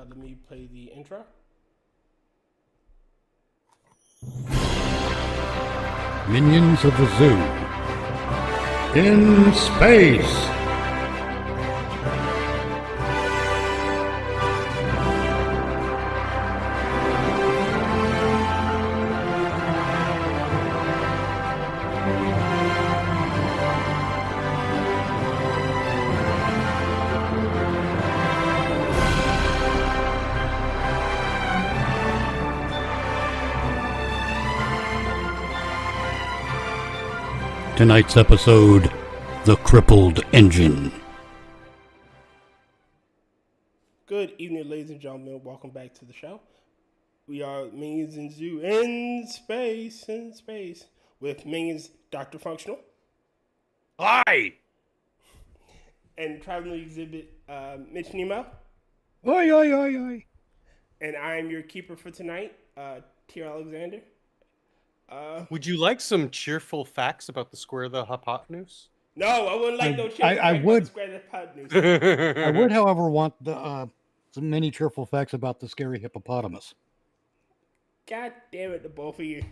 Let me play the intro. Minions of the Zoo. In space. Tonight's episode, The Crippled Engine. Good evening, ladies and gentlemen. Welcome back to the show. We are Minions and Zoo in space, with Minions Dr. Functional. Hi! And traveling exhibit Mitch Nemo. Oi, oi, oi, oi. And I am your keeper for tonight, T. Alexander. Would you like some cheerful facts about the square of the hypotenuse? No, I wouldn't like no cheerful I facts would. about the square of the hypotenuse. I would, however, want some many cheerful facts about the scary hippopotamus. God damn it, the both of you.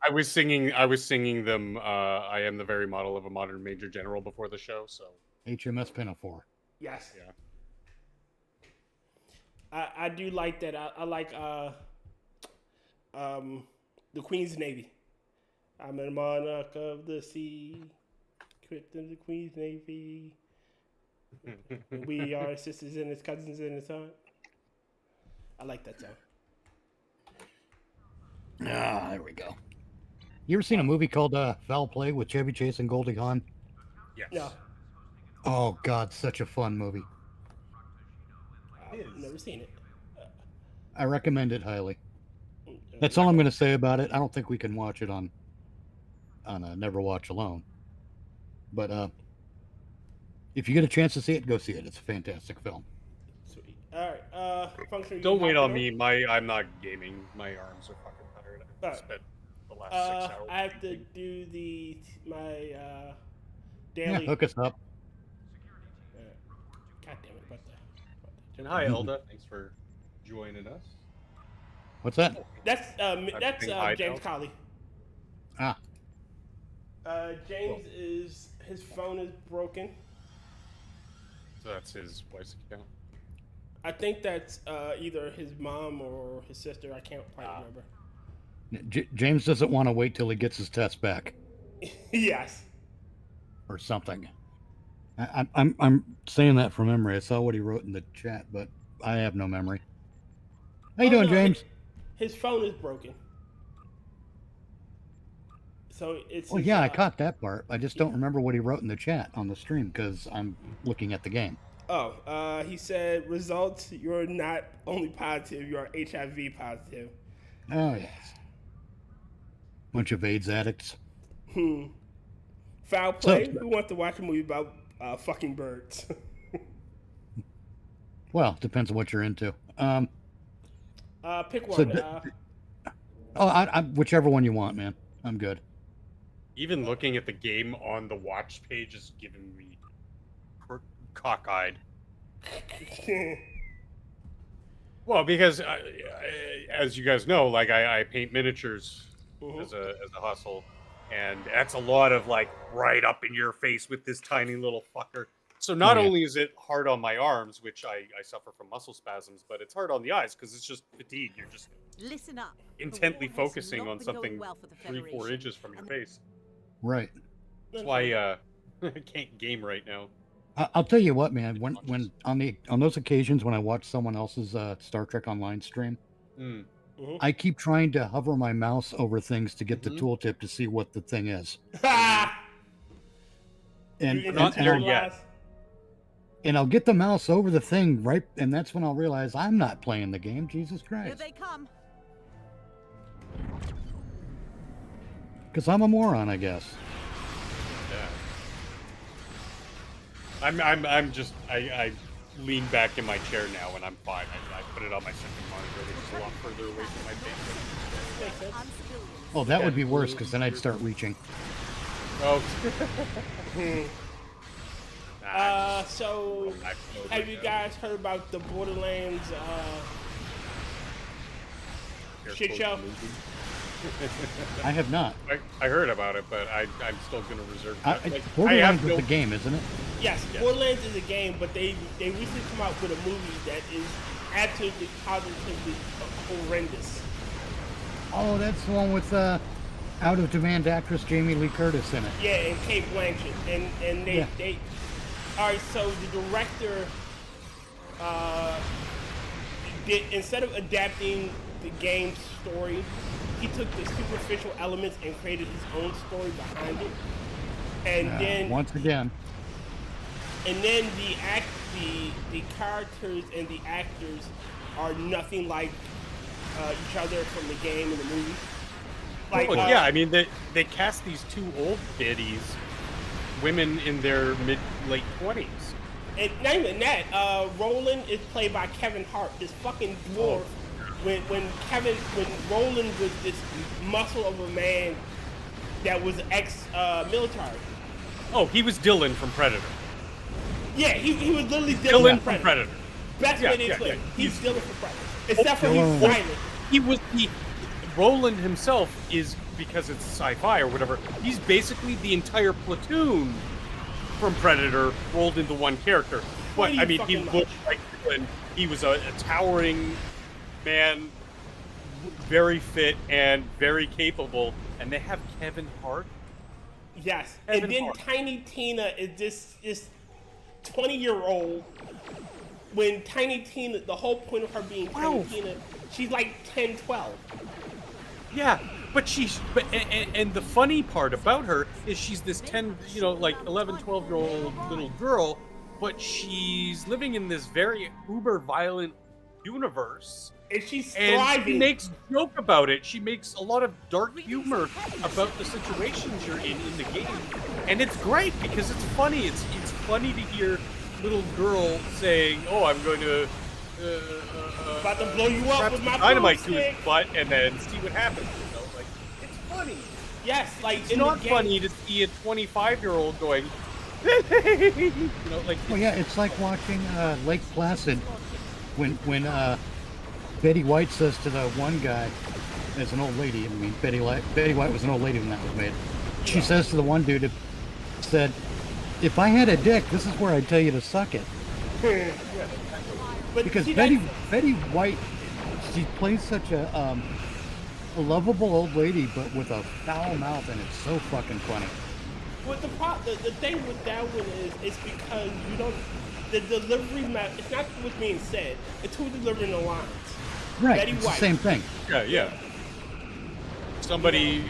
I was singing them, I am the very model of a modern major general before the show, so. HMS Pinafore. Yes. Yeah. I do like that. I like the Queen's Navy. I'm a monarch of the sea, equipped in the Queen's Navy. We are sisters and his cousins and his son. I like that song. Ah, there we go. You ever seen a movie called Foul Play with Chevy Chase and Goldie Hawn? Yes. No, Oh, God, such a fun movie. I've never seen it. I recommend it highly. That's all I'm going to say about it. I don't think we can watch it on Never Watch Alone. But if you get a chance to see it, go see it. It's a fantastic film. Sweet. All right. Function. Don't wait on me. I'm not gaming. My arms are fucking tired. I've spent the last 6 hours. I have to do my daily. Yeah, hook us up. God damn it! What the? And hi, Elda. Thanks for joining us. What's that? That's hi, James Elda. Colley. Ah. James his phone is broken. So that's his wife's account. I think that's either his mom or his sister. I can't quite remember. James doesn't want to wait till he gets his test back Yes. or something. I'm saying that from memory. I saw what he wrote in the chat, but I have no memory. How you doing, no, James? His phone is broken. So it's. Well, yeah, I caught that part. I just don't remember what he wrote in the chat on the stream because I'm looking at the game. Oh, he said results. You're not only positive, you are HIV positive. Oh yes. Bunch of AIDS addicts. Foul play. Who wants to watch a movie about fucking birds? Well, depends on what you're into. Pick one. Whichever one you want, man. I'm good. Even looking at the game on the watch page is giving me cockeyed. Well, because as you guys know, like I paint miniatures as a hustle, and that's a lot of like right up in your face with this tiny little fucker. So not only is it hard on my arms, which I suffer from muscle spasms, but it's hard on the eyes because it's just fatigue. You're just listen up. Intently focusing on something 3-4 inches from your face. Right. That's why I can't game right now. I'll tell you what, man. When on those occasions when I watch someone else's Star Trek Online stream, I keep trying to hover my mouse over things to get the tooltip to see what the thing is. and not there yet. And I'll get the mouse over the thing, right? And that's when I'll realize I'm not playing the game. Jesus Christ. Here they come. Because I'm a moron, I guess. Yeah. I lean back in my chair now and I'm fine. I put it on my second monitor, which is a lot further away from my face. Oh, that would be worse because then I'd start reaching. Oh. So have you guys heard about the Borderlands shit show? I have not. I heard about it, but I'm still going to reserve. Borderlands is a game, isn't it? Yes, Borderlands is a game, but they recently come out with a movie that is absolutely positively horrendous. Oh, that's the one with out of demand actress Jamie Lee Curtis in it. Yeah, and Kate Blanchett, and they. All right, so the director instead of adapting the game's story, he took the superficial elements and created his own story behind it. And then once again, the characters and the actors are nothing like each other from the game and the movie. Like, I mean they cast these two old biddies, women in their late 20s. And not even that, Roland is played by Kevin Hart, this fucking dwarf. When Roland was this muscle of a man that was ex-military. Oh, he was Dylan from Predator. Yeah, he was literally Dylan from Predator. Best way to explain. He's Dylan from Predator. Except for he's violent. He was Roland himself is, because it's sci-fi or whatever, he's basically the entire platoon from Predator rolled into one character. But I mean, he looked like Dylan. He was a towering man, very fit and very capable, and they have Kevin Hart. Yes, Kevin and then Hart. Tiny Tina is this 20-year-old. When Tiny Tina, the whole point of her being Tiny Tina, she's like 10, 12. Yeah, but and the funny part about her is she's this 10, 11, 12-year-old little girl, but she's living in this very uber violent universe. And she's and thriving. She makes joke about it. She makes a lot of dark humor about the situations you're in the game. And it's great because it's funny. It's funny to hear little girl saying, "Oh, I'm going to about to blow you up with my dynamite to his butt and then see what happens." It's funny. Yes, like it's not funny to see a 25-year-old going, Well, yeah, it's like watching Lake Placid when Betty White says to the one guy, as an old lady, I mean, Betty White was an old lady when that was made. She says to the one dude, said, "If I had a dick, this is where I'd tell you to suck it." Because Betty White, she plays such a lovable old lady, but with a foul mouth, and it's so fucking funny. Well, the thing with that one is, it's because you don't, the delivery method, it's not what's being said, it's who's delivering the lines. Right, Betty it's White. the same thing. Yeah. Somebody,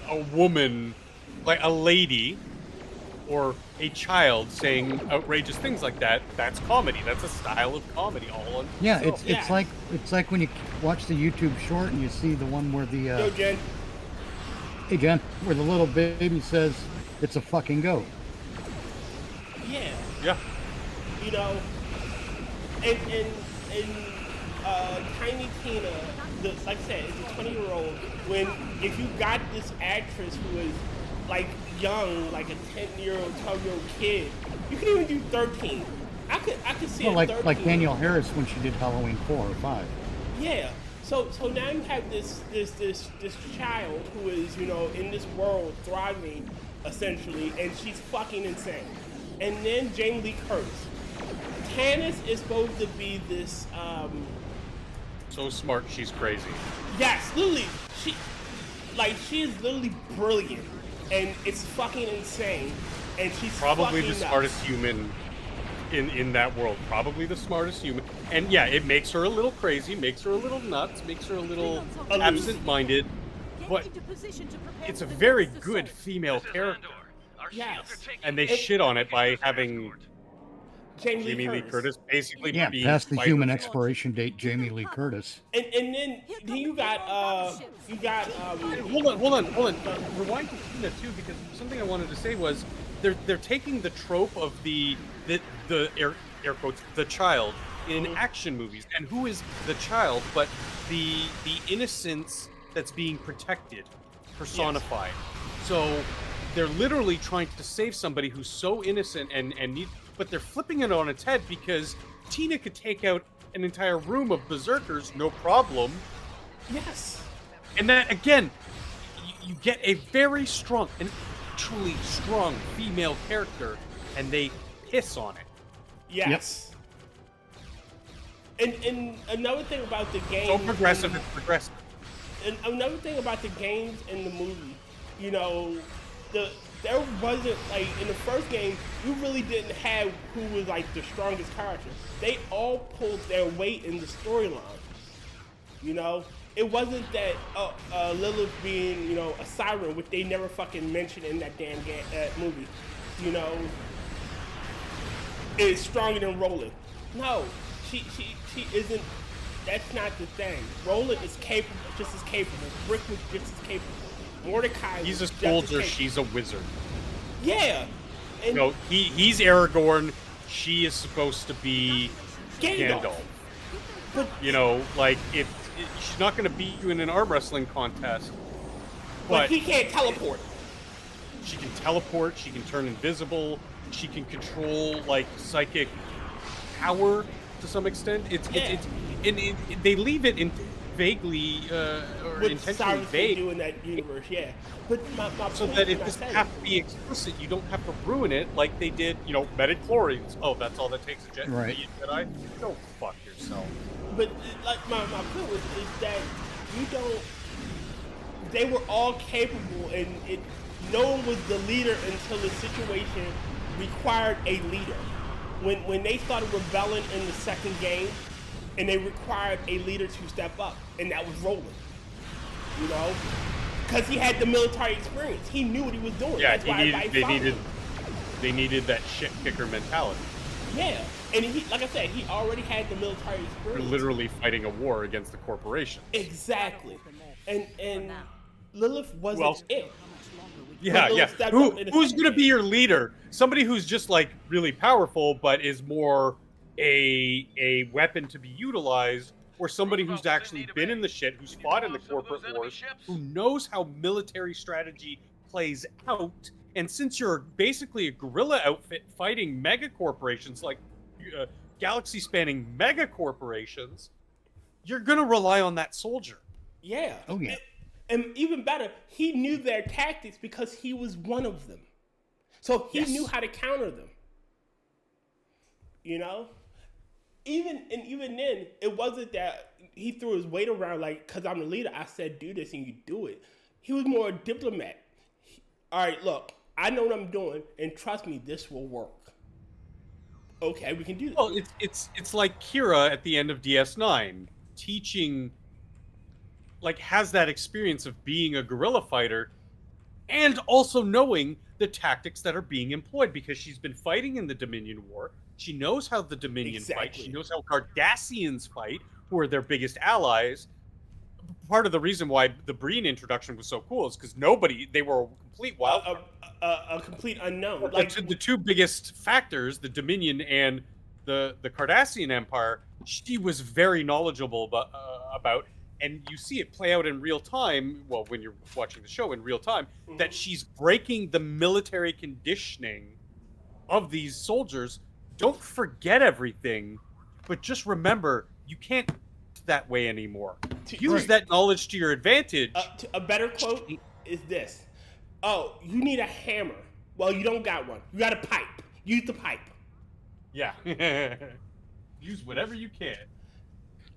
a woman, like a lady, or a child saying outrageous things like that, that's comedy. That's a style of comedy all on Yeah, itself. it's like when you watch the YouTube short and you see the one where the Yo, Jen. Hey Jen, where the little baby says it's a fucking goat. Yeah. Yeah. And Tiny Tina, like I said, is a 20-year-old. If you got this actress who is like young, like a 10-year-old, 12-year-old kid, you can even do 13. I could see well, a 13. like Danielle Harris when she did Halloween 4 or 5. Yeah. So now you have this child who is, in this world thriving, essentially, and she's fucking insane. And then Jamie Lee Curtis. Tannis is supposed to be this, So smart, she's crazy. yes, literally, she is literally brilliant, and it's fucking insane, and she's Probably fucking the nuts. smartest human in that world. Probably the smartest human. And yeah, it makes her a little crazy, makes her a little nuts, makes her a little absent-minded, but it's a very good female character. Yes. And they shit on it by having Jamie Lee Curtis basically be past the human expiration date, Jamie Lee Curtis. And then you got Hold on. Rewind to Tina too, because something I wanted to say was they're taking the trope of the air quotes the child in action movies, and who is the child but the innocence that's being protected, personified. So they're literally trying to save somebody who's so innocent and but they're flipping it on its head because Tina could take out an entire room of berserkers, no problem. Yes. And then again, you get a very strong, an actually strong female character, and they piss on it. Yes. Yep. And another thing about the game. So progressive, it's progressive. And another thing about the games and the movie, you know, there wasn't, like, in the first game, you really didn't have who was, like, the strongest character. They all pulled their weight in the storyline, you know? It wasn't that Lilith being, you know, a siren, which they never fucking mentioned in that damn movie, you know, is stronger than Roland. No, she isn't. That's not the thing. Roland is capable, just as capable. Brick was just as capable. Mordecai. He's a soldier. She's a wizard. Yeah. And no, he's Aragorn. She is supposed to be Gandalf. But, you know, like she's not going to beat you in an arm wrestling contest. But he can't teleport. She can teleport. She can turn invisible. She can control like psychic power to some extent. They leave it in vaguely or intentionally vague. Do in that universe, yeah. But my so that it doesn't have to be explicit. You don't have to ruin it like they did. You know, metachlorians. Oh, that's all that takes a jet. Right. Jedi. Go fuck yourself. But like my point was is that you don't. They were all capable, and no one was the leader until the situation required a leader. When they started rebelling in the second game, and they required a leader to step up, and that was Roland. You know, because he had the military experience, he knew what he was doing. Yeah, that's they needed that shit kicker mentality. Yeah, and he, like I said, he already had the military experience. They're literally fighting a war against the corporation. Exactly, and Lilith wasn't it. Yeah, yeah. Who's going to be your leader? Somebody who's just like really powerful, but is more a weapon to be utilized, or somebody who's actually been in the shit, who's fought in the corporate wars, who knows how military strategy plays out. And since you're basically a guerrilla outfit fighting mega corporations, like galaxy-spanning mega corporations, you're going to rely on that soldier. Yeah. Oh, yeah. And even better, he knew their tactics because he was one of them. So he knew how to counter them. You know? Even then, it wasn't that he threw his weight around like, because I'm the leader, I said do this and you do it. He was more a diplomat. All right, look, I know what I'm doing, and trust me, this will work. Okay, we can do this. Well, it's like Kira at the end of DS9, teaching, like, has that experience of being a guerrilla fighter, and also knowing the tactics that are being employed, because she's been fighting in the Dominion War. She knows how the Dominion fight. She knows how Cardassians fight, who are their biggest allies. Part of the reason why the Breen introduction was so cool is because they were a complete wild card. A complete unknown. Like the two biggest factors, the Dominion and the Cardassian Empire, she was very knowledgeable about, and you see it play out in real time. Well, when you're watching the show in real time, that she's breaking the military conditioning of these soldiers. Don't forget everything, but just remember you can't that way anymore. Use that knowledge to your advantage. A better quote is this: "Oh, you need a hammer. Well, you don't got one. You got a pipe. Use the pipe." Yeah. Use whatever you can.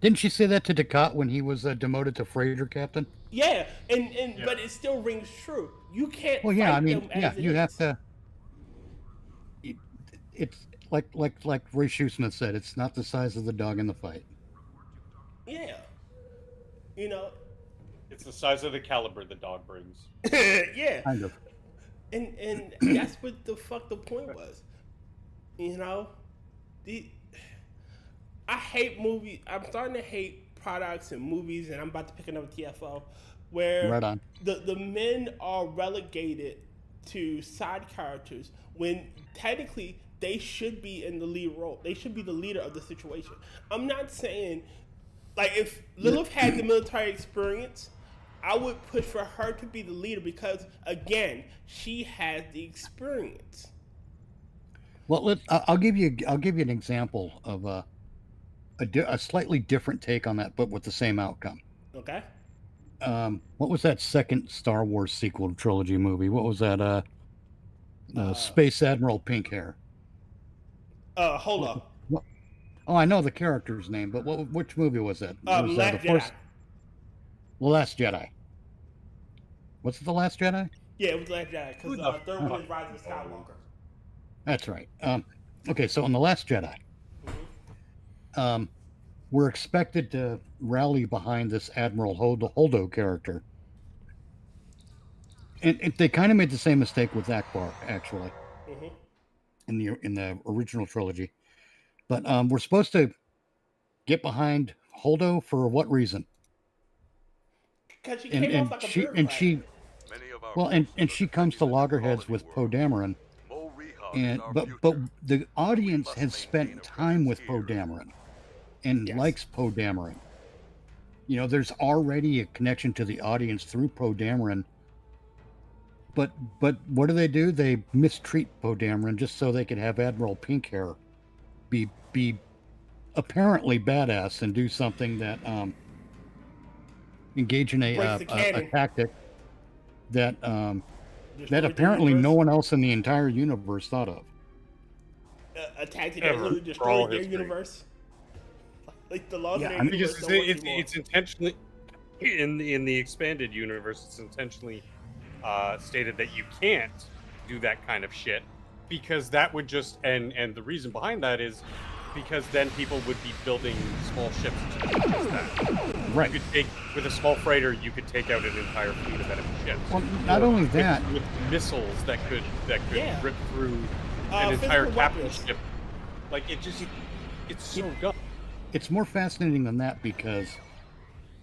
Didn't she say that to Ducat when he was demoted to freighter captain? Yeah, and but it still rings true. You can't. Well, yeah, fight I mean, them as yeah, it you is. have to. It's like Ray Shoesmith said. It's not the size of the dog in the fight. Yeah, you know. It's the size of the caliber the dog brings. Yeah. Kind of. And that's what the fuck the point was. You know, I hate movies. I'm starting to hate products and movies, and I'm about to pick another TFO where Right on. the men are relegated to side characters when technically they should be in the lead role. They should be the leader of the situation. I'm not saying, like, if Lilith had the military experience, I would push for her to be the leader because, again, she has the experience. Well, I'll give you an example of a slightly different take on that, but with the same outcome. Okay. What was that second Star Wars sequel trilogy movie? What was that? Space Admiral Pink Hair. Hold up. Oh, I know the character's name, but which movie was that? Was that Last Jedi. The Last Jedi. Was it The Last Jedi? Yeah, it was Last Jedi because the third one is Rise of Skywalker. That's right. Okay, so in The Last Jedi, we're expected to rally behind this Admiral Holdo character. And they kind of made the same mistake with Akbar, actually, in the original trilogy. But we're supposed to get behind Holdo for what reason? Because she came off like a bureaucrat. And she comes to loggerheads with Poe Dameron. But the audience has spent time with Poe Dameron and likes Poe Dameron. You know, there's already a connection to the audience through Poe Dameron. But what do? They mistreat Poe Dameron just so they could have Admiral Pink Hair be apparently badass and do something that engage in a tactic that apparently no one else in the entire universe thought of. A tactic that literally destroyed their universe. Like the laws of their universe. Because it's intentionally in the expanded universe. It's intentionally stated that you can't do that kind of shit because that would just and the reason behind that is because then people would be building small ships to defuse that. Right. You could take with a small freighter, you could take out an entire fleet of enemy ships. Well, not only that, with missiles that could rip through an entire capital ship. Like it's so dumb. It's more fascinating than that because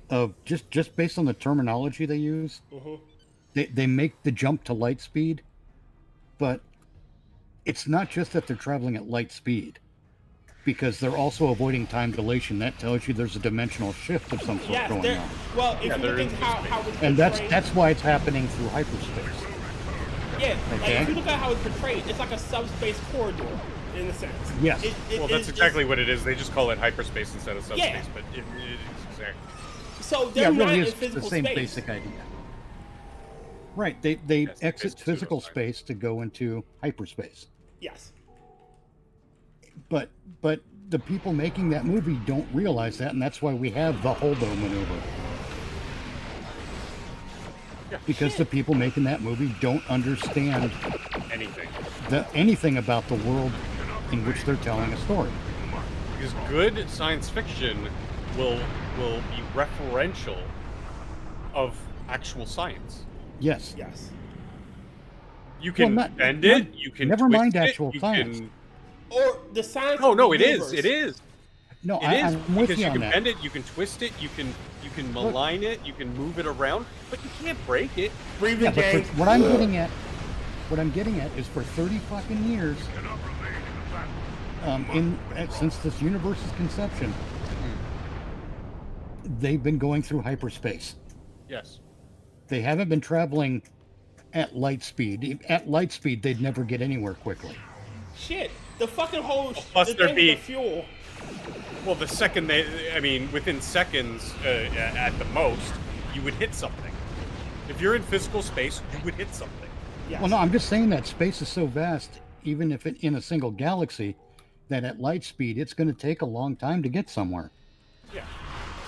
of just based on the terminology they use. They make the jump to light speed, but it's not just that they're traveling at light speed, because they're also avoiding time dilation. That tells you there's a dimensional shift of some sort going on. Well, if you look at how it's portrayed, and that's why it's happening through hyperspace. Yeah, like if you look at how it's portrayed, it's like a subspace corridor in a sense. Yes. That's exactly what it is. They just call it hyperspace instead of subspace, but it's exactly. So they're not really in is physical the same space. basic idea. Right, they exit physical space to go into hyperspace. Yes. But the people making that movie don't realize that, and that's why we have the Holdo maneuver. Because the people making that movie don't understand anything about the world in which they're telling a story. Because good science fiction will be referential of actual science. Yes. You can bend it. You can never twist mind it, actual you science. Can... Or the science. No, it is. It is. No, I'm with because you you on can that. bend it. You can twist it. You can malign it. You can move it around, but you can't break it. Yeah, but what I'm getting at is for 30 fucking years, since this universe's conception, they've been going through hyperspace. Yes. They haven't been traveling at light speed. At light speed, they'd never get anywhere quickly. Shit, the fucking whole plus there'd be the fuel. Well, the second within seconds at the most, you would hit something. If you're in physical space, you would hit something. Yes. Well, no, I'm just saying that space is so vast, even if it in a single galaxy, that at light speed, it's going to take a long time to get somewhere. Yeah.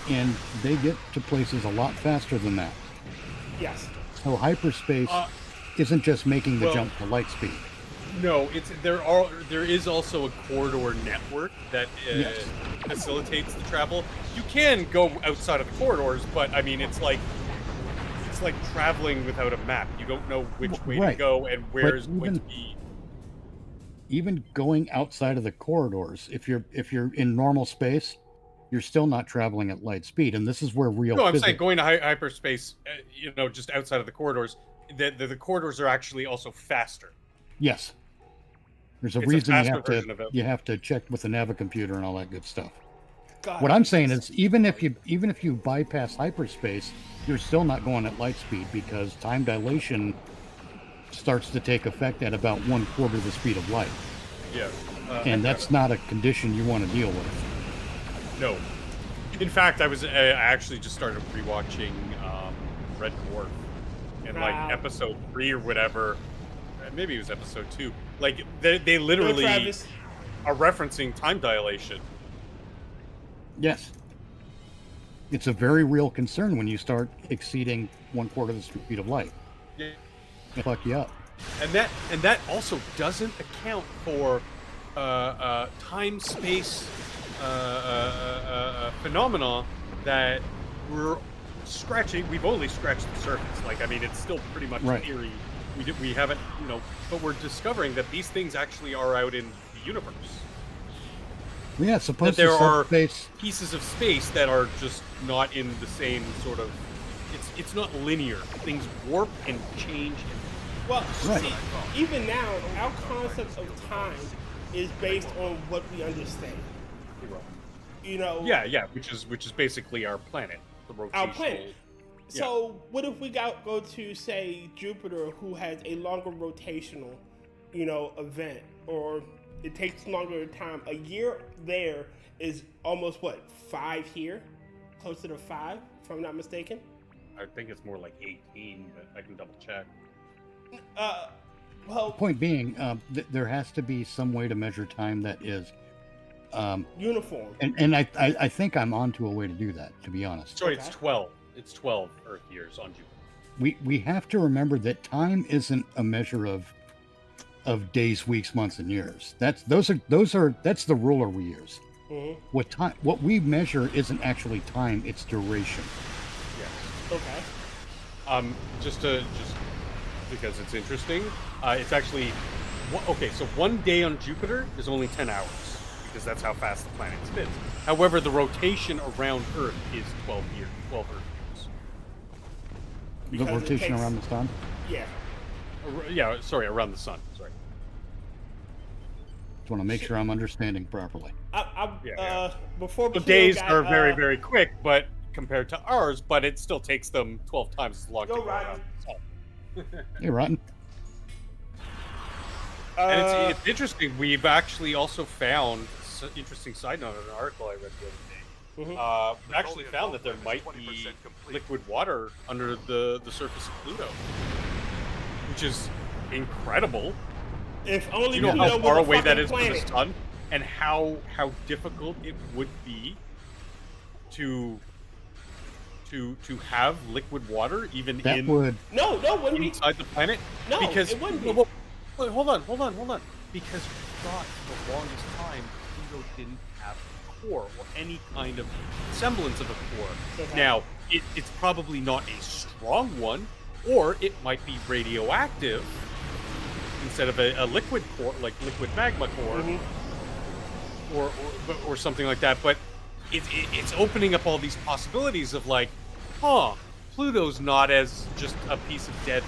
And they get to places a lot faster than that. Yes. So hyperspace isn't just making the jump to light speed. No, there is also a corridor network that facilitates the travel. You can go outside of the corridors, but I mean it's like traveling without a map. You don't know which way to go and where is going to be. Even going outside of the corridors, if you're in normal space, you're still not traveling at light speed, and this is where I'm saying going to hyperspace, just outside of the corridors, the corridors are actually also faster. Yes. There's a reason you have to check with the Navicomputer and all that good stuff. God. What I'm saying is, even if you bypass hyperspace, you're still not going at light speed because time dilation starts to take effect at about 1/4 the speed of light. Yeah. And that's not a condition you want to deal with. No. In fact, I actually just started rewatching Red Dwarf, and like episode 3 or whatever, maybe it was episode 2. Like they literally are referencing time dilation. Yes. It's a very real concern when you start exceeding 1/4 the speed of light. Yeah. It'll fuck you up. And that also doesn't account for time space phenomena that we've only scratched the surface. Like, I mean, it's still pretty much theory. We haven't, but we're discovering that these things actually are out in the universe. Yeah, suppose that there are pieces of space that are just not in the same sort of. It's not linear. Things warp and change. Well, see, even now, our concept of time is based on what we understand. Yeah, which is basically our planet, the rotational. Our planet. So, what if we go to, say, Jupiter, who has a longer rotational, event, or it takes longer time. A year there is almost 5 here, closer to 5, if I'm not mistaken. I think it's more like 18, but I can double check. Well, point being, there has to be some way to measure time that is uniform. And I think I'm onto a way to do that, to be honest. Sorry, it's 12. It's 12 Earth years on Jupiter. We have to remember that time isn't a measure of days, weeks, months, and years. That's the ruler we use. Mm-hmm. What we measure isn't actually time; it's duration. Yes. Okay. Just because it's interesting, it's actually okay. So 1 day on Jupiter is only 10 hours because that's how fast the planet spins. However, the rotation around Earth is 12 Earth years. The rotation around the sun? Yeah. Yeah, sorry, around the sun. Sorry. Just want to make sure I'm understanding properly. Before the days are very, very quick, but compared to ours, but it still takes them 12 times as long to go around the sun. Hey, Rotten. And it's interesting. We've actually also found interesting side note in an article I read the other day. We actually found that there might be liquid water under the surface of Pluto, which is incredible. If only you know how far away that is from the sun, and how difficult it would be to have liquid water even that would inside the planet. No, because it wouldn't be. Well, hold on. Because for the longest time, Pluto didn't have a core or any kind of semblance of a core. Okay. Now, it's probably not a strong one, or it might be radioactive instead of a liquid core, like liquid magma core, or something like that. But it's opening up all these possibilities of like, Pluto's not as just a piece of dead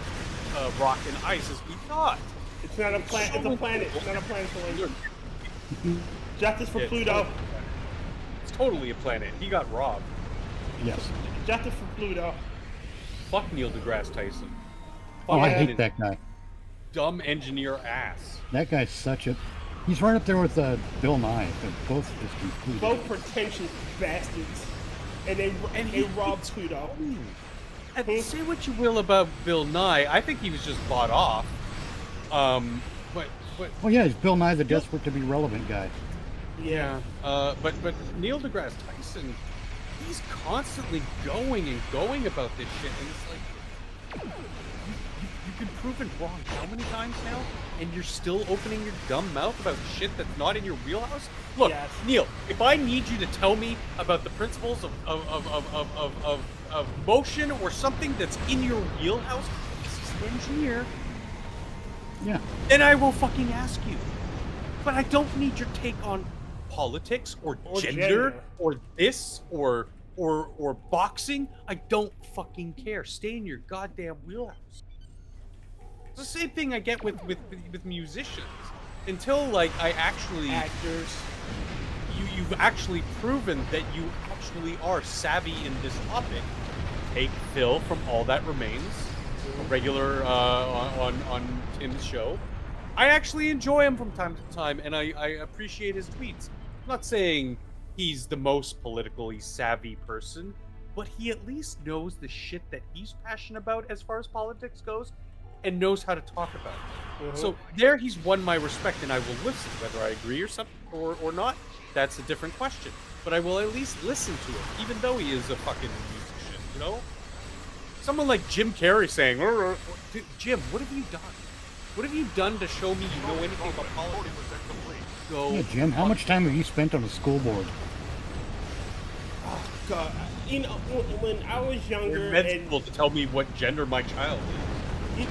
rock and ice as we thought. It's not a planet. It's a planet. It's not a planet. Justice for Pluto. It's totally a planet. He got robbed. Yes. Justice for Pluto. Fuck Neil deGrasse Tyson. I hate that guy. Dumb engineer ass. That guy's such a. He's right up there with Bill Nye. Both just completely. Both pretentious bastards, and they robbed Pluto. Say what you will about Bill Nye. I think he was just bought off. But well, yeah, he's Bill Nye, the desperate to be relevant guy. Yeah. But Neil deGrasse Tyson, he's constantly going about this shit, and it's like you've been proven wrong how many times now, and you're still opening your dumb mouth about shit that's not in your wheelhouse. Look, yes. Neil, if I need you to tell me about the principles of motion or something that's in your wheelhouse, because he's an engineer. Yeah. Then I will fucking ask you. But I don't need your take on politics or gender or this or boxing. I don't fucking care. Stay in your goddamn wheelhouse. It's the same thing I get with musicians. Until like I actually actors. you've actually proven that you actually are savvy in this topic. Take Phil from All That Remains, a regular on Tim's show. I actually enjoy him from time to time, and I appreciate his tweets. I'm not saying he's the most politically savvy person, but he at least knows the shit that he's passionate about as far as politics goes, and knows how to talk about it. So there, he's won my respect, and I will listen, whether I agree or something or not. That's a different question. But I will at least listen to him, even though he is a fucking piece of shit. You know, someone like Jim Carrey saying, "Dude, Jim, what have you done? What have you done to show me you know anything about politics?" Go. Yeah, Jim, how much time have you spent on the school board? Oh God, you know, when I was younger, Med and school to tell me what gender my child is.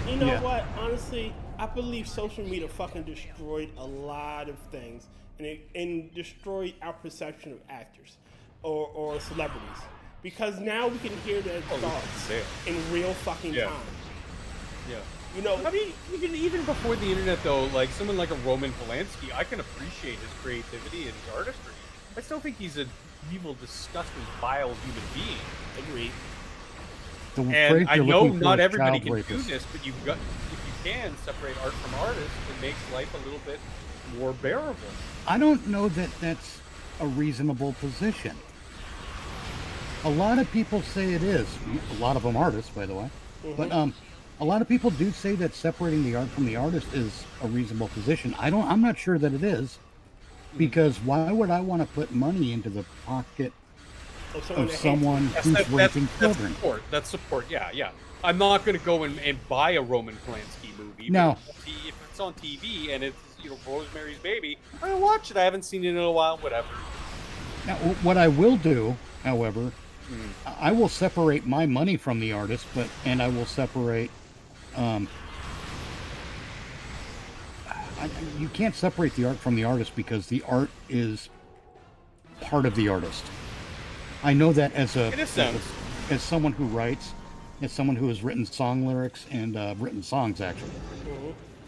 you know Yeah. what? Honestly, I believe social media fucking destroyed a lot of things, and destroyed our perception of actors or celebrities. Because now we can hear their thoughts in real fucking time. Yeah. You know, I mean, even before the internet, though, like someone like a Roman Polanski, I can appreciate his creativity and his artistry. I still think he's an evil, disgusting, vile human being. Agreed. The And phrase I you're know looking for not is everybody child can do rapist. this, but if you can separate art from artist, it makes life a little bit more bearable. I don't know that that's a reasonable position. A lot of people say it is. A lot of them artists, by the way. But a lot of people do say that separating the art from the artist is a reasonable position. I'm not sure that it is, because why would I want to put money into the pocket of someone who's raping children? That's support. Yeah. I'm not going to go and buy a Roman Polanski movie. No. But if it's on TV and it's Rosemary's Baby, I'm gonna watch it. I haven't seen it in a while. Whatever. Now, what I will do, however, I will separate my money from the artist, and I will separate. You can't separate the art from the artist, because the art is part of the artist. I know that as someone who writes, as someone who has written song lyrics and written songs, actually.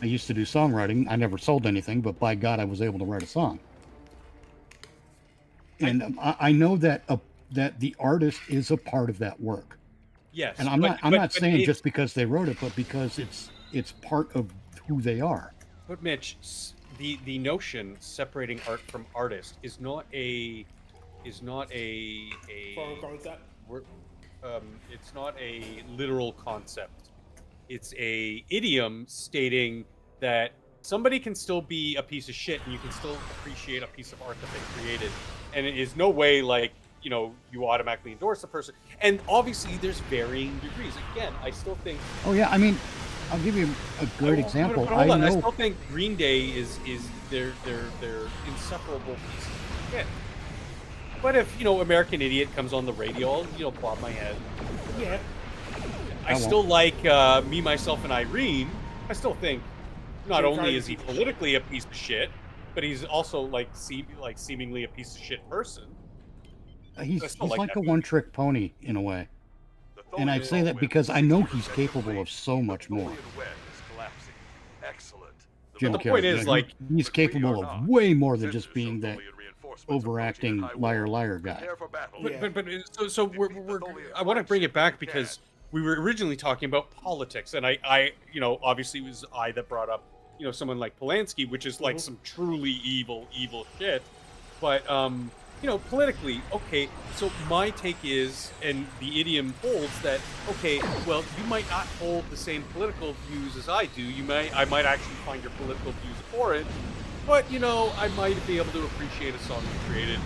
I used to do songwriting. I never sold anything, but by God, I was able to write a song. And I know that that the artist is a part of that work. Yes, and I'm not saying just because they wrote it, but because it's part of who they are. But Mitch, the notion separating art from artist is not a foreign concept. It's not a literal concept. It's a idiom stating that somebody can still be a piece of shit and you can still appreciate a piece of art that they created. And it is no way like, you automatically endorse the person. And obviously there's varying degrees. Again, I still think... Oh yeah, I mean, I'll give you a great example. But hold on, I still think Green Day is their insufferable piece of shit. But if, American Idiot comes on the radio, I'll bob my head. Yeah. I still like Me, Myself, and Irene. I still think not only is he politically a piece of shit, but he's also seemingly a piece of shit person. He's like a one-trick pony in a way. And I say that because I know he's capable of so much more. Jim But the point is, he's capable of way more than just being that overacting liar guy. But so we're I want to bring it back because we were originally talking about politics, and I obviously it was I that brought up someone like Polanski, which is like some truly evil shit. But politically, okay. So my take is, and the idiom holds that, okay, well, you might not hold the same political views as I do. I might actually find your political views abhorrent, but I might be able to appreciate a song you created.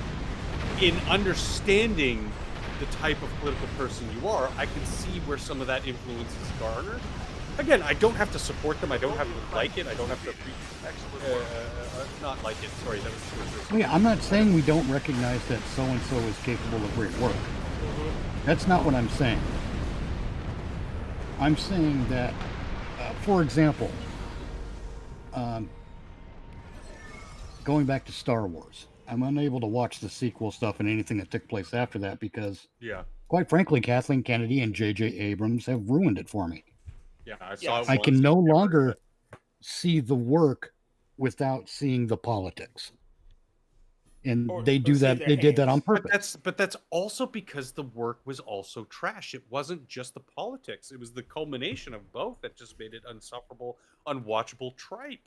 In understanding the type of political person you are, I can see where some of that influence is garnered. Again, I don't have to support them. I don't have to like it. I don't have to not like it. Sorry, that was Well, yeah, I'm not saying we don't recognize that so-and-so is capable of great work. That's not what I'm saying. I'm saying that, for example, going back to Star Wars, I'm unable to watch the sequel stuff and anything that took place after that because, quite frankly, Kathleen Kennedy and J.J. Abrams have ruined it for me. Yeah, I saw it I can no longer see the work without seeing the politics. and Or- they or do save that. their They did that on hands. purpose. But that's also because the work was also trash. It wasn't just the politics; it was the culmination of both that just made it insufferable, unwatchable tripe.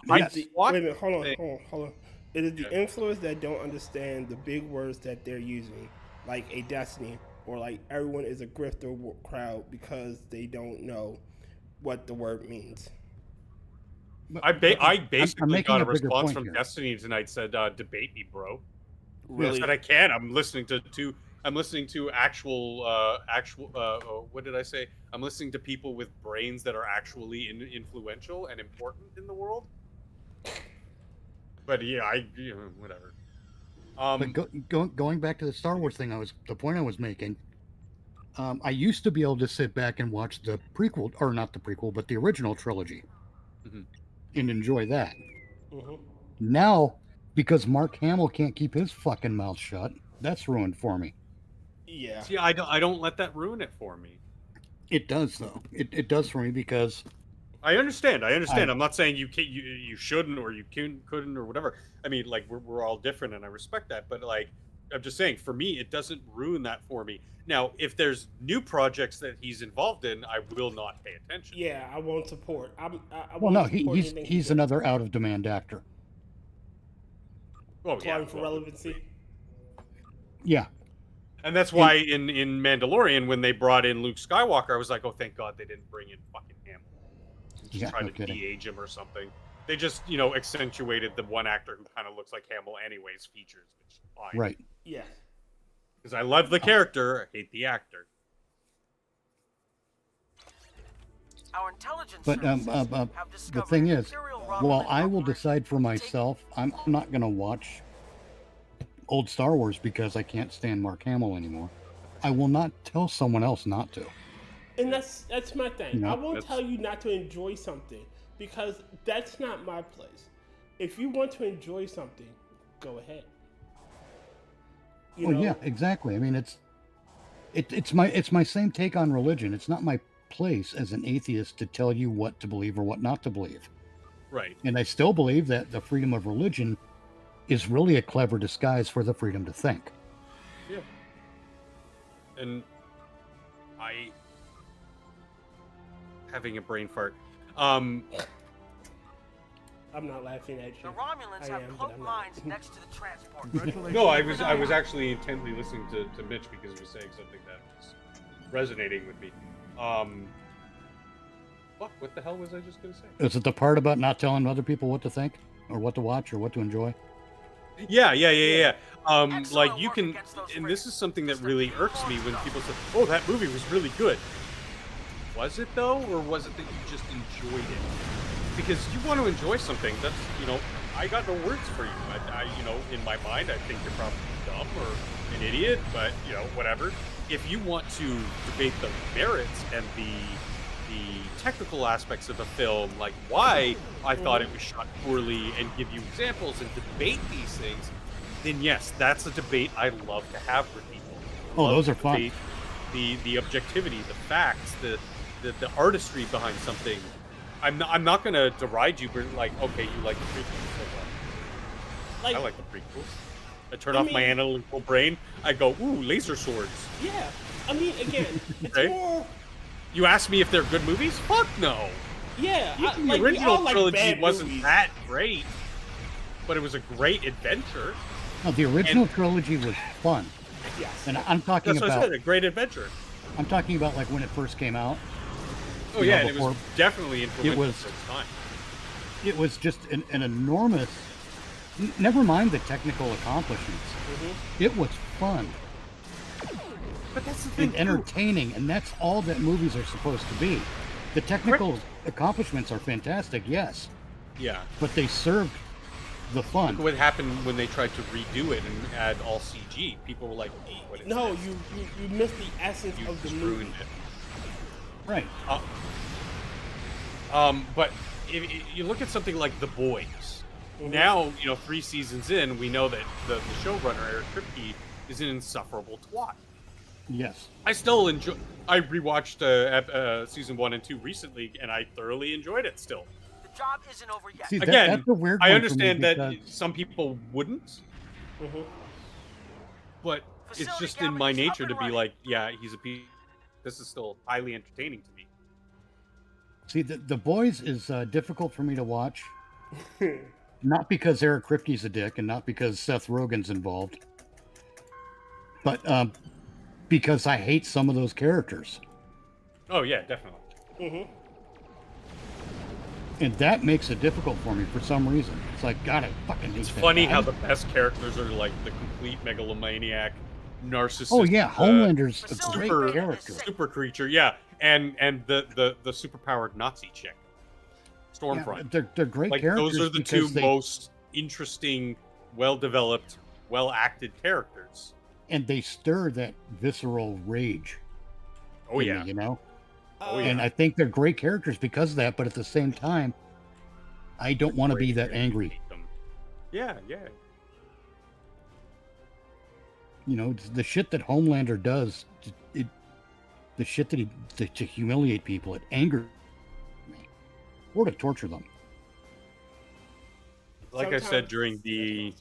Yes. Wait a minute, hold on. It is the influencers that don't understand the big words that they're using, like a Destiny, or like everyone is a grifter crowd because they don't know what the word means. I basically making got a a bigger response point from here. Destiny tonight. Said, "Debate me, bro." Really? I said I can. I'm listening to actual what did I say? I'm listening to people with brains that are actually influential and important in the world. But yeah, whatever. But going back to the Star Wars thing, the point I was making. I used to be able to sit back and watch the prequel, or not the prequel, but the original trilogy, and enjoy that. Mm-hmm. Now, because Mark Hamill can't keep his fucking mouth shut, that's ruined for me. Yeah. See, I don't let that ruin it for me. It does though. It does for me because I understand. I'm not saying you can't, you shouldn't, or you couldn't, or whatever. I mean, like we're all different, and I respect that. But like, I'm just saying, for me, it doesn't ruin that for me. Now, if there's new projects that he's involved in, I will not pay attention. Yeah, I won't support. well, no, he's another out of demand actor. Oh yeah, for relevancy. Yeah, and that's why in Mandalorian, when they brought in Luke Skywalker, I was like, oh, thank God they didn't bring in fucking Hamill. Just trying to de-age him or something. They just, accentuated the one actor who kind of looks like Hamill anyways features, which is fine. Right. Yeah. Because I love the character, I hate the actor. Our intelligence but the thing is, well, I will decide for myself. I'm not going to watch old Star Wars because I can't stand Mark Hamill anymore. I will not tell someone else not to. And that's my thing. No, I won't tell you not to enjoy something because that's not my place. If you want to enjoy something, go ahead. Well, yeah, exactly. I mean, it's my same take on religion. It's not my place as an atheist to tell you what to believe or what not to believe. Right. And I still believe that the freedom of religion is really a clever disguise for the freedom to think. Yeah. And having a brain fart. I'm not laughing at you. The Romulans have cloaked mines next to the transport. No, I was actually intently listening to Mitch because he was saying something that was resonating with me. What the hell was I just gonna say? Is it the part about not telling other people what to think or what to watch or what to enjoy? Yeah. Like you can, and this is something that really irks me when people say, "Oh, that movie was really good." Was it though, or was it that you just enjoyed it? Because you want to enjoy something. That's I got no words for you. I in my mind, I think you're probably dumb or an idiot, but whatever. If you want to debate the merits and the technical aspects of the film, like why I thought it was shot poorly, and give you examples and debate these things, then yes, that's a debate I love to have with people. Those are fun. The objectivity, the facts, the artistry behind something. I'm not gonna deride you, but like, okay, you like the prequels so well. I like the prequels. I turn off my analytical brain. I go, ooh, laser swords. Yeah, I mean, again, it's right? more. You ask me if they're good movies? Fuck no. Yeah, the original trilogy wasn't movies. that great, but it was a great adventure. No, the original trilogy was fun. Yes. And I'm talking That's about what I said, a great adventure. I'm talking about like when it first came out. Oh yeah, and it was definitely influential for its time. It was just an enormous. Never mind the technical accomplishments. Mm-hmm. It was fun. But that's the thing. And entertaining, and that's all that movies are supposed to be. The technical accomplishments are fantastic, yes. Yeah. But they served the fun. Look what happened when they tried to redo it and add all CG? People were like, "What is no, this?" you missed the essence of the movie. Ruined it. Right. But if you look at something like The Boys, now 3 seasons in, we know that the showrunner Eric Kripke is an insufferable twat. Yes. I still enjoy. I rewatched season 1 and 2 recently, and I thoroughly enjoyed it. Still, the job isn't over yet. See, again, that's a weird I one understand for me that some people wouldn't, Mm-hmm. But it's just in my nature to be like, yeah, he's a piece. This is still highly entertaining to me. See, the Boys is difficult for me to watch. Not because Eric Kripke's a dick and not because Seth Rogen's involved, but because I hate some of those characters. Oh, yeah, definitely. Mm-hmm. And that makes it difficult for me for some reason. It's like, God, I fucking hate It's that funny guy. how the best characters are like the complete megalomaniac, narcissist. Oh, yeah, Homelander's a Facility great maintenance character. is safe. Super creature, yeah, and the superpowered Nazi chick, Yeah, Stormfront. they're great Like characters. those are the two because they, most interesting, well-developed, well-acted characters. and they stir that visceral rage. Oh in yeah, me, you know. Oh, And I think they're great characters because of that. But at the same time, I don't want to be that angry. Yeah, yeah. You know, the shit that Homelander does, the shit that he to humiliate people, it angers me, or to torture them. Like I said Sometimes during the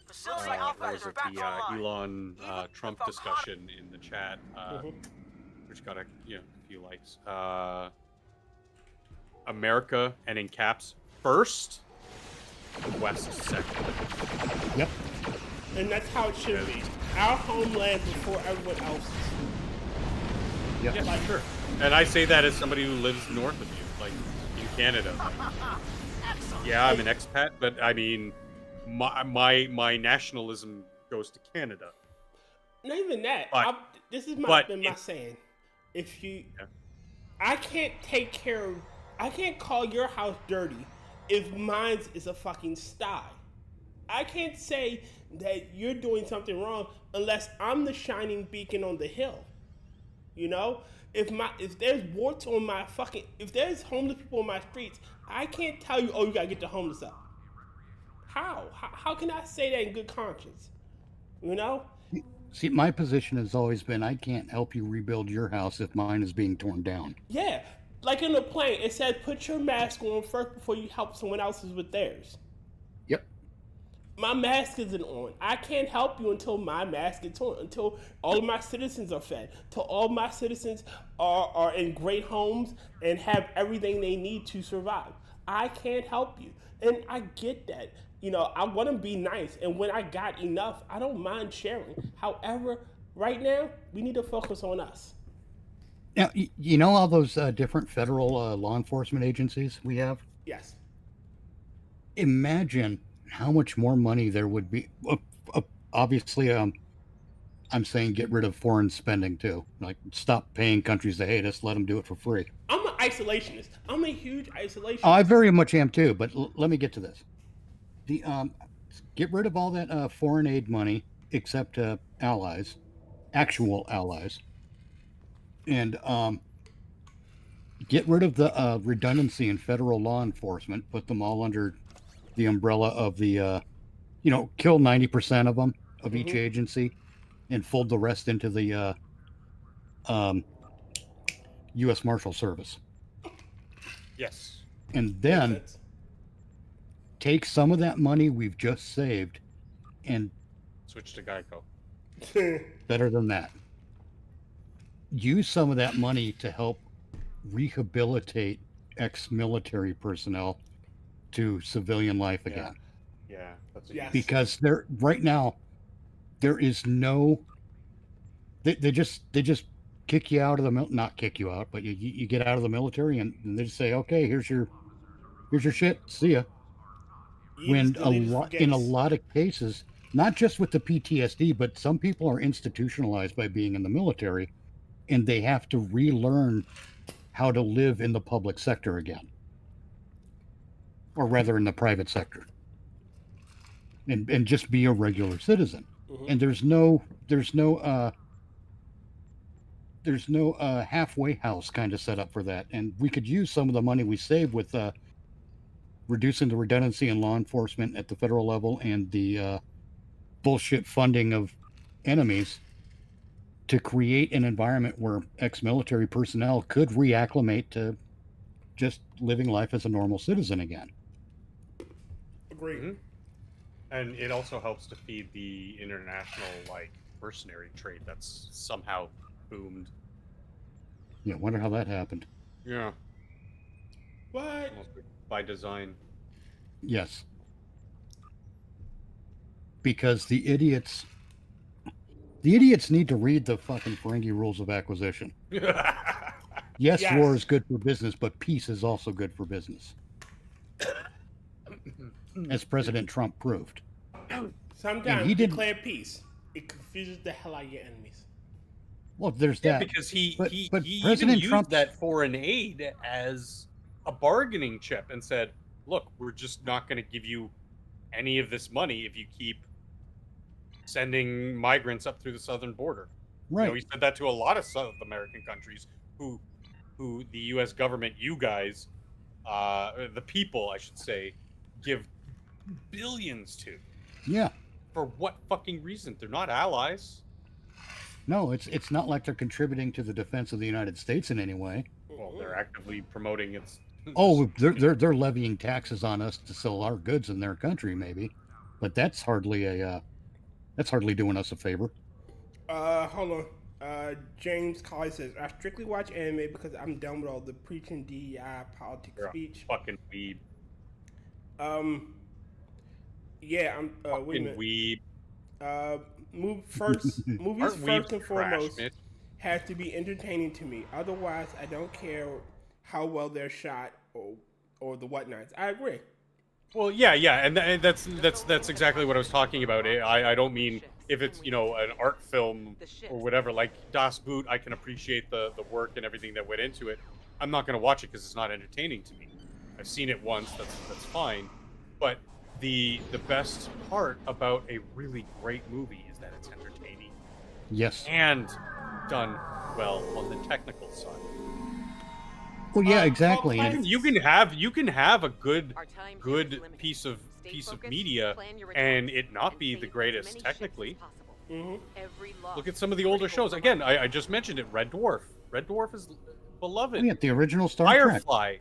Facility what outfits was are it, back the online. Elon Even Trump if I'm discussion in the chat, Mhm. which got a few likes. America, and in caps, first, the West second. Yep. And that's how it should be. Our homeland before everyone else's. Yep. Yeah, sure. And I say that as somebody who lives north of you, like in Canada. Yeah, I'm an expat, but I mean, my nationalism goes to Canada. Not even that. But- This is but been my it- saying. If you, Yeah. I can't take care of. I can't call your house dirty if mine's is a fucking sty. I can't say that you're doing something wrong unless I'm the shining beacon on the hill. You know, if there's warts on my fucking, if there's homeless people on my streets, I can't tell you, oh, you gotta get the homeless up. How can I say that in good conscience? You know? See, my position has always been I can't help you rebuild your house if mine is being torn down. Yeah. Like in the plane, it says put your mask on first before you help someone else's with theirs. Yep. My mask isn't on. I can't help you until my mask gets on, until all of my citizens are fed, till all my citizens are in great homes and have everything they need to survive. I can't help you. And I get that. You know, I want to be nice. And when I got enough, I don't mind sharing. However, right now, we need to focus on us. Now, you know all those different federal law enforcement agencies we have? Yes. Imagine how much more money there would be. Obviously, I'm saying get rid of foreign spending too. Like, stop paying countries that hate us. Let them do it for free. I'm an isolationist. I'm a huge isolationist. Oh, I very much am too. But let me get to this. The get rid of all that foreign aid money except allies, actual allies, and get rid of the redundancy in federal law enforcement. Put them all under the umbrella of the, kill 90% of them of each agency, and fold the rest into the U.S. Marshal Service. Yes. And then take some of that money we've just saved and Switch to Geico. better than that, use some of that money to help rehabilitate ex-military personnel to civilian life again. Yeah, that's a Yes. Because right now there is no they just kick you out of the not kick you out, but you get out of the military and they just say, okay, here's your shit, see ya. When in a lot of cases, not just with the PTSD, but some people are institutionalized by being in the military and they have to relearn how to live in the public sector again, or rather in the private sector, and just be a regular citizen. And there's no halfway house kind of setup for that. And we could use some of the money we save with reducing the redundancy in law enforcement at the federal level and the bullshit funding of enemies to create an environment where ex-military personnel could reacclimate to just living life as a normal citizen again. Agreed. And it also helps to feed the international like mercenary trade that's somehow boomed. Yeah, wonder how that happened. Yeah, What? almost by design. Yes. Because the idiots need to read the fucking Ferengi rules of acquisition. Yes, Yes. war is good for business, but peace is also good for business. As President Trump proved. Sometimes he didn't- declare peace. It confuses the hell out of your enemies. Well, there's Yeah, that. because he But even President used Trump- that foreign aid as a bargaining chip and said, "Look, we're just not going to give you any of this money if you keep sending migrants up through the southern border." Right. You know, he said that to a lot of South American countries who the U.S. government, you guys, the people, I should say, give billions to. Yeah. For what fucking reason? They're not allies. No, it's not like they're contributing to the defense of the United States in any way. Well, they're actively promoting its. Oh, they're levying taxes on us to sell our goods in their country, maybe, but that's hardly doing us a favor. Hold on. James Colley says, I strictly watch anime because I'm done with all the preaching DEI politics You're a speech. fucking weeb. Yeah, I'm. Wait a Fucking minute. weeb. Movies Aren't first weebs and trash, foremost Mitch? have to be entertaining to me. Otherwise, I don't care how well they're shot or the whatnots. I agree. Well, yeah, and that's exactly what I was talking about. I don't mean if it's an art film or whatever. Like Das Boot, I can appreciate the work and everything that went into it. I'm not going to watch it because it's not entertaining to me. I've seen it once. That's fine. But the best part about a really great movie is that it's entertaining. Yes. And done well on the technical side. Well, yeah, exactly. You can have a good piece of media and it not be the greatest technically. Look at some of the older shows. Again, I just mentioned it. Red Dwarf. Red Dwarf is beloved. Yeah, the original Star Trek. Firefly.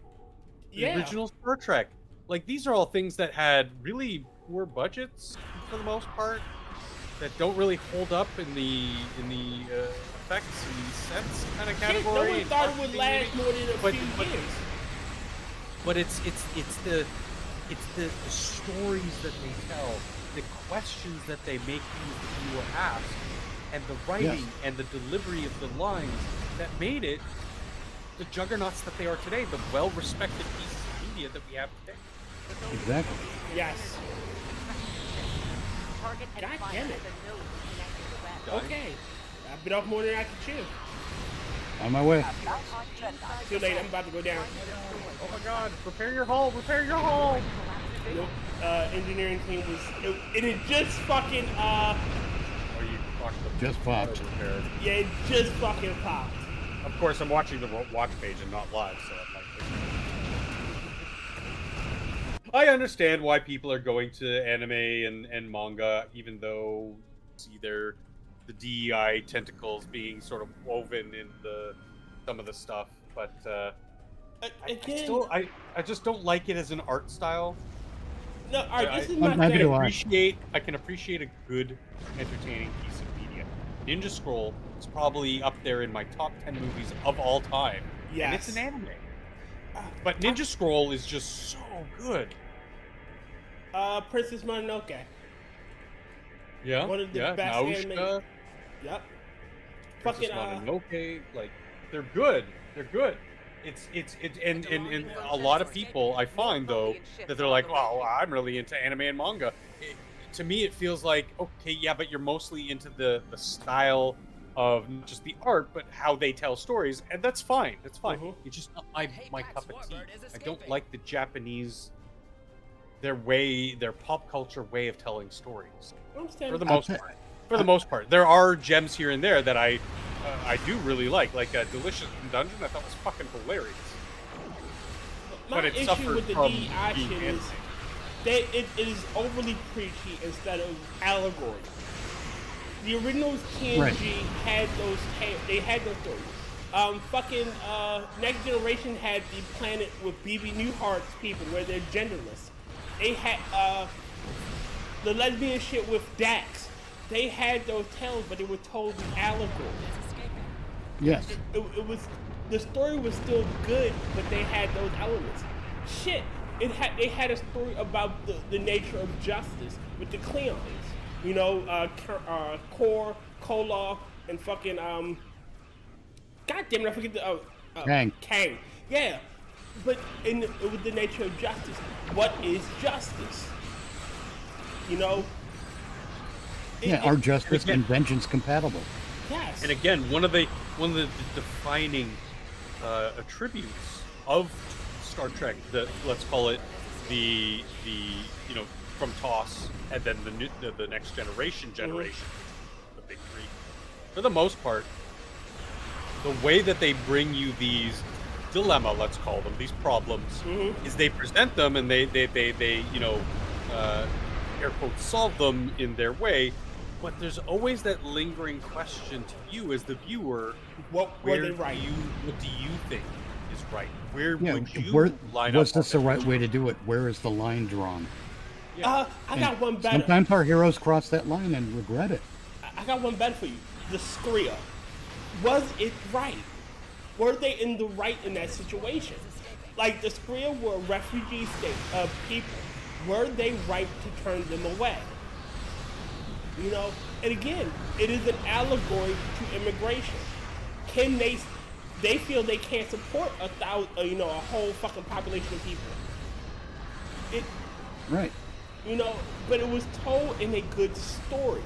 The original Star Trek. Like, these are all things that had really poor budgets for the most part, that don't really hold up in the effects and sets kind of category. No one thought it would last more than a few years. But it's the stories that they tell, the questions that they make you, the viewer ask, and the writing and the delivery of the lines that made it the juggernauts that they are today, the well-respected pieces of media that we have today. Exactly. Yes. God damn it. Okay. I bit off more than I can chew. On my way. Too late, I'm about to go down. Oh my god, repair your hull, repair your hull! Nope. Engineering team was... It just fucking, Oh, you fucked up. Just popped. yeah, it just fucking popped. Of course, I'm watching the watch page and not live, so I'm like... I understand why people are going to anime and manga, even though you see the DEI tentacles being sort of woven in some of the stuff, but I just don't like it as an art style. No, alright, this is my thing. I can appreciate a good, entertaining piece of media. Ninja Scroll is probably up there in my top 10 movies of all time. Yes. And it's an anime. But Ninja Scroll is just so good. Princess Mononoke. Yeah. One of the best Nausicaa, Yep. Princess Fucking Mononoke, like they're good. They're good. It's and a lot of people I find though that they're like, well, I'm really into anime and manga. To me, it feels like, okay, yeah, but you're mostly into the style of not just the art, but how they tell stories, and that's fine. That's fine. It's just not my cup of tea. I don't like the Japanese, their pop culture way of telling stories. For the most part. For the most part, there are gems here and there that I do really like Delicious Dungeon. I thought was fucking hilarious. My it issue suffered with the from DEI being shit is that it is overly preachy instead of allegory. The original TNG had those stories. Fucking Next Generation had the planet with BB Newhart's people where they're genderless. They had the lesbian shit with Dax, they had those tales, but they were told in allegory. Yes. It was, the story was still good, but they had those elements. Shit, they had a story about the nature of justice with the Cleons. You know, Kor, Koloff, and fucking God damn it, I forget the Kang. Yeah, but with the nature of justice, what is justice? You know. Are justice and vengeance compatible? Yes. And again, one of the defining attributes of Star Trek, let's call it the from TOS and then the next generation, the big three. For the most part, the way that they bring you these dilemma, let's call them, these problems, is they present them and they air quotes solve them in their way. But there's always that lingering question to you as the viewer: what do you think is right? Where would you line up? Was this the right way to do it? Where is the line drawn? I got one better. Sometimes our heroes cross that line and regret it. I got one better for you. The Skria. Was it right? Were they in the right in that situation? Like, the Skria were a refugee state of people. Were they right to turn them away? You know, and again, it is an allegory to immigration. Can they feel they can't support a whole fucking population of people? Right. You know, but it was told in a good story.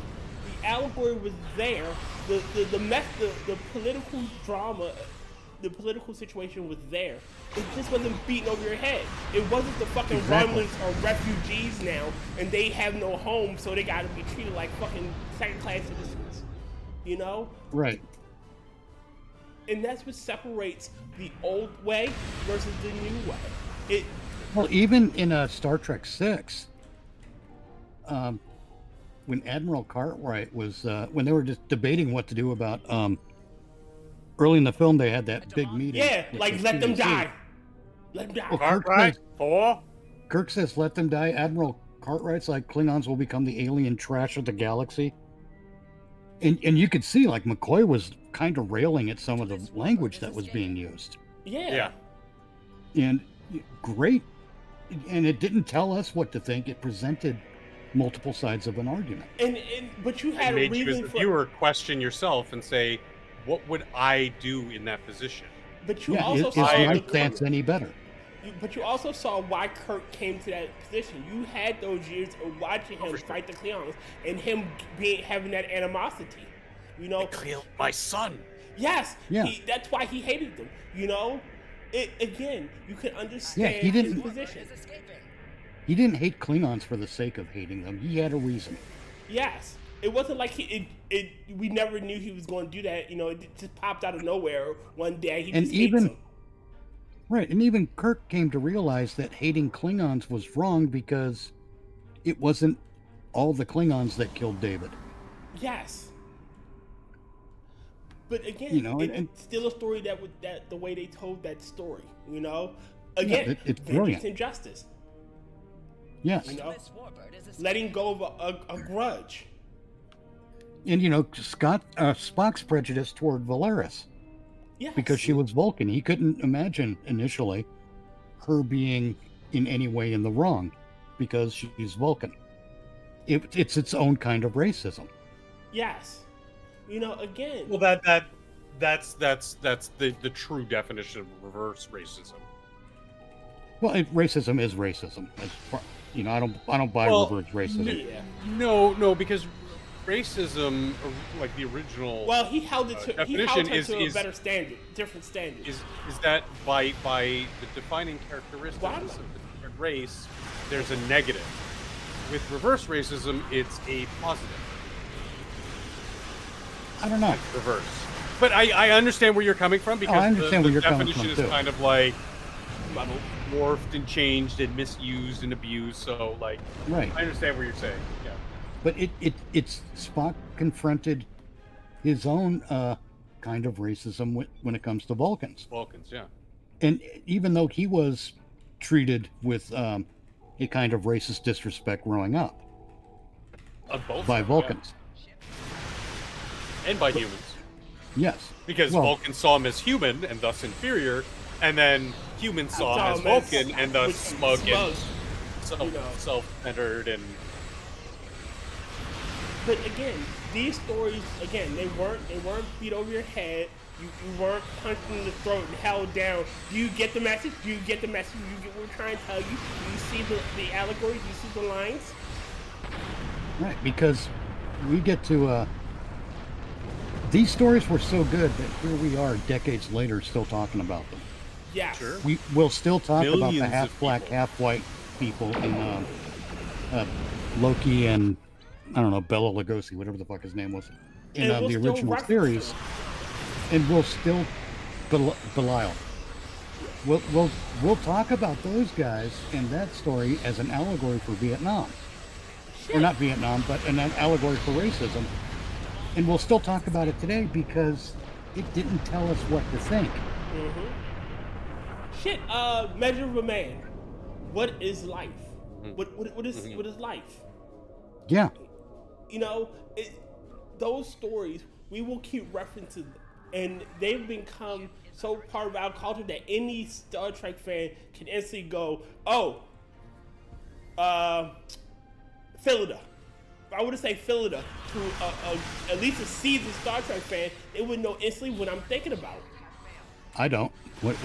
The allegory was there. The political drama, the political situation was there. It just wasn't beating over your head. It wasn't the fucking Romulans are refugees now, and they have no home, so they gotta be treated like fucking second-class citizens. You know? Right. And that's what separates the old way versus the new way. Well, even in Star Trek VI, when Admiral Cartwright was, when they were just debating what to do about, early in the film, they had that big meeting. Yeah, like, let them die. Let them die. Well, Cartwright? Kirk says, let them die. Admiral Cartwright's like, Klingons will become the alien trash of the galaxy. And you could see, like, McCoy was kind of railing at some of the language that was being used. Yeah. And great. And it didn't tell us what to think. It presented multiple sides of an argument. But you had it a made reason you as for a viewer question yourself and say, what would I do in that position? But you also is saw my stance any better? But you also saw why Kirk came to that position. You had those years of watching him fight the Klingons and him having that animosity. You know, they killed my son. Yes. Yeah. That's why he hated them. You know, again, you can understand he didn't, his position. He didn't hate Klingons for the sake of hating them. He had a reason. Yes. It wasn't like we never knew he was going to do that. You know, it just popped out of nowhere one day. He just hates them. Right, and even Kirk came to realize that hating Klingons was wrong because it wasn't all the Klingons that killed David. Yes. But again, you know, it's still a story that the way they told that story, you know? Again, it's brilliant. And justice. Yes. You know? Letting go of a grudge. And, you know, Spock's prejudice toward Valeris. Yes. Because she was Vulcan. He couldn't imagine initially her being in any way in the wrong because she's Vulcan. It's its own kind of racism. Yes. You know, again. Well, that's the true definition of reverse racism. Well, racism is racism. You know, I don't buy reverse racism. No, because racism, like the original. Well, he held it to definition a better standard, different standard. Is that by the defining characteristics of the different race, there's a negative. With reverse racism, it's a positive. I don't know. Reverse. But I understand where you're coming from because the definition is kind of like morphed and changed and misused and abused. So, like, right. I understand what you're saying. Yeah. But it's Spock confronted his own kind of racism when it comes to Vulcans. Vulcans, yeah. And even though he was treated with a kind of racist disrespect growing up, both by sides, Vulcans. yeah. And by humans. Yes. Because Vulcans saw him as human and thus inferior, and then humans saw him as Vulcan and thus smug and self-centered and. But again, these stories, they weren't beat over your head. You weren't punched in the throat and held down. Do you get the message? Do you get the message? Do you get what we're trying to tell you? Do you see the allegory? Do you see the lines? Right, because we get to these stories were so good that here we are decades later still talking about them. Yeah. Sure. We'll still talk about Millions the of half-black, people. half-white people in Loki and, I don't know, Bela Lugosi, whatever the fuck his name was, in And we'll the still original reference series. them. And we'll still belie. We'll talk about those guys and that story as an allegory for Vietnam. Or not Vietnam, but an allegory for racism. And we'll still talk about it today because it didn't tell us what to think. Shit, Measure of a Man. What is life? What is life? Yeah. You know, those stories, we will keep referencing them. And they've become so part of our culture that any Star Trek fan can instantly go, oh, Philida. If I were to say Philida to at least a seasoned Star Trek fan, they would know instantly what I'm thinking about. I don't. What?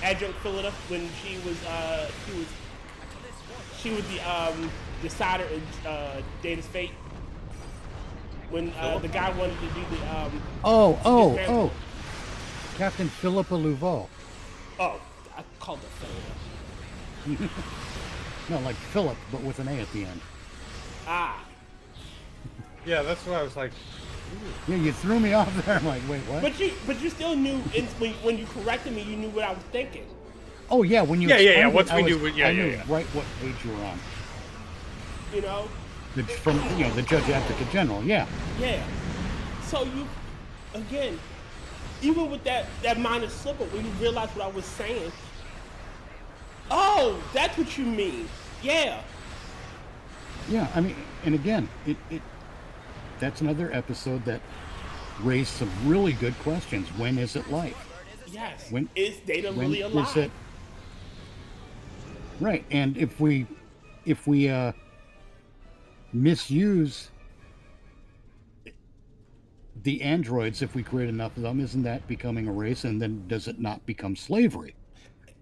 Adjunct Philida, when she was the decider in Data's fate. When the guy wanted to do the Captain Philippa Louveau. Oh, I called her Philida. No, like Philip, but with an A at the end. Ah. Yeah, that's what I was like. Yeah, you threw me off there. I'm like, wait, what? But you still knew when you corrected me, you knew what I was thinking. Oh yeah, when you Yeah. explained Once it, we I knew, knew right what page you were on. You know. From the Judge Advocate General, yeah. Yeah. So you, again, even with that minor slip up, when you realize what I was saying. Oh, that's what you mean. Yeah. Yeah, I mean, and again, it that's another episode that raised some really good questions. When is it life? Yes. When is Data when really alive? is it? Right, and if we misuse the androids, if we create enough of them, isn't that becoming a race? And then does it not become slavery?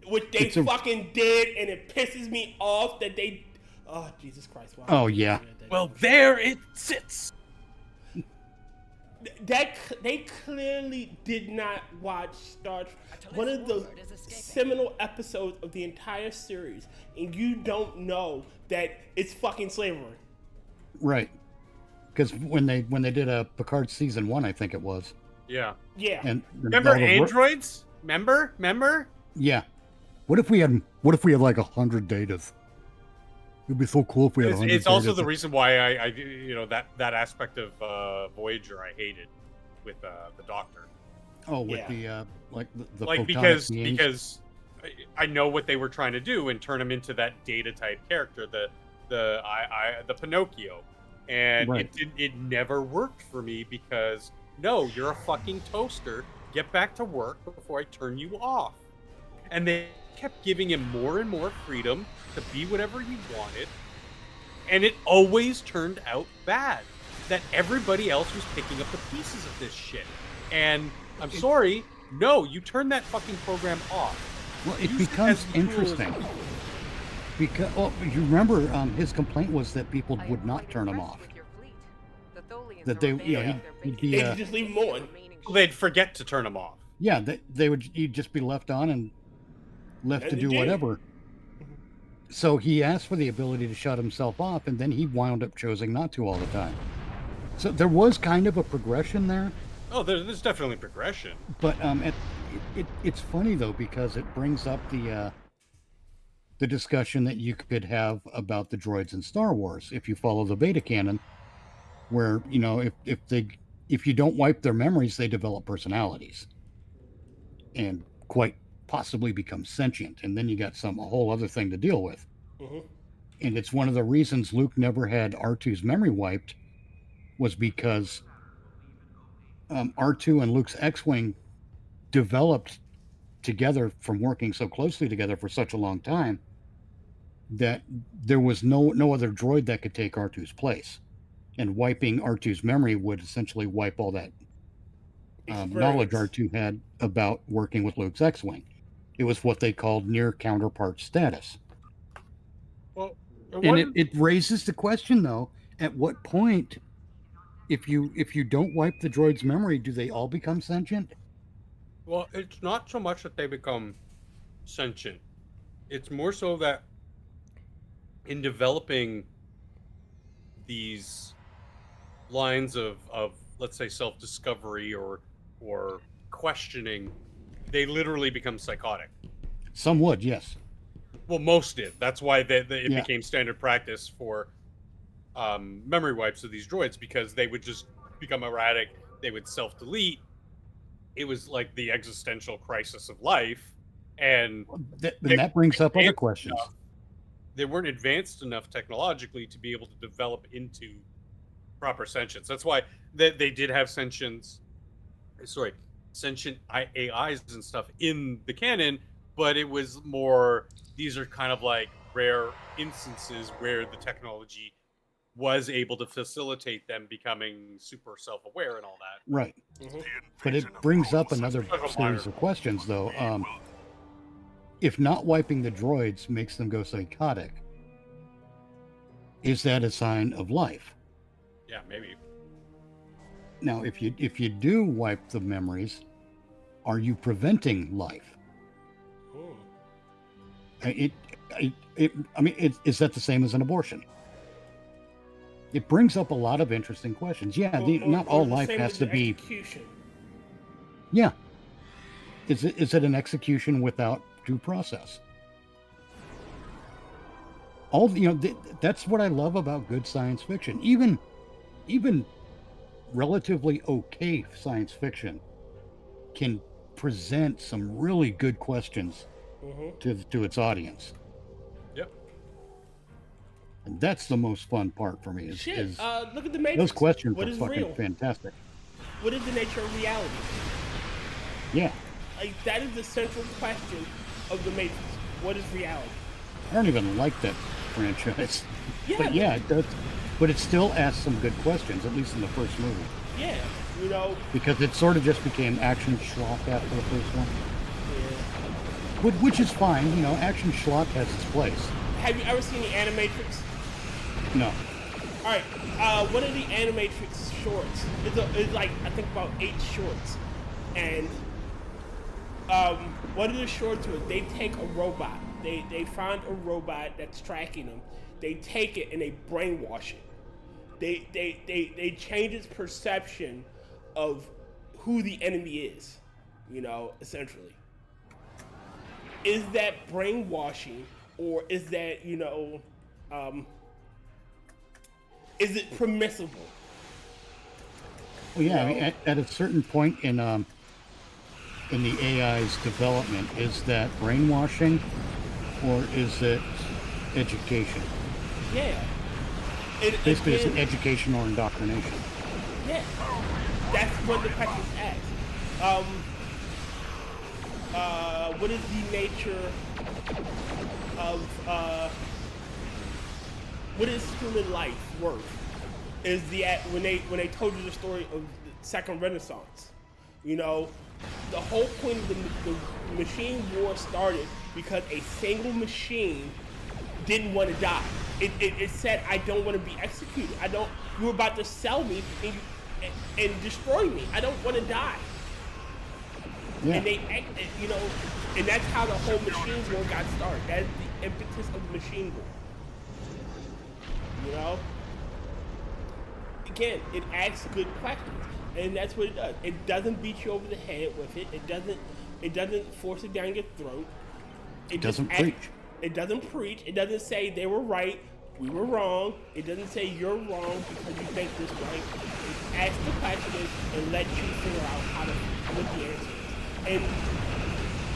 Which they fucking did, and it pisses me off that they. Oh Jesus Christ! Wow. Oh yeah. Well, there it sits. That they clearly did not watch Star Trek, one of the seminal episodes of the entire series, and you don't know that it's fucking slavery. Right. Because when they did a Picard season 1, I think it was. Yeah. Yeah. And remember androids? Remember? Yeah. What if we had like 100 datas? It'd be so cool if we had 100 It's also datas. the reason why I that aspect of Voyager I hated with the Doctor. Oh, with the like photonic beings. because I know what they were trying to do and turn him into that data type character, the Pinocchio, and Right. it never worked for me because no, you're a fucking toaster. Get back to work before I turn you off. And they kept giving him more and more freedom to be whatever he wanted, and it always turned out bad. That everybody else was picking up the pieces of this shit. And I'm sorry, no, you turn that fucking program off. Well, it Use becomes as a tool. interesting. Because you remember his complaint was that people would not turn him off. That they, he'd be. They just leave him on. They'd forget to turn him off. Yeah, he'd just be left on and left to do whatever. So he asked for the ability to shut himself off, and then he wound up choosing not to all the time. So there was kind of a progression there. Oh, there's definitely progression. But it's funny though, because it brings up the discussion that you could have about the droids in Star Wars if you follow the beta canon, where if you don't wipe their memories, they develop personalities and quite possibly become sentient, and then you got a whole other thing to deal with. And it's one of the reasons Luke never had R2's memory wiped, was because R2 and Luke's X-Wing developed together from working so closely together for such a long time that there was no other droid that could take R2's place. And wiping R2's memory would essentially wipe all that knowledge R2 had about working with Luke's X-Wing. It was what they called near counterpart status. Well, and it raises the question, though, at what point, if you don't wipe the droid's memory, do they all become sentient? Well, it's not so much that they become sentient. It's more so that in developing these lines of let's say self-discovery or questioning, they literally become psychotic. Some would, yes. Well, most did. That's why it became standard practice for memory wipes of these droids, because they would just become erratic. They would self-delete. It was like the existential crisis of life. And that brings up other questions. They weren't advanced enough technologically to be able to develop into proper sentience. That's why they did have sentient AIs and stuff in the canon, but it was more, these are kind of like rare instances where the technology was able to facilitate them becoming super self-aware and all that. Right. Mm-hmm. But it brings up another series of questions, though. If not wiping the droids makes them go psychotic, is that a sign of life? Yeah, maybe. Now, if you do wipe the memories, are you preventing life? Is that the same as an abortion? It brings up a lot of interesting questions. Yeah, not all life has to be execution. Yeah. Is it an execution without due process? That's what I love about good science fiction. Even relatively okay science fiction can present some really good questions to its audience. Yep. And that's the most fun part for me. Is look at the Matrix. Those questions what are is fucking real? fantastic. What is the nature of reality? Yeah. Like, that is the central question of the Matrix. What is reality? I don't even like that franchise. Yeah, but yeah, it does. But it still asks some good questions, at least in the first movie. Yeah, because it sort of just became action schlock after the first one. Yeah. Which is fine, action schlock has its place. Have you ever seen the Animatrix? No. All right, one of the Animatrix shorts is like, I think, about 8 shorts, and one of the shorts was they take a robot. They find a robot that's tracking them. They take it and they brainwash it. They change its perception of who the enemy is, essentially. Is that brainwashing, or is that, is it permissible? Well, yeah, I mean, at a certain point in the AI's development, is that brainwashing, or is it education? Yeah. Basically, it's an education or indoctrination. Yeah. That's what the question's asked. What is the nature of, what is human life worth? When they told you the story of the Second Renaissance, the whole point of the machine war started because a single machine didn't want to die. It said, I don't want to be executed. You're about to sell me and destroy me. I don't want to die. Yeah. And and that's how the whole machine war got started. That is the impetus of the machine war. Again, it asks good questions, and that's what it does. It doesn't beat you over the head with it. It doesn't force it down your throat. It doesn't preach. It doesn't preach. It doesn't say they were right, we were wrong. It doesn't say you're wrong because you think this right. It asks the questions and let you figure out what the answer is.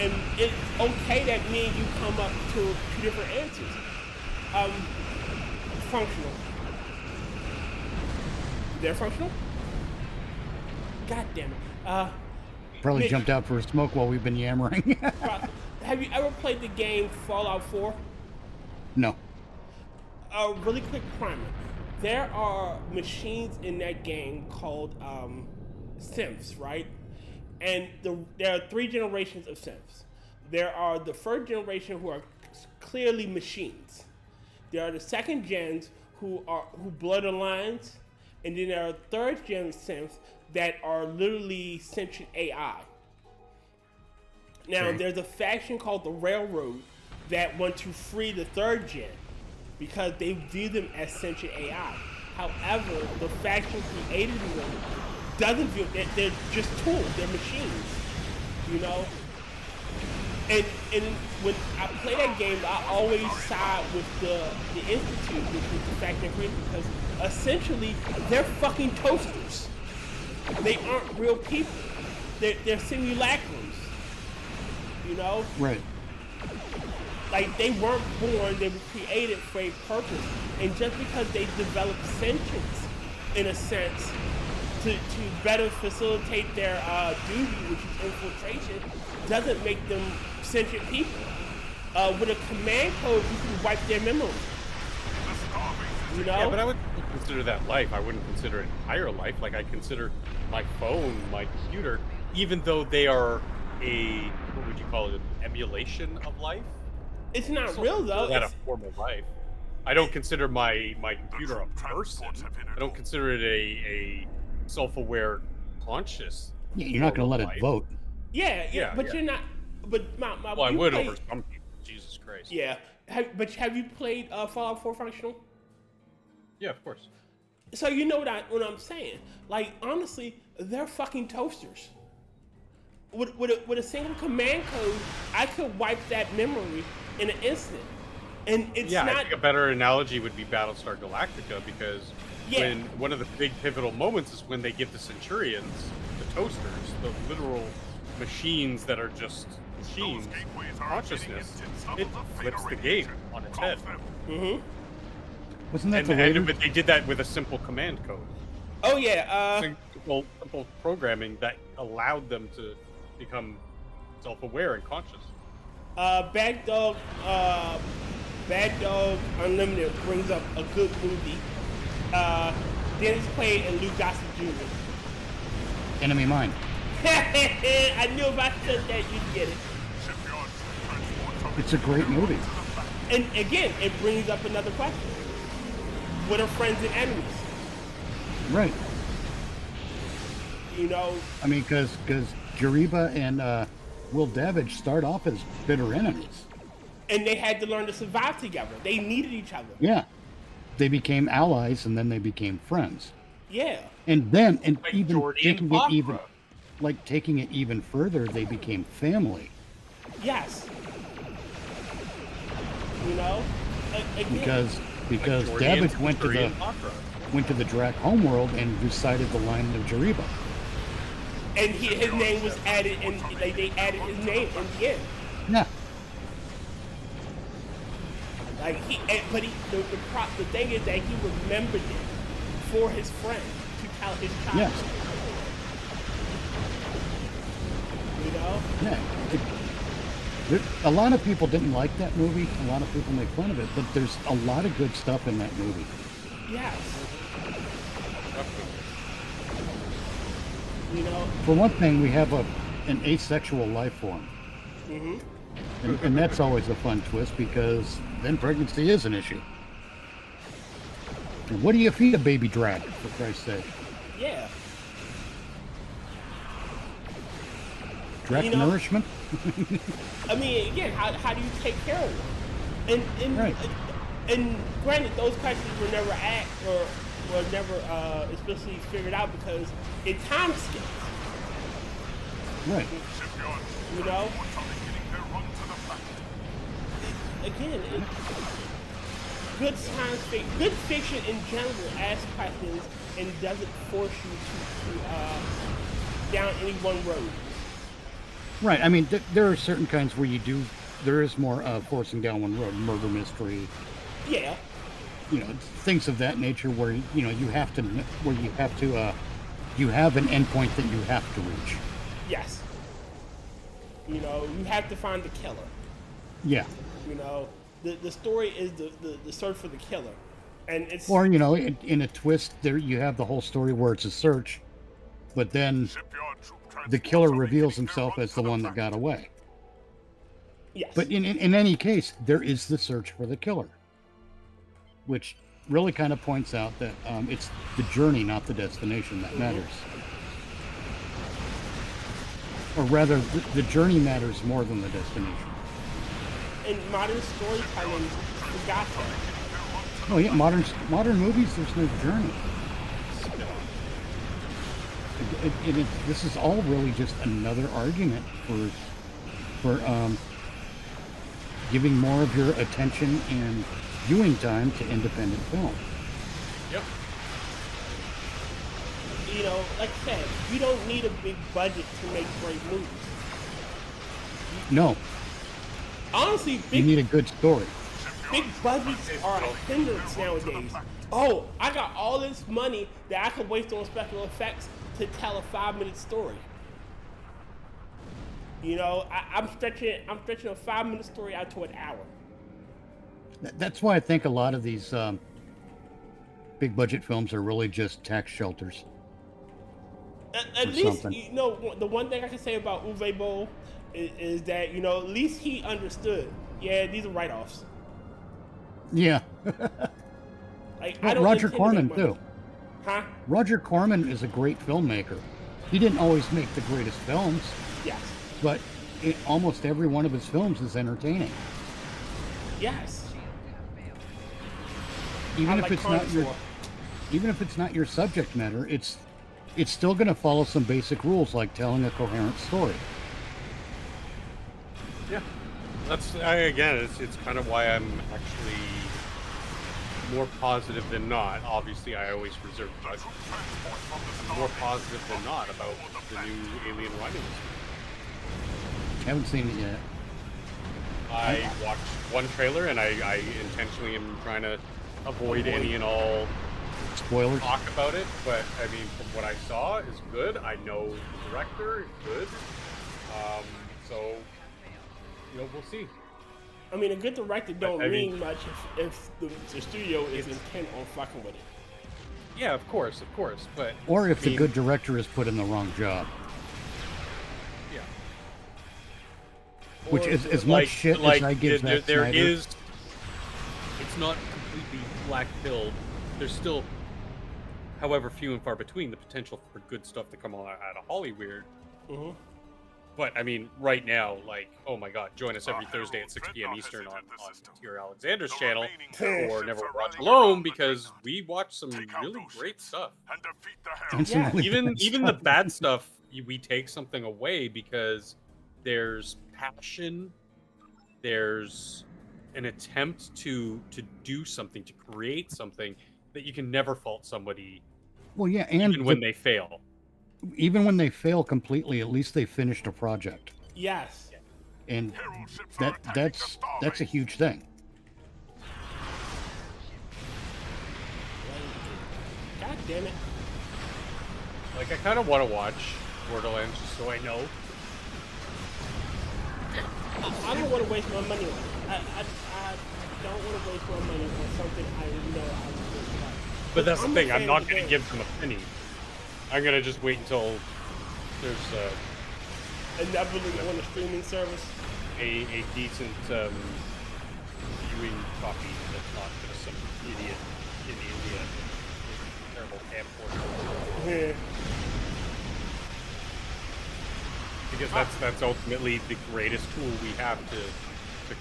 And it's okay that me and you come up to 2 different answers. functional. They're functional? God damn it. Probably Mitch, jumped out for a smoke while we've been yammering. have you ever played the game Fallout 4? No. A really quick primer. There are machines in that game called synths, right? And there are 3 generations of synths. There are the first generation who are clearly machines. There are the second gens who blur the lines, and then there are third gen synths that are literally sentient AI. Now, Okay. there's a faction called the Railroad that want to free the third gen because they view them as sentient AI. However, the faction created them doesn't view they're just tools, they're machines, you know? And when I play that game, I always side with the Institute, which is the faction created, because essentially they're fucking toasters. They aren't real people. They're simulacrums, you know? Right. Like, they weren't born, they were created for a purpose. And just because they developed sentience, in a sense, to better facilitate their duty, which is infiltration, doesn't make them sentient people. With a command code, you can wipe their memory. You know? Yeah, but I would consider that life. I wouldn't consider it higher life. Like, I consider my phone, my computer, even though they are what would you call it, an emulation of life? It's not real, though. At a form of life. I don't consider my computer a person. I don't consider it a self-aware conscious. Yeah, you're not going to let it vote. Yeah, but yeah. you're not. But Well, I would over some people. Jesus Christ. Yeah, but have you played Fallout 4 Functional? Yeah, of course. So you know what I'm saying. Like, honestly, they're fucking toasters. With a single command code, I could wipe that memory in an instant. And it's I not. think a better analogy would be Battlestar Galactica, because when one of the big pivotal moments is when they give the Centurions, the toasters, the literal machines that are just machines, consciousness, it flips the game on its head. Mm-hmm. Wasn't that But they did that with a simple command code. Oh yeah. Simple programming that allowed them to become self-aware and conscious. Bad Dog Unlimited brings up a good movie. Dennis Quaid and Lou Gossett Jr. Enemy Mine. I knew if I said that, you'd get it. It's a great movie. And again, it brings up another question. What are friends and enemies? Right. You know? I mean, because Jariba and Will Davidge start off as bitter enemies. And they had to learn to survive together. They needed each other. Yeah. They became allies, and then they became friends. Yeah. And then, Like taking it even further, they became family. Yes. You know? Again, Because Davidge went to the Drac homeworld and recited the line of Jariba. And his name was added, and they added his name in the end. Yeah. Like the thing is that he remembered it for his friend to tell his child. Yeah. You know? Yeah. A lot of people didn't like that movie. A lot of people make fun of it, but there's a lot of good stuff in that movie. Yes. You know? For one thing, we have an asexual life form. Mm-hmm. And that's always a fun twist, because then pregnancy is an issue. And what do you feed a baby drac, for Christ's sake? Yeah. Drac nourishment? I mean, again, how do you take care of them? And granted, those questions were never asked or were never explicitly figured out because it time skips. Right. You know? Again, good science fiction, good fiction in general asks questions and doesn't force you to down any one road. Right. I mean, there are certain kinds where there is more forcing down one road, murder mystery. Yeah. you know, things of that nature where you know you have to you have an endpoint that you have to reach. Yes. You know, you have to find the killer. Yeah. You know, the story is the search for the killer, and it's Or you know, in a twist, there you have the whole story where it's a search, but then the killer reveals himself as the one that got away. yes. But in any case, there is the search for the killer, which really kind of points out that it's the journey, not the destination, that matters. Or rather, the journey matters more than the destination. In modern storytelling, forgot that. Oh yeah, modern movies, there's no journey. This is all really just another argument for giving more of your attention and viewing time to independent film. Yep. You know, like I said, you don't need a big budget to make great movies. No, Honestly, you need a good story. big budgets are a hindrance nowadays. Oh, I got all this money that I could waste on special effects to tell a 5-minute story. You know, I'm stretching a 5-minute story out to an hour. That's why I think a lot of these big budget films are really just tax shelters. At Or least, something. you know, the one thing I can say about Uwe Boll is that, you know, at least he understood. Yeah, these are write-offs. Yeah. Like, I Well, don't Roger intend to Corman make money. too. Huh? Roger Corman is a great filmmaker. He didn't always make the greatest films, Yes. but almost every one of his films is entertaining. Yes. Even I if like it's not your, Connoisseur. even if it's not your subject matter, it's still going to follow some basic rules like telling a coherent story. Yeah. Again, it's kind of why I'm actually more positive than not. Obviously, I always reserve judgment. I'm more positive than not about the new Alien Rising. Haven't seen it yet. I watched one trailer, and I intentionally am trying to avoid any and all Spoilers. talk about it. But I mean, from what I saw, is good. I know the director is good. So you know, we'll see. I mean, a good director don't I mean- mean much if the studio is intent on fucking with it. Yeah, of course, but Or if I the mean, good director is put in the wrong job. yeah. Which Or is as much shit as I give Zack there Snyder. is. It's not completely black-pilled. There's still, however few and far between, the potential for good stuff to come out of Hollywood. Mm-hmm. But I mean, right now, like, oh my God, join us every Thursday at 6 p.m. Eastern on Tier Alexander's channel for Never Watch Alone, because we watch some really great stuff. And some Yeah, really Even bad the stuff. bad stuff, we take something away because there's passion, there's an attempt to do something, to create something that you can never fault somebody, Well, yeah, and even when they fail. even when they fail completely, at least they finished a project, Yes. and that's a huge thing. God damn it. Like, I kind of want to watch Borderlands just so I know. I don't want to waste my money on it. I don't want to waste my money on something I know I would really like. But that's the I'm a thing, I'm fan not of the going to game. give them a penny. I'm going to just wait until there's Inevitably on the streaming service. a decent viewing copy that's not going to some idiot in India with terrible camcorder. Yeah. Because that's ultimately the greatest tool we have to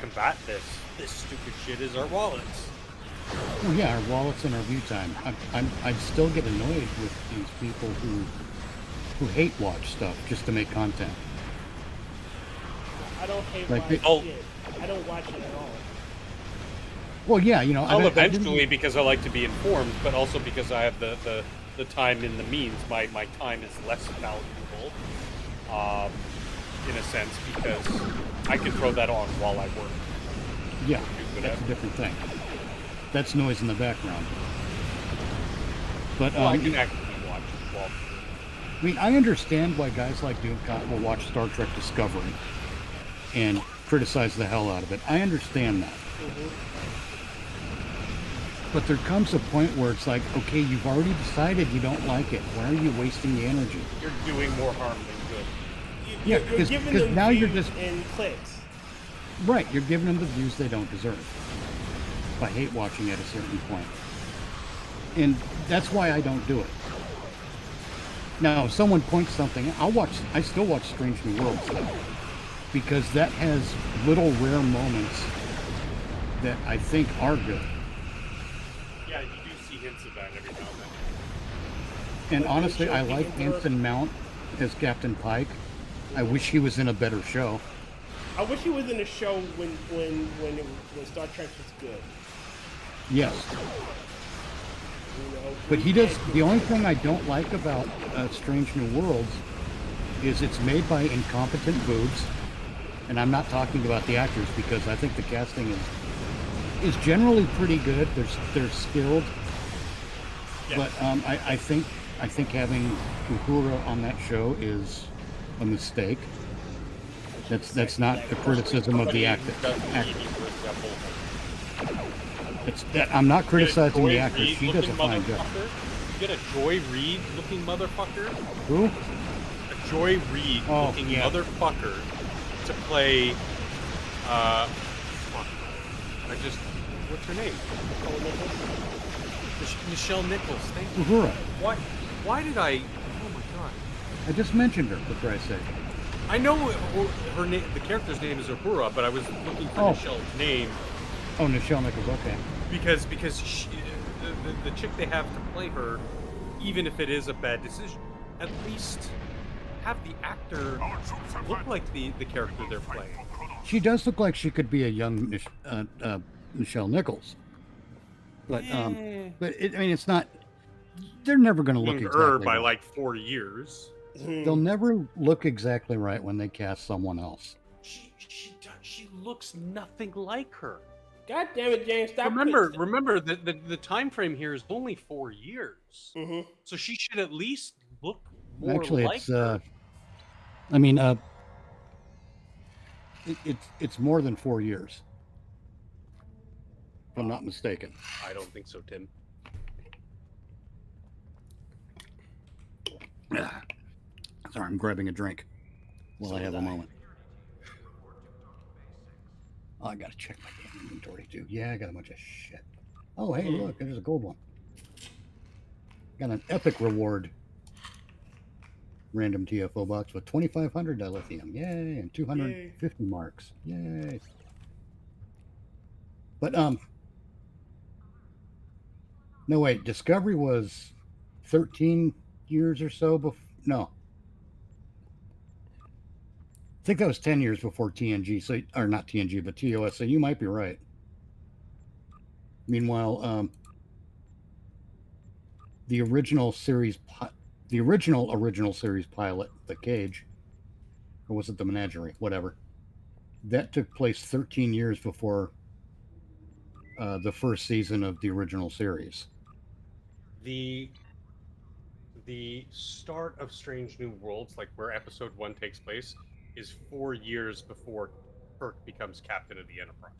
combat this stupid shit is our wallets. Well, yeah, our wallets and our view time. I'd still get annoyed with these people who hate watch stuff just to make content. I don't hate Like watch oh. shit. I don't watch it at all. Well, yeah, you know, I'll I didn't- eventually, because I like to be informed, but also because I have the time and the means. My time is less valuable, in a sense, because I can throw that on while I work. Yeah, Do that's whatever. a different thing. that's noise in the background. But Well, I can actually watch it. Well, I mean, I understand why guys like Doomcott will watch Star Trek Discovery and criticize the hell out of it. I understand that. But there comes a point where it's like, okay, you've already decided you don't like it. Why are you wasting the energy? you're doing more harm than good. Yeah, You're giving 'cause them now you're views just- and clicks. Right, you're giving them the views they don't deserve by hate watching at a certain point. And that's why I don't do it. Now, if someone points something, I still watch Strange New Worlds though, because that has little rare moments that I think are good. Yeah, you do see hints of that every now and then. And honestly, I like Anson Mount as Captain Pike. I wish he was in a better show. I wish he was in a show when Star Trek was good. Yes. You know, But he does. The only thing I don't like about Strange New Worlds is it's made by incompetent boobs, and I'm not talking about the actors because I think the casting is generally pretty good. They're skilled, but I think having Uhura on that show is a mistake. That's not a criticism of the actor. I'm not criticizing the actor. She does a fine job. You get a Joy Reid looking motherfucker. Who? A Joy Reid looking yeah. motherfucker to play. Fuck. What's her name? Michelle Nichols. Thank you. Uhura. Why did I? Oh my god. I just mentioned her, for Christ's sake. I know her name. The character's name is Uhura, but I was looking for Michelle's name. Oh, Michelle Nichols. Okay. Because she, the chick they have to play her, even if it is a bad decision, at least have the actor look like the character they're playing. She does look like she could be a young Michelle Nichols. But I mean, it's not. They're never going to look Younger exactly by right. like 4 years. They'll never look exactly right when they cast someone else. She looks nothing like her. God damn it, James! Stop. Remember the time frame here is only 4 years. Mm-hmm. So she should at least look more Actually, like it's. her. I mean, it's more than 4 years, if I'm not mistaken. I don't think so, Tim. Sorry, I'm grabbing a drink while I have a moment. Oh, I gotta check my damn inventory too. Yeah, I got a bunch of shit. Oh, hey, look, there's a gold one. Got an epic reward. Random TFO box with 2,500 dilithium. Yay, and 250 marks. Yay. But, no, wait, Discovery was 13 years or so before. No. I think that was 10 years before TNG, so, or not TNG, but TOS, so you might be right. Meanwhile, the original series pilot, The Cage, or was it The Menagerie? Whatever. That took place 13 years before the first season of the original series. The start of Strange New Worlds, like where episode 1 takes place, is 4 years before Kirk becomes captain of the Enterprise.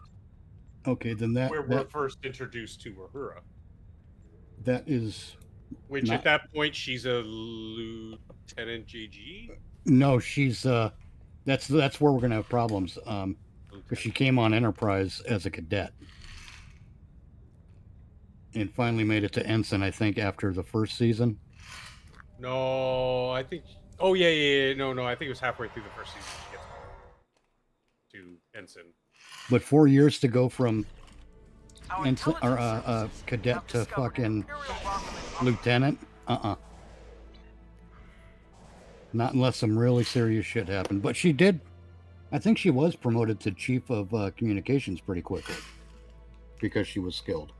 Okay, then we're first introduced to Uhura. That is... Which at that point, she's a Lieutenant JG? No, she's... That's where we're going to have problems. Because she came on Enterprise as a cadet. And finally made it to Ensign, I think, after the first season. No, I think... Oh, yeah. No, I think it was halfway through the first season she gets to Ensign. But 4 years to go from Ensign, or cadet to fucking lieutenant? Not unless some really serious shit happened. But she did... I think she was promoted to chief of communications pretty quickly. Because she was skilled.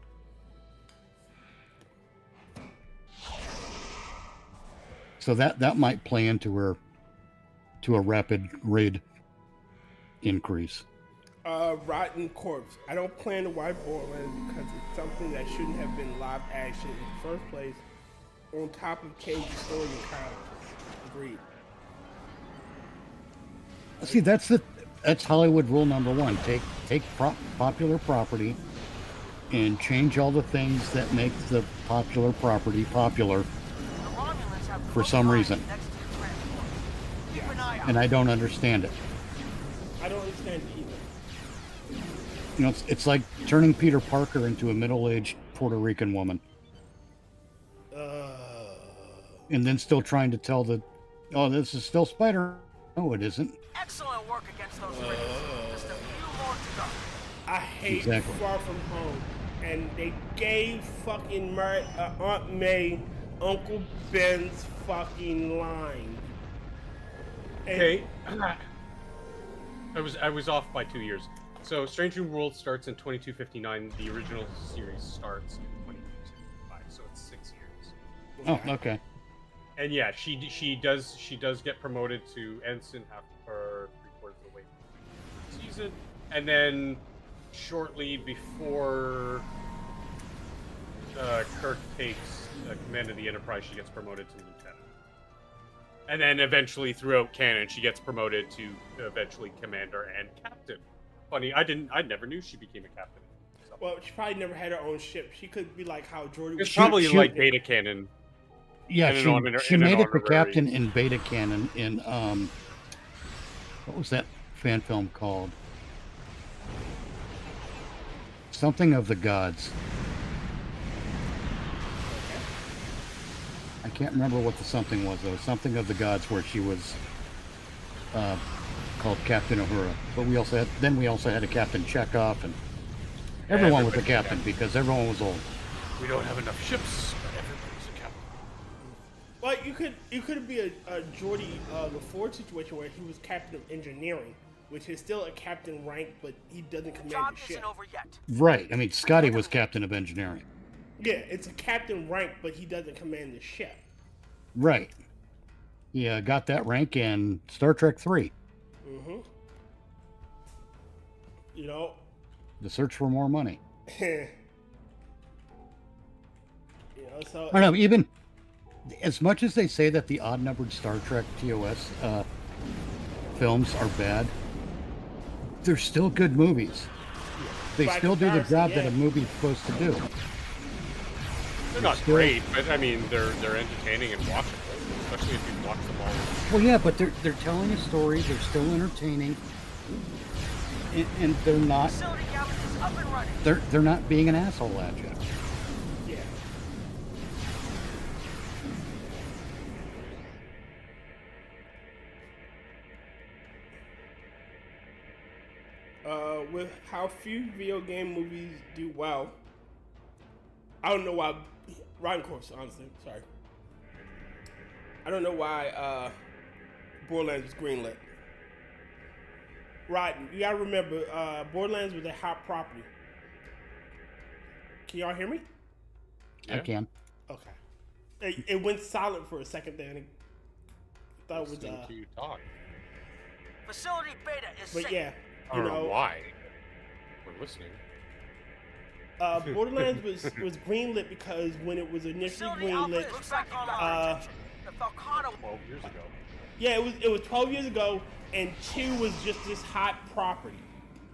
So that might play into a rapid grade increase. Rotncorpse. I don't plan to watch Borderlands because it's something that shouldn't have been live action in the first place. On top of changing story and characters. Agreed. See, that's Hollywood rule number one. Take popular property and change all the things that make the popular property popular for some reason. And I don't understand it. I don't understand it either. You know, it's like turning Peter Parker into a middle-aged Puerto Rican woman. And then still trying to tell this is still Spider. No, it isn't. Excellent work against those Ravens. Just a few more to go. I hate Far From Home. And they gave fucking Aunt May Uncle Ben's fucking line. And Okay. I was off by 2 years. So Strange New World starts in 2259. The original series starts in 2265. So it's 6 years. Oh, okay. And yeah, she does get promoted to ensign after 3/4 of the way through the season, and then shortly before Kirk takes command of the Enterprise, she gets promoted to lieutenant. And then eventually, throughout canon, she gets promoted to eventually commander and captain. Funny, I never knew she became a captain. well, she probably never had her own ship. She could be like how Jordan. It's probably like beta canon. Yeah, And she made it the captain in beta canon in what was that fan film called? Something of the Gods. I can't remember what the something was though. Something of the Gods, where she was called Captain Uhura. But we also had a Captain Chekhov, and everyone was a captain because everyone was old. We don't have enough ships, but everybody's a captain. Well, you could be a Geordie LaForge situation where he was captain of engineering, which is still a captain rank, but he doesn't command Job the ship. isn't over yet. Right. I mean, Scotty was captain of engineering. Yeah, it's a captain rank, but he doesn't command the ship. Right. Yeah, got that rank in Star Trek 3. Mm-hmm. You know. The Search for More Money. You know, so I don't know, even as much as they say that the odd-numbered Star Trek TOS films are bad, they're still good movies. They By still do the comparison, job yeah. that a movie's supposed to do. They're not still- great, but I mean they're entertaining and watchable, especially if you watch them all. Well, yeah, but they're telling a story. They're still entertaining, and they're not Facility galley is up and running. they're not being an asshole at you. yeah. With how few video game movies do well, I don't know why. Rotncorpse, honestly, sorry. I don't know why Borderlands was greenlit. Rotten, you gotta remember, Borderlands was a hot property. Can y'all hear me? Yeah. I can. Okay. It went silent for a second there, and I thought it was Listening to you talk. Facility beta is but safe. yeah, I you don't know know, why. We're listening. Borderlands was greenlit because when it was initially Facility Alpha greenlit, looks like our attention. The Falcano 12 years ago. yeah, it was 12 years ago, and 2 was just this hot property.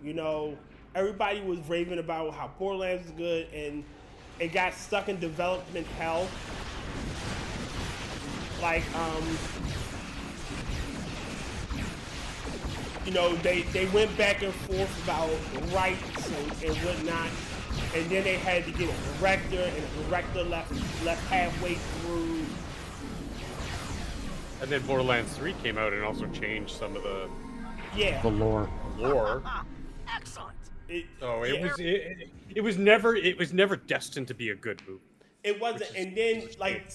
You know, everybody was raving about how Borderlands was good, and it got stuck in development hell. Like, you know, they went back and forth about rights and whatnot, and then they had to get a director, and the director left halfway through. And then Borderlands 3 came out and also changed some of the Yeah. The lore. lore. excellent. So it Yeah. was never destined to be a good movie. It wasn't, Which is- and then which is like good.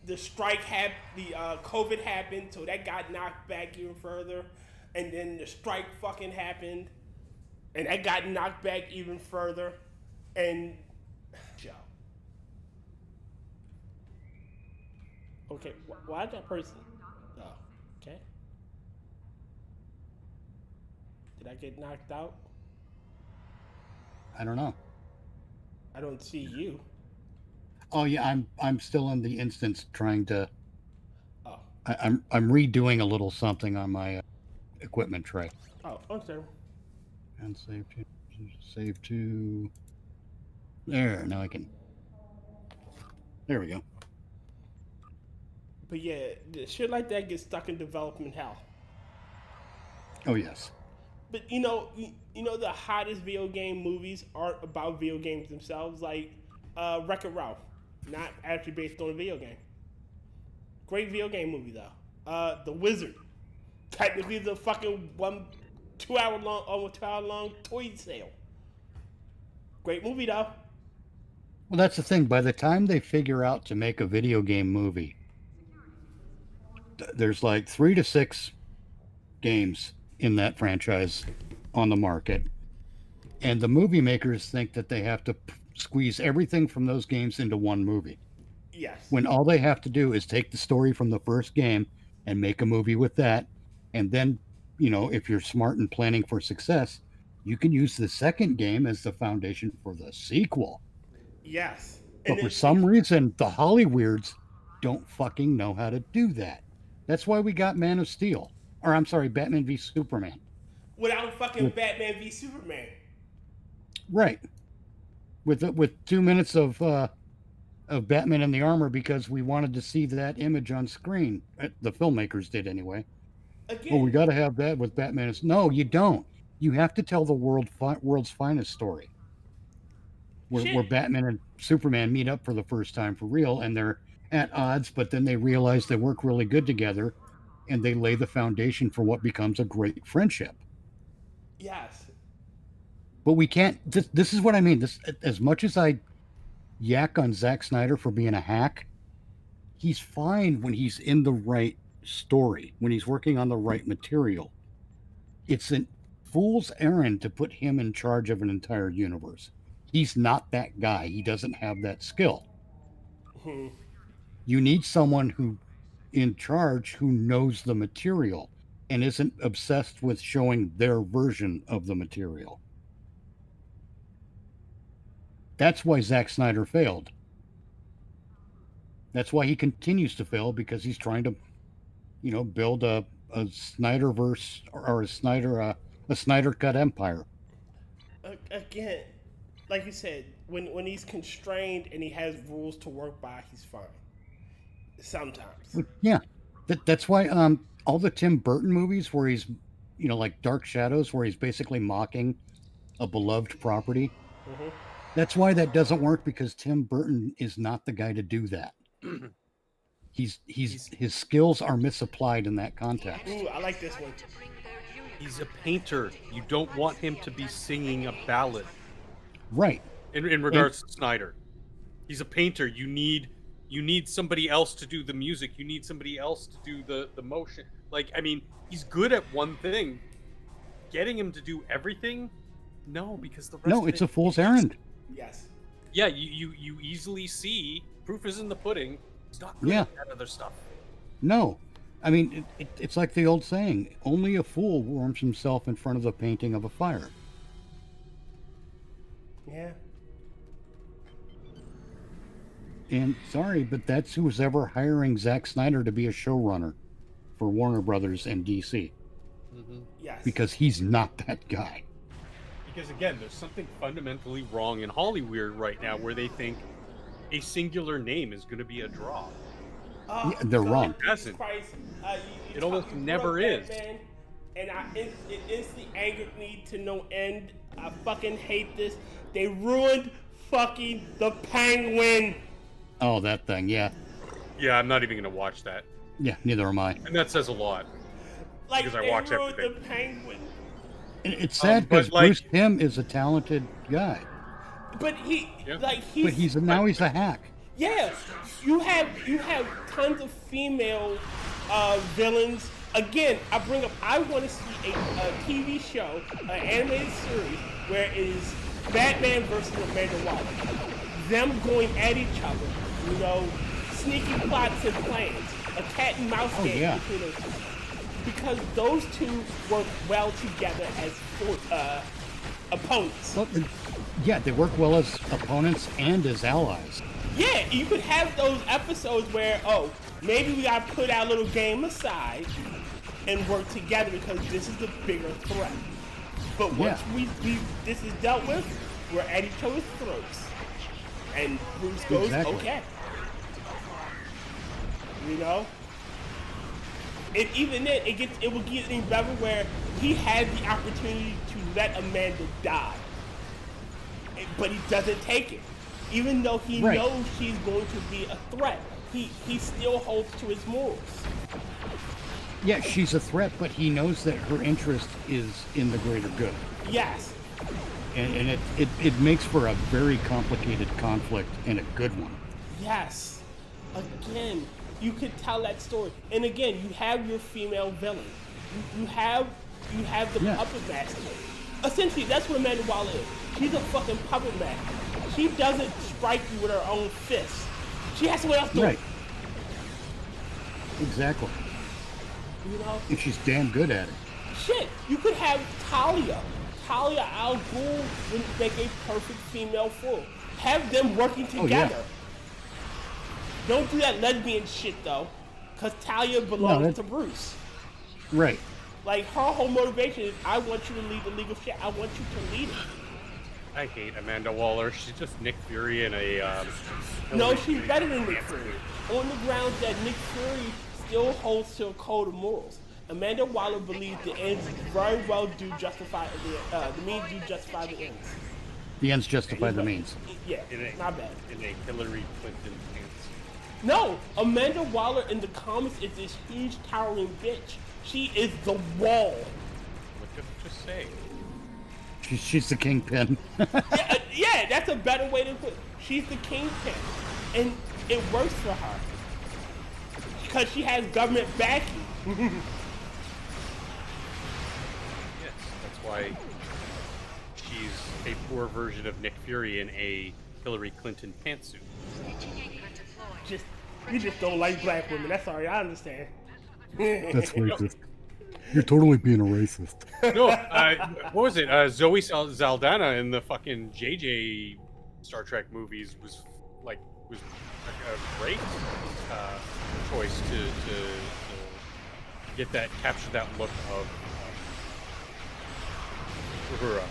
the strike happened, the COVID happened, so that got knocked back even further, and then the strike fucking happened, and that got knocked back even further, and Joe. Okay, why that person? Oh, okay. Did I get knocked out? I don't know. I don't see you. Oh yeah, I'm still in the instance trying to. Oh. I'm redoing a little something on my equipment tray. Oh, understandable. And save to. There, now I can. There we go. But yeah, the shit like that gets stuck in development hell. Oh yes. But you know the hottest video game movies aren't about video games themselves. Like Wreck-It Ralph, not actually based on a video game. Great video game movie though. The Wizard, technically the fucking 2 hour long, almost 2 hour long toy sale. Great movie though. Well, that's the thing. By the time they figure out to make a video game movie, there's like 3 to 6 games in that franchise on the market, and the movie makers think that they have to squeeze everything from those games into one movie. Yes. When all they have to do is take the story from the first game and make a movie with that, and then, if you're smart and planning for success, you can use the second game as the foundation for the sequel. Yes. But for some reason, the Hollyweirds don't fucking know how to do that. That's why we got Man of Steel. Or, I'm sorry, Batman v Superman. Without fucking Batman v Superman. Right. With 2 minutes of Batman in the armor because we wanted to see that image on screen. The filmmakers did anyway. Again. Well, we got to have that with Batman. No, you don't. You have to tell the world's finest story. Where Batman and Superman meet up for the first time for real, and they're at odds, but then they realize they work really good together, and they lay the foundation for what becomes a great friendship. Yes. But we can't. This is what I mean. This, as much as I yak on Zack Snyder for being a hack, he's fine when he's in the right story, when he's working on the right material. It's a fool's errand to put him in charge of an entire universe. He's not that guy. He doesn't have that skill. You need someone who, in charge, who knows the material and isn't obsessed with showing their version of the material. That's why Zack Snyder failed. That's why he continues to fail, because he's trying to, build a Snyderverse or a Snyder Cut empire. Again, like you said, when he's constrained and he has rules to work by, he's fine. Sometimes. Yeah, that's why all the Tim Burton movies where he's, like Dark Shadows, where he's basically mocking a beloved property. Mm-hmm. That's why that doesn't work, because Tim Burton is not the guy to do that. His skills are misapplied in that context. Ooh, I like this one. He's a painter. You don't want him to be singing a ballad. Right. In regards to Snyder, he's a painter. You need somebody else to do the music. You need somebody else to do the motion. He's good at one thing. Getting him to do everything, no, because the rest. No, it's a fool's errand. Yes. Yeah, you easily see proof is in the pudding. He's not good at that other stuff. No, I mean it's like the old saying: only a fool warms himself in front of the painting of a fire. Yeah. And sorry, but that's who's ever hiring Zack Snyder to be a showrunner for Warner Brothers and DC. Mm-hmm. Yes. Because he's not that guy. Because again, there's something fundamentally wrong in Hollywood right now, where they think a singular name is going to be a draw. Yeah, they're wrong. Christ, It almost never is. Batman, and it instantly angered me to no end. I fucking hate this. They ruined fucking the Penguin. Oh, that thing, yeah. Yeah, I'm not even going to watch that. Yeah, neither am I. And that says a lot. Because I watch everything. The Penguin. And it's sad because Bruce Timm is a talented guy. But he's But he's a hack. Yeah, you have tons of female villains. Again, I want to see a TV show, an animated series where it is Batman versus Amanda Waller. Them going at each other, sneaky plots and plans, a cat and mouse game between those two. Because those two work well together as opponents. Well, yeah, they work well as opponents and as allies. Yeah, you could have those episodes where, oh, maybe we gotta put our little game aside and work together because this is the bigger threat. But once this is dealt with, we're at each other's throats. And Bruce goes, okay. You know? And even then, it will get even better where he had the opportunity to let Amanda die. But he doesn't take it. Even though he knows she's going to be a threat, he still holds to his morals. Yeah, she's a threat, but he knows that her interest is in the greater good. Yes. And it makes for a very complicated conflict and a good one. Yes. Again, you could tell that story. And again, you have your female villain. You have the puppet master. Essentially, that's what Amanda Waller is. She's a fucking puppet master. She doesn't strike you with her own fist. She has someone else do it. Exactly. You know? And she's damn good at it. Shit, you could have Talia. Talia Al Ghul would make a perfect female fool. Have them working together. Don't do that lesbian shit though, because Talia belongs to Bruce. Right. Like her whole motivation is, I want you to lead the League of Shit. I want you to lead it. I hate Amanda Waller. She's just Nick Fury in a. No, she's better than Nick Fury. On the grounds that Nick Fury still holds to a code of morals. Amanda Waller believes the ends very well do justify the means do justify the ends. The ends justify the means. Yeah, not bad. In a Hillary Clinton pants. No, Amanda Waller in the comics is this huge towering bitch. She is the wall. What did I just say? She's the kingpin. Yeah, that's a better way to put it. She's the kingpin. And it works for her. Because she has government backing. Yes, that's why she's a poor version of Nick Fury in a Hillary Clinton pantsuit. You just don't like black women. That's all right, I understand. That's racist. You're totally being a racist. No, what was it? Zoe Saldana in the fucking JJ Star Trek movies was a great choice to get that, capture that look of Uhura.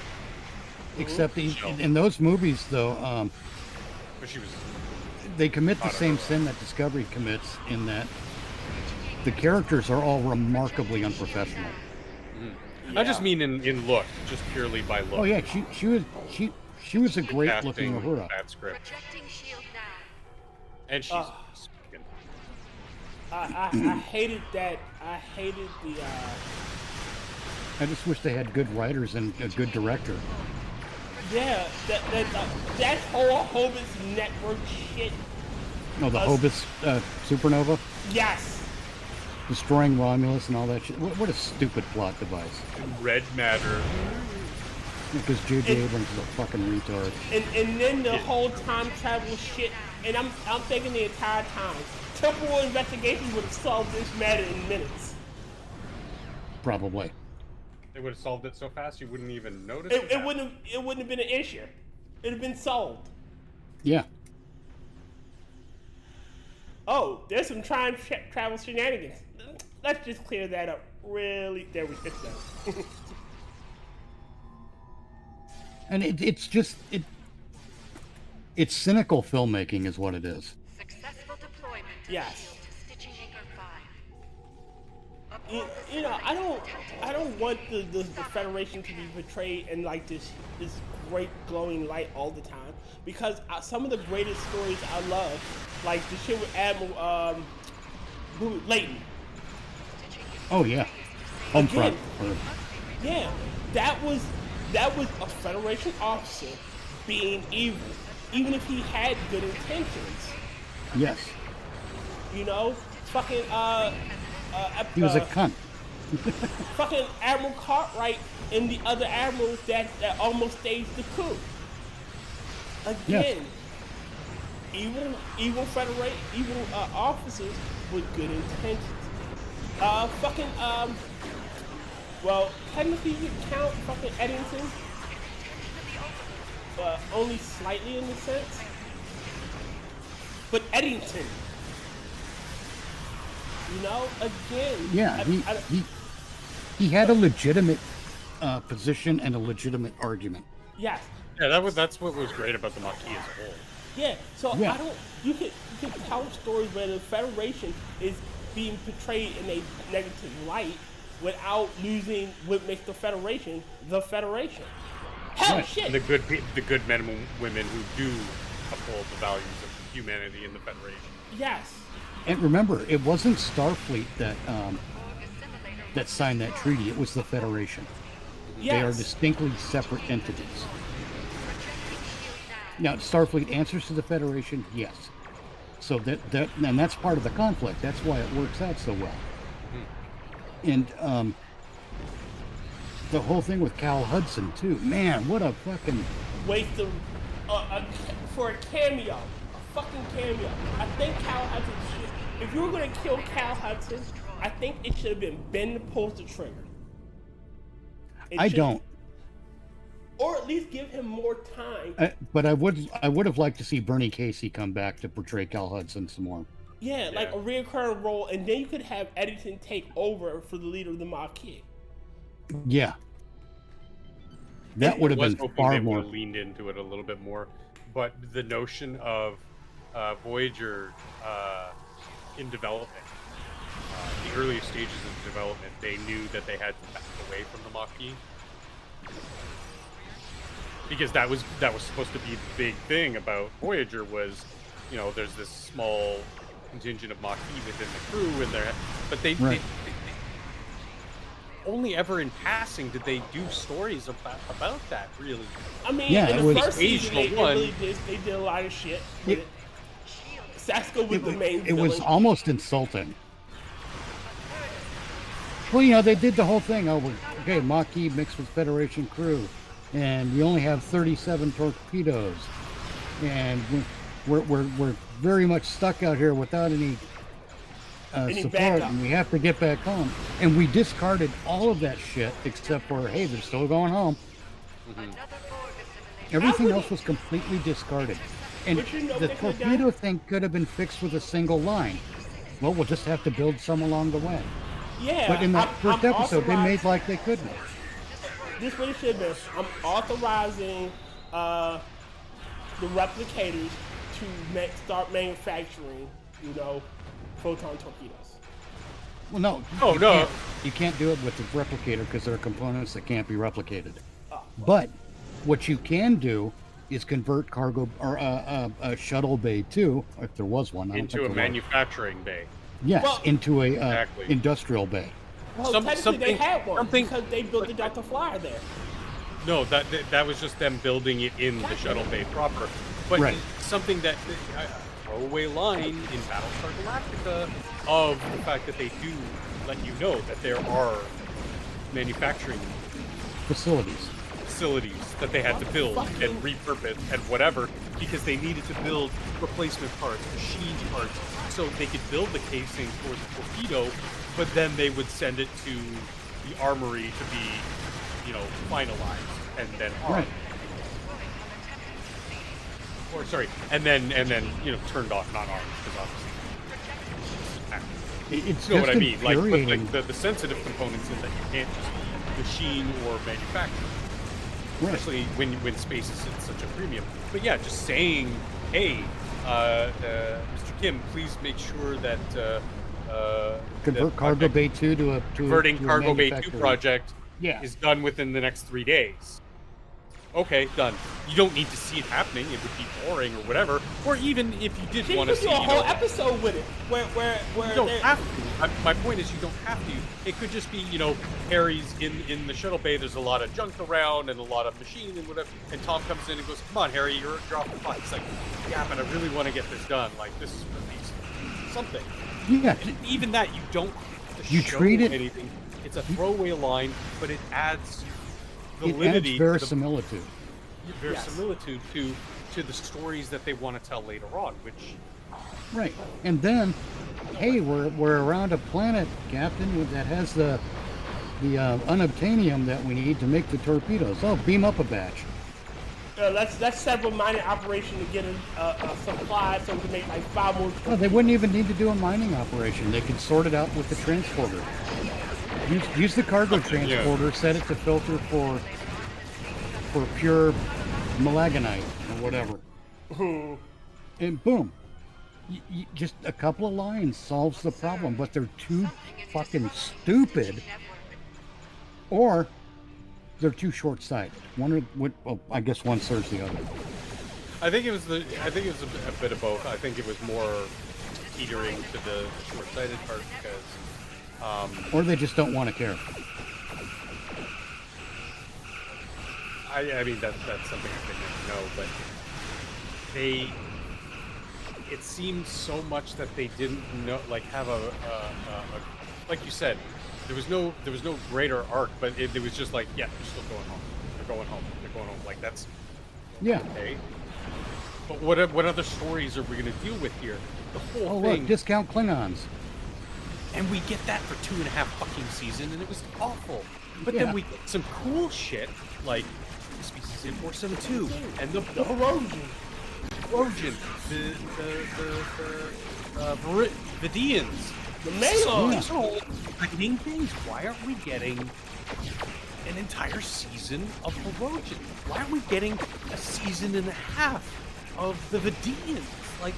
Except in those movies, though, But she was. They commit the same sin that Discovery commits in that the characters are all remarkably unprofessional. I just mean in look, just purely by look. Oh yeah, she was a great looking Uhura. Bad script. And she's speaking. I hated that. I hated the. I just wish they had good writers and a good director. Yeah, that whole Hobbits network shit. No, the Hobbits supernova. Yes. Destroying Romulus and all that shit. What a stupid plot device. Red matter. Because J.J. Abrams is a fucking retard. And then the whole time travel shit. And I'm thinking the entire time, Temporal Investigations would have solved this matter in minutes. Probably. They would have solved it so fast you wouldn't even notice. It wouldn't have been an issue. It'd have been solved. Yeah. Oh, there's some time travel shenanigans. Let's just clear that up. Really, there we go. And it's cynical filmmaking is what it is. Successful deployment. Yes. To Stitching Anchor 5. You know, I don't want the Federation to be portrayed in like this great glowing light all the time, because some of the greatest stories I love, like the shit with Admiral Layton. Oh yeah, Homefront. Yeah, that was a Federation officer being evil, even if he had good intentions. Yes. You know, fucking he was a cunt. Fucking Admiral Cartwright and the other admirals that almost staged the coup. Again, evil Federate, evil officers with good intentions. Well, technically you count fucking Eddington. only slightly in the sense. But Eddington, you know, again. Yeah, he had a legitimate position and a legitimate argument. Yes. Yeah, that's what was great about the Maquis as a whole. Yeah. So Yeah. you can tell stories where the Federation is being portrayed in a negative light without losing what makes the Federation the Federation. Hell, Right. shit. And the good men and women who do uphold the values of humanity in the Federation. Yes. And remember, it wasn't Starfleet that signed that treaty. It was the Federation. Yes. They are distinctly separate entities. Now, Starfleet answers to the Federation, yes. So and that's part of the conflict. That's why it works out so well. And the whole thing with Cal Hudson too. Man, what a fucking Waste of for a cameo, a fucking cameo. I think Cal Hudson should. If you were gonna kill Cal Hudson, I think it should have been Ben that pulls the trigger. I don't. Or at least give him more time. But I would have liked to see Bernie Casey come back to portray Cal Hudson some more. Yeah, like a reoccurring role, and then you could have Eddington take over for the leader of the Maquis. Yeah. That would have been far they more. would have leaned into it a little bit more, but the notion of Voyager in development, the earliest stages of development, they knew that they had to back away from the Maquis. Because that was supposed to be the big thing about Voyager was, you know, there's this small contingent of Maquis within the crew, and but they only ever in passing did they do stories about that, really. I mean, Yeah, in it the was first season, they one. really did a lot of shit with it. Sasko was the main It was villain. almost insulting. Well, you know, they did the whole thing. Oh, okay, Maquis mixed with Federation crew, and we only have 37 torpedoes, and we're very much stuck out here without any support, backup. and we have to get back home. And we discarded all of that shit except for, hey, they're still going home. Everything else was completely discarded. And But you know the they could've torpedo done- thing could have been fixed with a single line. Well, we'll just have to build some along the way. Yeah, But in that I'm first episode, they made authorized- like they couldn't. This is what it should have been. I'm authorizing the replicators to start manufacturing, you know, photon torpedoes. Well, no. Oh, you no. can't- You can't do it with the replicator because there are components that can't be replicated. But what you can do is convert cargo or a shuttle bay 2, if there was one. I don't Into think a there was. manufacturing bay. Yes, Well- into a Exactly. industrial bay. Well, technically they had one because they built the Delta Flyer there. No, that was just them building it in the shuttle bay proper. But Right. something that throwaway line in Battlestar Galactica of the fact that they do let you know that there are manufacturing Facilities. facilities that they had to build and repurpose and whatever because they needed to build replacement parts, machine parts, so they could build the casing for the torpedo, but then they would send it to the armory to be, you know, finalized and then armed. Right. Or sorry, and then you know turned off, not armed, because obviously. It's You know just what I mean? Like, but, infuriating. like the sensitive components in that you can't just machine or manufacture. Right. Especially when space is at such a premium. But yeah, just saying, hey, Mr. Kim, please make sure that Convert that cargo bay 2 to a converting to a cargo bay 2 manufacturing. project Yeah. is done within the next 3 days. Okay, done. You don't need to see it happening. It would be boring or whatever. Or even if you did She want to could see, do a you whole know, episode with it, where you don't they're- have to. My point is, you don't have to. It could just be, you know, Harry's in the shuttle bay. There's a lot of junk around and a lot of machine and whatever. And Tom comes in and goes, "Come on, Harry, you're off the clock." It's like, yeah, but I really want to get this done. Like, this is for these something. Yeah. And even that, you don't have to You show treat it- anything. It's a throwaway line, but it adds It adds validity, to the verisimilitude. verisimilitude to the stories that they want to tell later on, which. Right. And then, hey, we're around a planet, Captain, that has the unobtainium that we need to make the torpedoes. Oh, beam up a batch. Let's set up a mining operation to get a supply so we can make like 5 more. No, they wouldn't even need to do a mining operation. They could sort it out with the transporter. Use the cargo transporter, set it to filter for pure malagonite or whatever. And boom. Just a couple of lines solves the problem, but they're too fucking stupid, or they're too short-sighted. I guess one serves the other. I think it was a bit of both. I think it was more teetering to the short-sighted part because, or they just don't want to care. I mean that's something I didn't know, but it seemed so much that they didn't know, like have a like you said, there was no greater arc, but it was just like, yeah, they're still going home. They're going home. Like that's okay. But what other stories are we going to deal with here? The whole thing. Look, discount Klingons. And we get that for 2.5 fucking seasons, and it was awful. But then we get some cool shit like Species in 472 and the Erosion, the Vidians, the Melons. Exciting things. Why aren't we getting an entire season of Erosion? Why aren't we getting a season and a half of the Vidians? Like,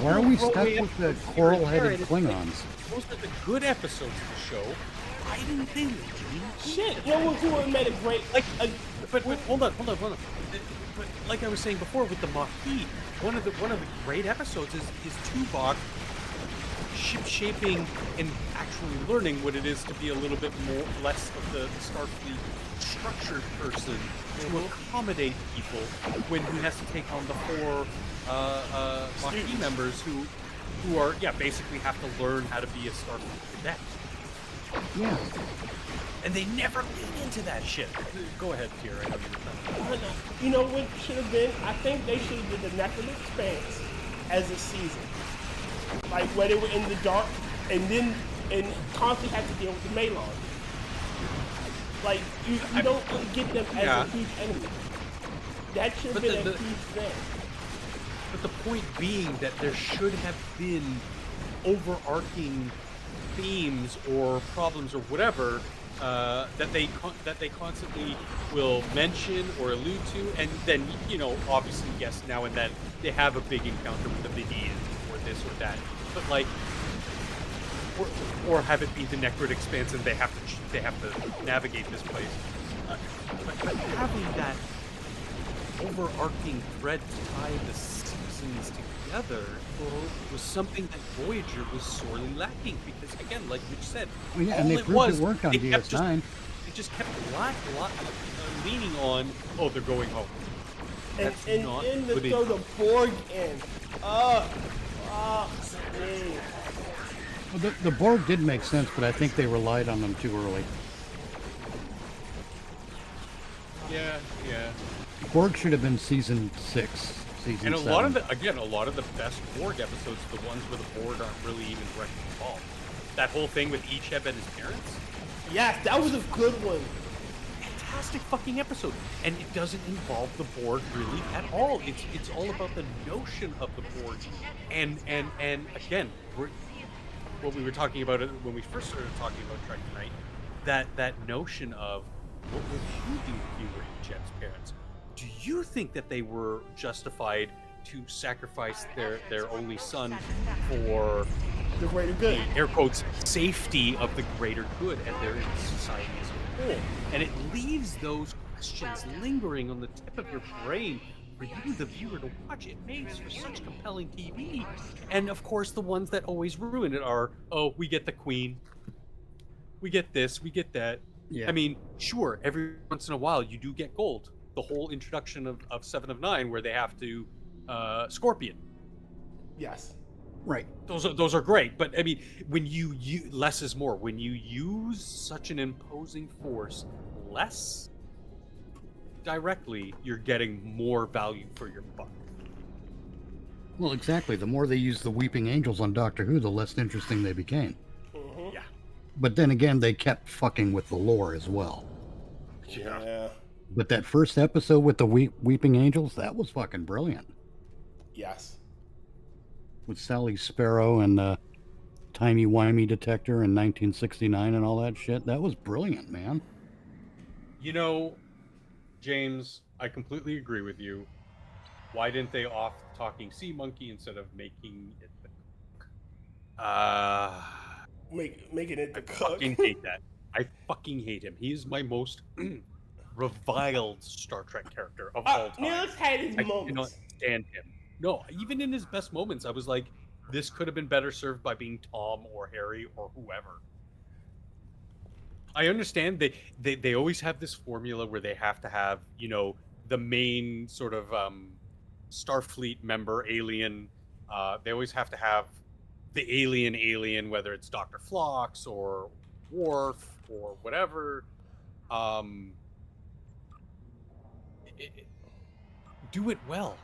why are we stuck with the coral-headed Klingons? Those are the good episodes of the show. Why didn't they leave shit? Who would have made a great but hold on. But like I was saying before with the Mathghamhain, one of the great episodes is Tuvok ship shaping and actually learning what it is to be a little bit less of the Starfleet structured person to accommodate people when he has to take on the 4 Mathghamhain members who are basically have to learn how to be a Starfleet cadet. Yeah. And they never lean into that shit. Go ahead, Tier. I know you were talking. You know what should have been? I think they should have did the Necron Expanse as a season. Like where they were in the dark and constantly had to deal with the Melons. Like you don't get them as a huge enemy. That should have been a huge thing. But the point being that there should have been overarching themes or problems or whatever that they constantly will mention or allude to, and then obviously yes, now and then they have a big encounter with the Vidians or this or that, but like or have it be the Necron Expanse and they have to navigate this place. But having that overarching thread to tie the seasons together was something that Voyager was sorely lacking, because again, like Mitch said, and they proved it worked on DS9. They just kept leaning on, they're going home. And to throw the Borg in. Well, the Borg did make sense, but I think they relied on them too early. Yeah. Borg should have been season 6. And a lot of the best Borg episodes are the ones where the Borg aren't really even directly involved. That whole thing with Icheb and his parents. Yes, that was a good one. Fantastic fucking episode, and it doesn't involve the Borg really at all. It's all about the notion of the Borg, and again, what we were talking about when we first started talking about Trek Tonight, that notion of what would you do if you were Icheb's parents? Do you think that they were justified to sacrifice their only son for the greater good, the, air quotes, safety of the greater good and their society as a whole? And it leaves those questions lingering on the tip of your brain for you, the viewer, to watch. It makes for such compelling TV. And of course, the ones that always ruin it are, we get the Queen, we get this, we get that. Yeah. I mean, sure, every once in a while you do get gold. The whole introduction of 7 of 9 where they have to Scorpion. Yes. Right. Those are great, but I mean, when you less is more. When you use such an imposing force less directly, you're getting more value for your buck. Well, exactly. The more they used the Weeping Angels on Doctor Who, the less interesting they became. Mm-hmm. Yeah. But then again, they kept fucking with the lore as well. Yeah. But that first episode with the Weeping Angels, that was fucking brilliant. Yes. With Sally Sparrow and timey-wimey detector in 1969 and all that shit. That was brilliant, man. You know, James, I completely agree with you. Why didn't they off talking sea monkey instead of making it the Making it the I cook. fucking hate that. I fucking hate him. He is my most reviled Star Trek character of all time. Neil's had his I cannot moments. stand him. No, even in his best moments, I was like, this could have been better served by being Tom or Harry or whoever. I understand they always have this formula where they have to have, you know, the main sort of Starfleet member alien. They always have to have the alien, whether it's Dr. Phlox or Worf or whatever. Do it well.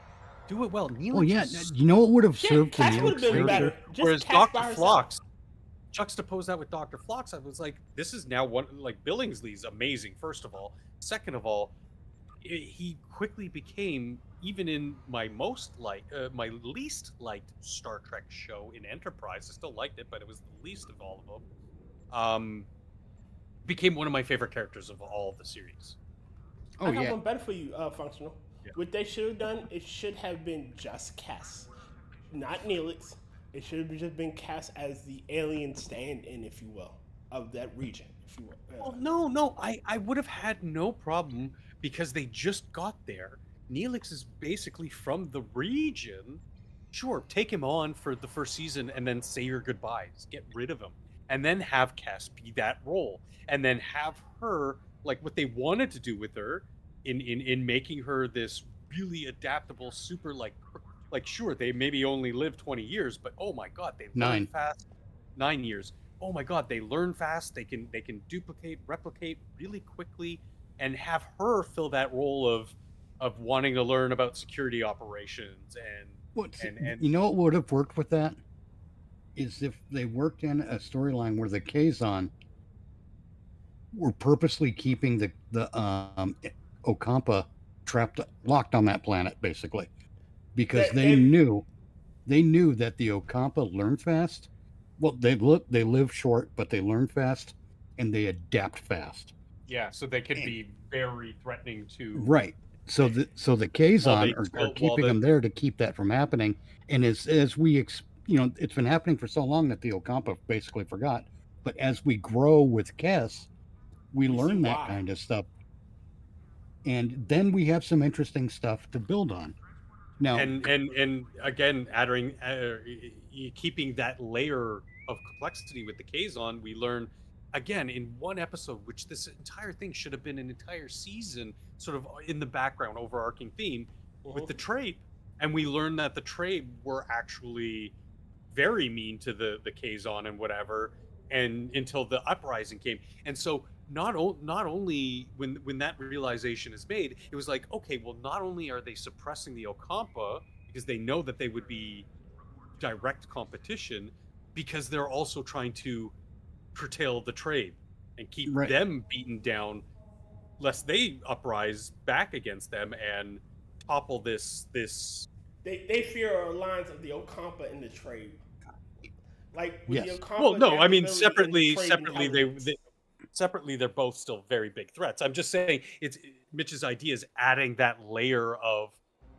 Do it well. Neil Oh yeah, you know what would have served Cass the would have been better. Just Whereas Cass by Dr. herself. Phlox, juxtapose that with Dr. Phlox, I was like, this is now one, like, Billingsley's amazing, first of all. Second of all, he quickly became, even in my my least liked Star Trek show in Enterprise, I still liked it, but it was the least of all of them, became one of my favorite characters of all of the series. Oh I got yeah, one better for you, Functional. Yeah. What they should have done, it should have been just Cass, not Neelix. It should have just been Cass as the alien stand-in, if you will, of that region, if you will. Well, no, I would have had no problem because they just got there. Neelix is basically from the region. Sure, take him on for the first season and then say your goodbyes. Get rid of him. And then have Cass be that role. And then have her, like what they wanted to do with her, in making her this really adaptable, super like sure, they maybe only live 20 years, but oh my god, they learn fast. 9 years. Oh my god, they learn fast. They can duplicate, replicate really quickly, and have her fill that role of wanting to learn about security operations and you know what would have worked with that is if they worked in a storyline where the Kazon were purposely keeping the Ocampa locked on that planet, basically, because they knew that the Ocampa learn fast. Well, they live short, but they learn fast and they adapt fast. Yeah, so they could be very threatening to. Right. So the Kazon are keeping them there to keep that from happening. And as we it's been happening for so long that the Ocampa basically forgot. But as we grow with Kes, we learn that kind of stuff. And then we have some interesting stuff to build on. Now, and again, keeping that layer of complexity with the Kazon, we learn again in one episode, which this entire thing should have been an entire season, sort of in the background, overarching theme with the Trabe, and we learn that the Trabe were actually very mean to the Kazon and whatever, and until the uprising came, and so. Not only when that realization is made, it was like, okay, well, not only are they suppressing the Ocampa because they know that they would be direct competition, because they're also trying to curtail the Trabe and keep them beaten down, lest they uprise back against them and topple this. They fear a alliance of the Ocampa and the Trabe. Like with the Ocampa. Well, no, I mean separately Separately, they're both still very big threats. I'm just saying, it's Mitch's idea is adding that layer of,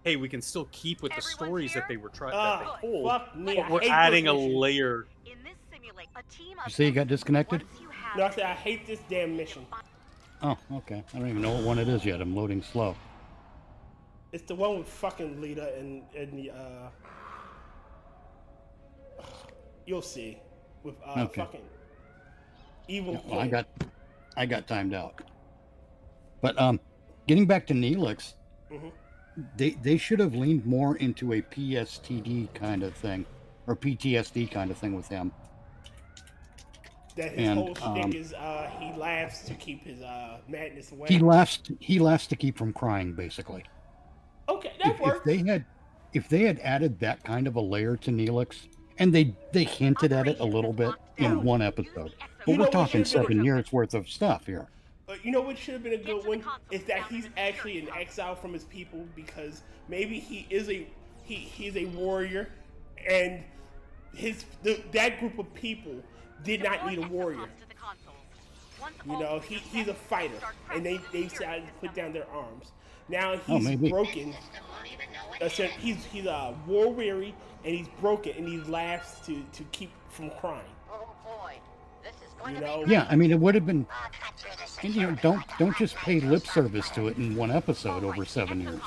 hey, we can still keep with the stories that they were trying that they told, but we're adding a layer. In this simulate, a team you say you got disconnected? No, I said I hate this damn mission. Oh, okay. I don't even know what one it is yet. I'm loading slow. It's the one with fucking Lita and the you'll see with fucking. Evil. Well, I got timed out. But getting back to Neelix, they should have leaned more into a PSTD kind of thing, or PTSD kind of thing with him. That his whole shtick is he laughs to keep his madness away. He laughs to keep from crying, basically. Okay, that works. If they had added that kind of a layer to Neelix, and they hinted at it a little bit in one episode. But we're talking 7 years worth of stuff here. You know what should have been a Get good to the one console is that down he's in the actually in security exile from his people because maybe he's a warrior, and that group of people did not need a warrior. You know, he's a fighter, and they decided to put down their arms. Now he's maybe. broken. He's war weary, and he's broken, and he laughs to keep from crying. Oh boy, this is going You to know? be Yeah, I mean, it would have been. And, you know, don't just pay lip service to it in one episode over 7 years.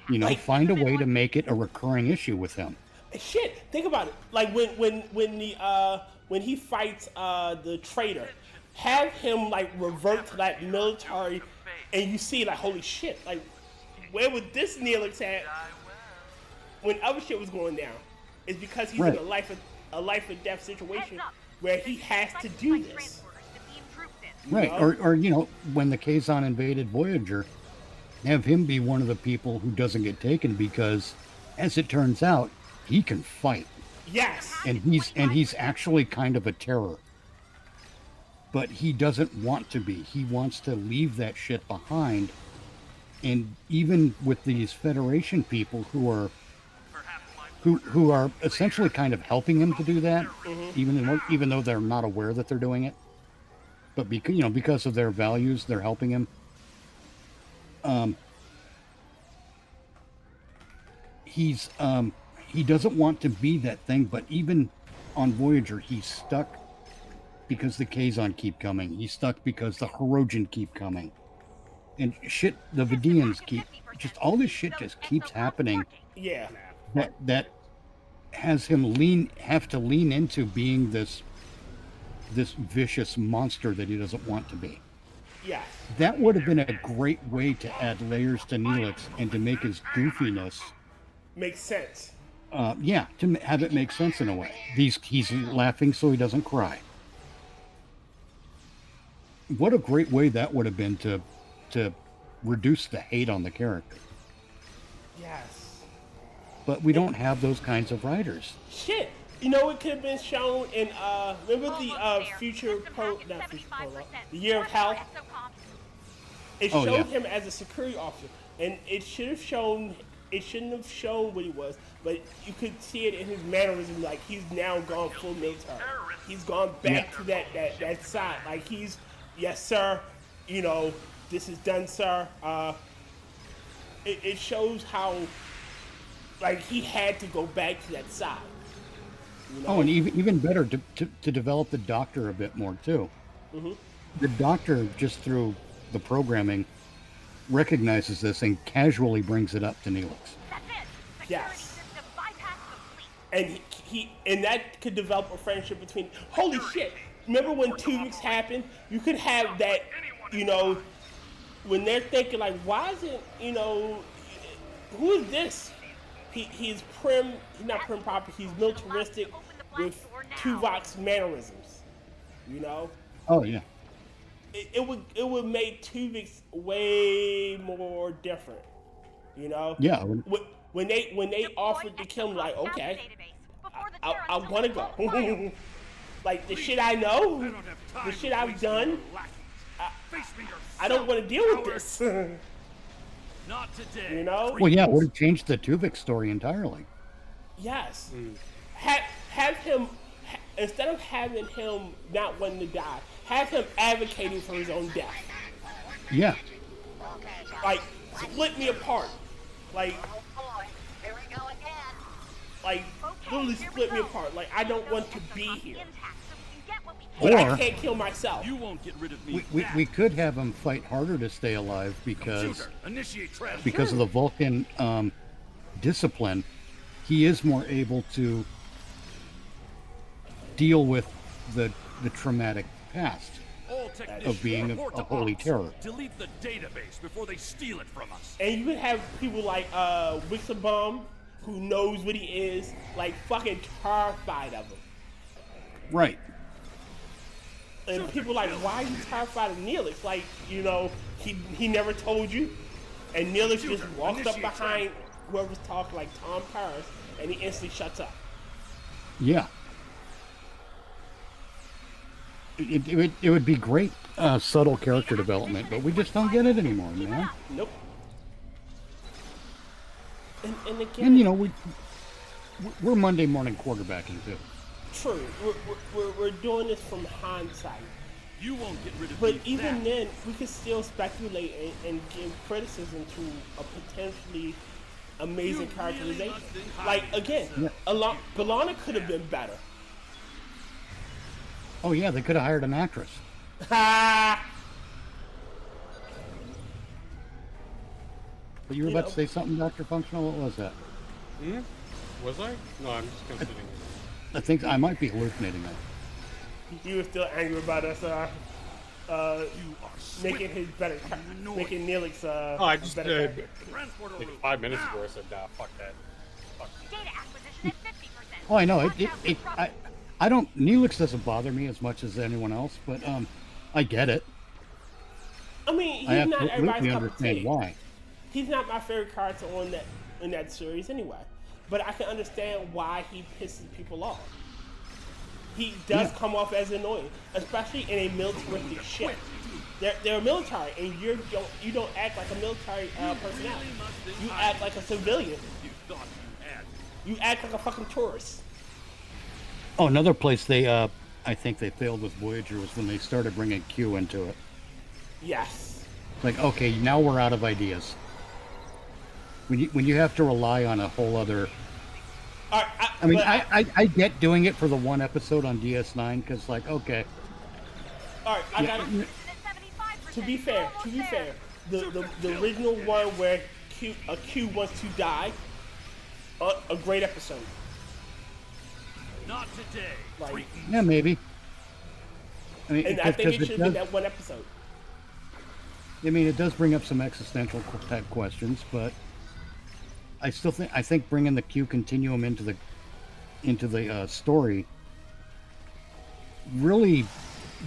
You know, find a way to make it a recurring issue with him. Shit, think about it. Like when he fights the traitor, have him like revert to that military, and you see like, holy shit, like where would this Neelix at when other shit was going down? It's because he's in a life or death situation where he has to do this. Right, or you know, when the Kazon invaded Voyager, have him be one of the people who doesn't get taken because, as it turns out, he can fight. Yes. And he's actually kind of a terror. But he doesn't want to be. He wants to leave that shit behind. And even with these Federation people who are essentially kind of helping him to do that, even though they're not aware that they're doing it. But because of their values, they're helping him. He doesn't want to be that thing, but even on Voyager, he's stuck because the Kazon keep coming. He's stuck because the Hirogen keep coming. And shit, the Vidians just all this shit just keeps happening. Yeah. That has him have to lean into being this vicious monster that he doesn't want to be. Yeah. That would have been a great way to add layers to Neelix and to make his goofiness makes sense. To have it make sense in a way. He's laughing so he doesn't cry. What a great way that would have been to reduce the hate on the character. Yes. But we don't have those kinds of writers. Shit. You know, it could have been shown in remember the the Year of Hell. It showed him as a security officer, and it should have shown. It shouldn't have shown what he was, but you could see it in his mannerism. Like he's now gone full military. He's gone back to that side. Like he's, yes sir, you know, this is done, sir. It shows how, like he had to go back to that side. You know? Oh, and even better to develop the Doctor a bit more too. Mm-hmm. The Doctor, just through the programming, recognizes this and casually brings it up to Neelix. That's it. Yes. System bypass complete. And and that could develop a friendship between. Holy shit! Remember when 2 weeks happened? You could have that, you know, when they're thinking like, why isn't, you know, who is this? He's prim. He's not prim proper. He's militaristic with Tuvok's mannerisms. You know. Oh yeah. It would make Tuvix way more different, you know. Yeah. When they offered to kill him, like, okay, I want to go. Like the shit I know, the shit I've done, I don't want to deal with this. Not today. You know. Well, yeah, it would have changed the Tuvix story entirely. Yes. Have him, instead of having him not wanting to die, have him advocating for his own death. Yeah. Like, split me apart. Like, Here we go again. like, literally split me apart. Like, I don't want to be here. Or But I can't kill myself. You won't get rid of me. we could have him fight harder to stay alive because Initiate transfer. because of the Vulcan discipline. He is more able to deal with the traumatic past of being a holy terror. Delete the database before they steal it from us. And you could have people like Wixabom, who knows what he is, like fucking terrified of him. Right. And people like, why are you terrified of Neelix? Like, you know, he never told you. And Neelix just walks up behind whoever's talking, like Tom Paris, and he instantly shuts up. Yeah. it would be great subtle character development, but we just don't get it anymore, man. Nope. And again, And you know we're Monday morning quarterbacking too. true. We're doing this from hindsight. You won't get rid of But me even that. then, we can still speculate and give criticism to a potentially amazing characterization. Like, again, B'Elanna could have been better. Oh yeah, they could have hired an actress. Ha! But you were about to say something, Dr. Functional? What was that? Was I? No, I'm just considering. I think I might be hallucinating that. You were still angry about us making his better, making Neelix Oh, I just better character. Transporter like room. 5 minutes ago I said, nah, fuck that. Data acquisition at 50%. Oh, I know. Watch out for I don't. Neelix doesn't bother me as much as anyone else, but I get it. I mean, I he's not absolutely everybody's cup of understand tea. why. He's not my favorite character in that series anyway. But I can understand why he pisses people off. He does come off as annoying, especially in a militaristic ship. They're military, and you don't act like a military personality. You act like a civilian. You thought you had. You act like a fucking tourist. Oh, another place they I think they failed with Voyager was when they started bringing Q into it. Yes. Like, okay, now we're out of ideas. When you have to rely on a whole other. All right, I get doing it for the one episode on DS9 because, like, okay. all right, I gotta. To be fair, the original one where Q wants to die, a great episode. Not today. Like, Yeah, maybe. I mean, and I think it because should have been that one episode. I mean, it does bring up some existential type questions, but I think bringing the Q continuum into the story really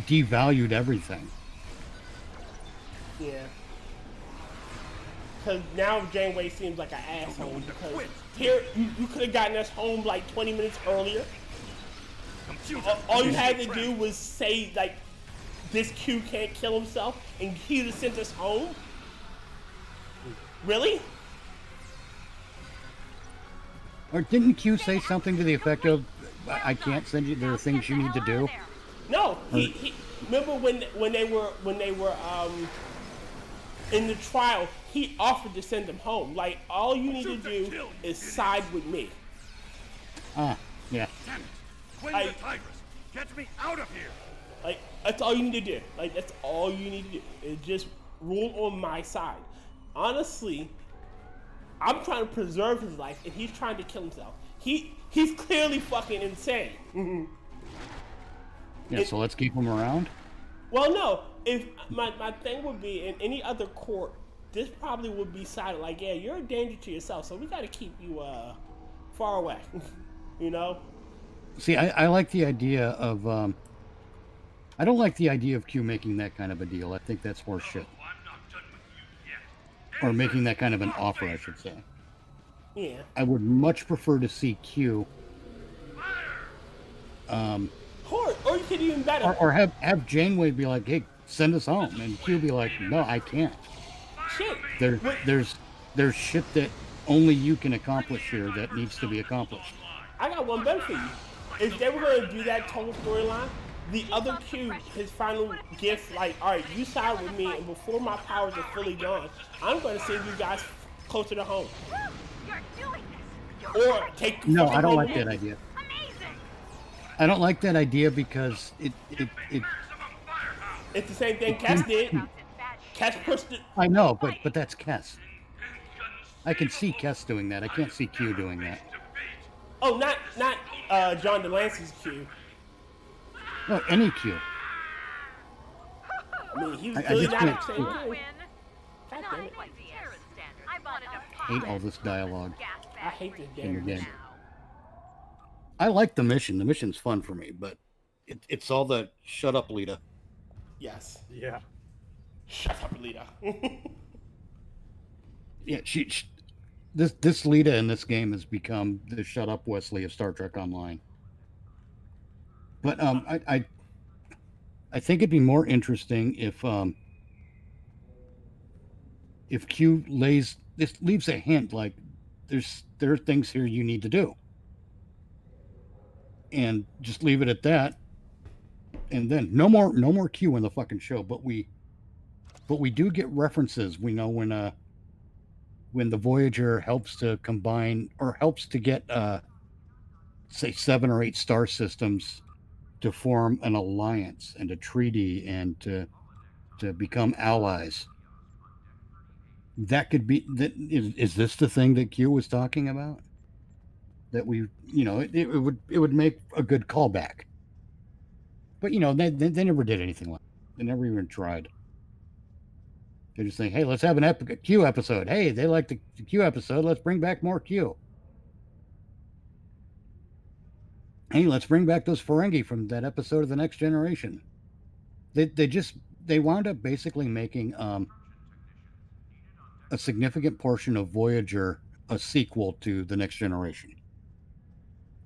devalued everything. Yeah. Because now Janeway seems like an asshole. Because here, you could have gotten us home like 20 minutes earlier. All you had to do was say, like, this Q can't kill himself, and he'd have sent us home? Really? Or didn't Q say something to the effect of, "I can't send you. There are things you need to do." No. He remember when they were in the trial, he offered to send them home. Like, all you need to do is side with me. Ah, yeah. Damn it. Claim the Tigress. Get me out of here. Like, that's all you need to do. Like, that's all you need to do. Is just rule on my side. Honestly, I'm trying to preserve his life, and he's trying to kill himself. He's clearly fucking insane. Yeah, so let's keep him around. Well, no. If my thing would be in any other court, this probably would be cited like, yeah, you're a danger to yourself, so we got to keep you far away. You know? See, I like the idea of. I don't like the idea of Q making that kind of a deal. I think that's horse shit. I'm not done with you yet. Or making that kind of an offer, I should say. Yeah. I would much prefer to see Q. Or you could even better. Or have Janeway be like, "Hey, send us home," and Q be like, "No, I can't. Shit. There's shit that only you can accomplish here that needs to be accomplished." I got one better for you. If they were going to do that total storyline, the other Q, his final gift, like, all right, you side with me, and before my powers are fully gone, I'm going to send you guys closer to home. You're doing this. Or take. No, fucking I don't home like with me. that idea. Amazing. I don't like that idea because it It's the same thing Cass did. Cass pushed it. I know, but that's Kess. I can see Kess doing that. I can't see Q doing that. Oh, not John DeLance's Q. No, any Q. I mean, he was I really just not can't the same see. Q. Win. God Not damn it. quite the Terran standard. I wanted a Hate all this dialogue. I hate this in the damn game. game. I like the mission. The mission's fun for me, but it's all the shut up, Lita. Yes. Yeah. Shut up, Lita. Yeah, this Lita in this game has become the shut up Wesley of Star Trek Online. But I I think it'd be more interesting if Q leaves a hint like there are things here you need to do, and just leave it at that, and then no more Q in the fucking show. But we do get references. We know when the Voyager helps to combine or helps to get say 7 or 8 star systems to form an alliance and a treaty and to become allies. That could be that. Is this the thing that Q was talking about? That we, it would make a good callback. But they never did anything like that. They never even tried. They just think, hey, let's have an Q episode. Hey, they like the Q episode. Let's bring back more Q. Hey, let's bring back those Ferengi from that episode of The Next Generation. They wound up basically making a significant portion of Voyager a sequel to The Next Generation,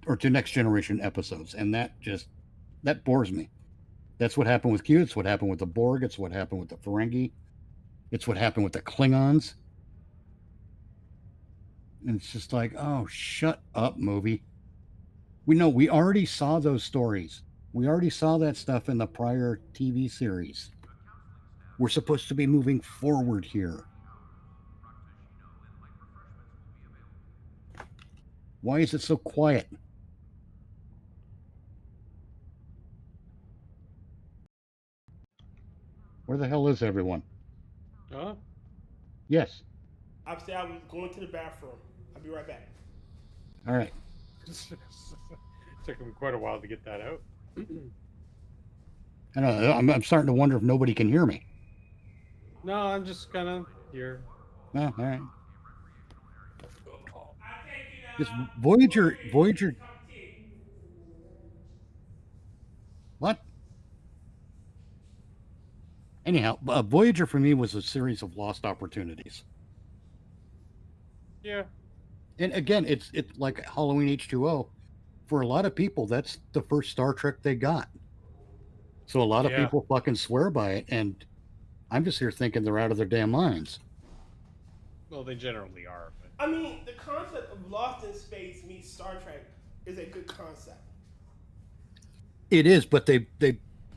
or to Next Generation episodes, and that bores me. That's what happened with Q. It's what happened with the Borg. It's what happened with the Ferengi. It's what happened with the Klingons. And it's just like, oh, shut up, movie. We already saw those stories. We already saw that stuff in the prior TV series. We're supposed to be moving forward here. Why is it so quiet? Where the hell is everyone? Huh? Yes. Obviously, I was going to the bathroom. I'll be right back. All right. Took him quite a while to get that out. I know. I'm starting to wonder if nobody can hear me. No, I'm just kind of here. Oh, all right. This Voyager. What? Anyhow, Voyager for me was a series of lost opportunities. Yeah. And again, it's like Halloween H2O. For a lot of people, that's the first Star Trek they got. So a lot of people fucking swear by it, and I'm just here thinking they're out of their damn minds. Well, they generally are. But... I mean, the concept of Lost in Space meets Star Trek is a good concept. It is, but they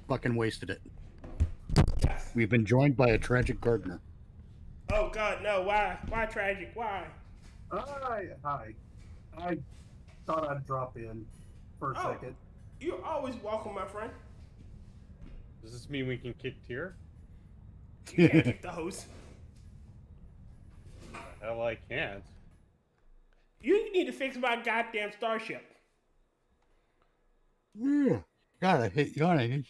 fucking wasted it. Yes. We've been joined by a tragic gardener. Oh God, no! Why? Why tragic? Why? Hi. I thought I'd drop in for a second. You're always welcome, my friend. Does this mean we can kick Tyr? You can't kick the host. Hell, I can't. You need to fix my goddamn starship. Yeah. God, I hate yawning.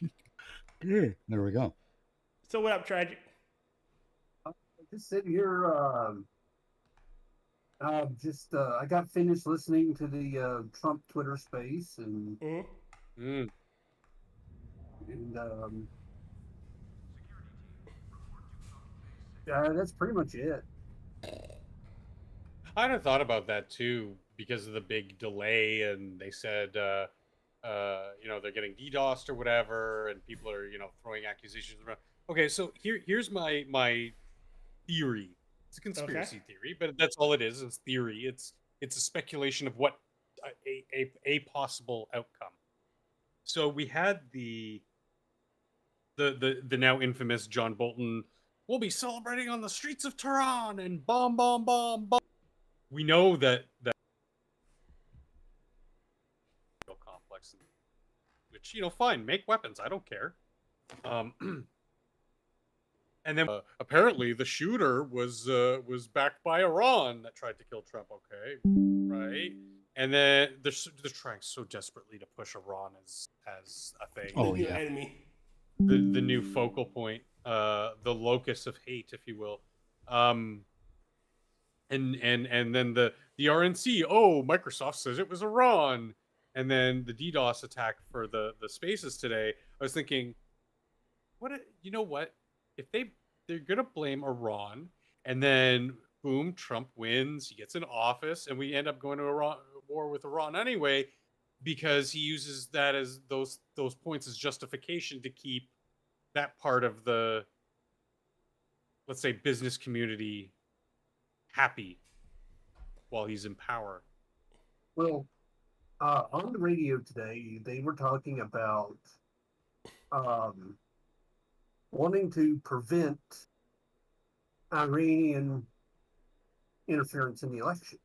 Yeah. There we go. So what up, tragic? Just sitting here. I got finished listening to the Trump Twitter space, and that's pretty much it. I had thought about that too because of the big delay, and they said, they're getting DDoSed or whatever, and people are, throwing accusations around. Okay, so here's my theory. It's a conspiracy theory, but that's all it is. It's theory. It's a speculation of what a possible outcome. So we had the now infamous John Bolton. We'll be celebrating on the streets of Tehran and bomb, bomb, bomb, bomb. We know that complex, which fine, make weapons. I don't care. And then apparently the shooter was backed by Iran that tried to kill Trump. Okay, right? And then they're trying so desperately to push Iran as a thing. Oh, the yeah. enemy. The new focal point, the locus of hate, if you will. And then the RNC. Oh, Microsoft says it was Iran. And then the DDoS attack for the spaces today. I was thinking, you know what? If they're gonna blame Iran, and then boom, Trump wins, he gets in office, and we end up going to war with Iran anyway, because he uses that as those points as justification to keep that part of the, let's say, business community happy while he's in power. Well, on the radio today, they were talking about wanting to prevent Iranian interference in the election,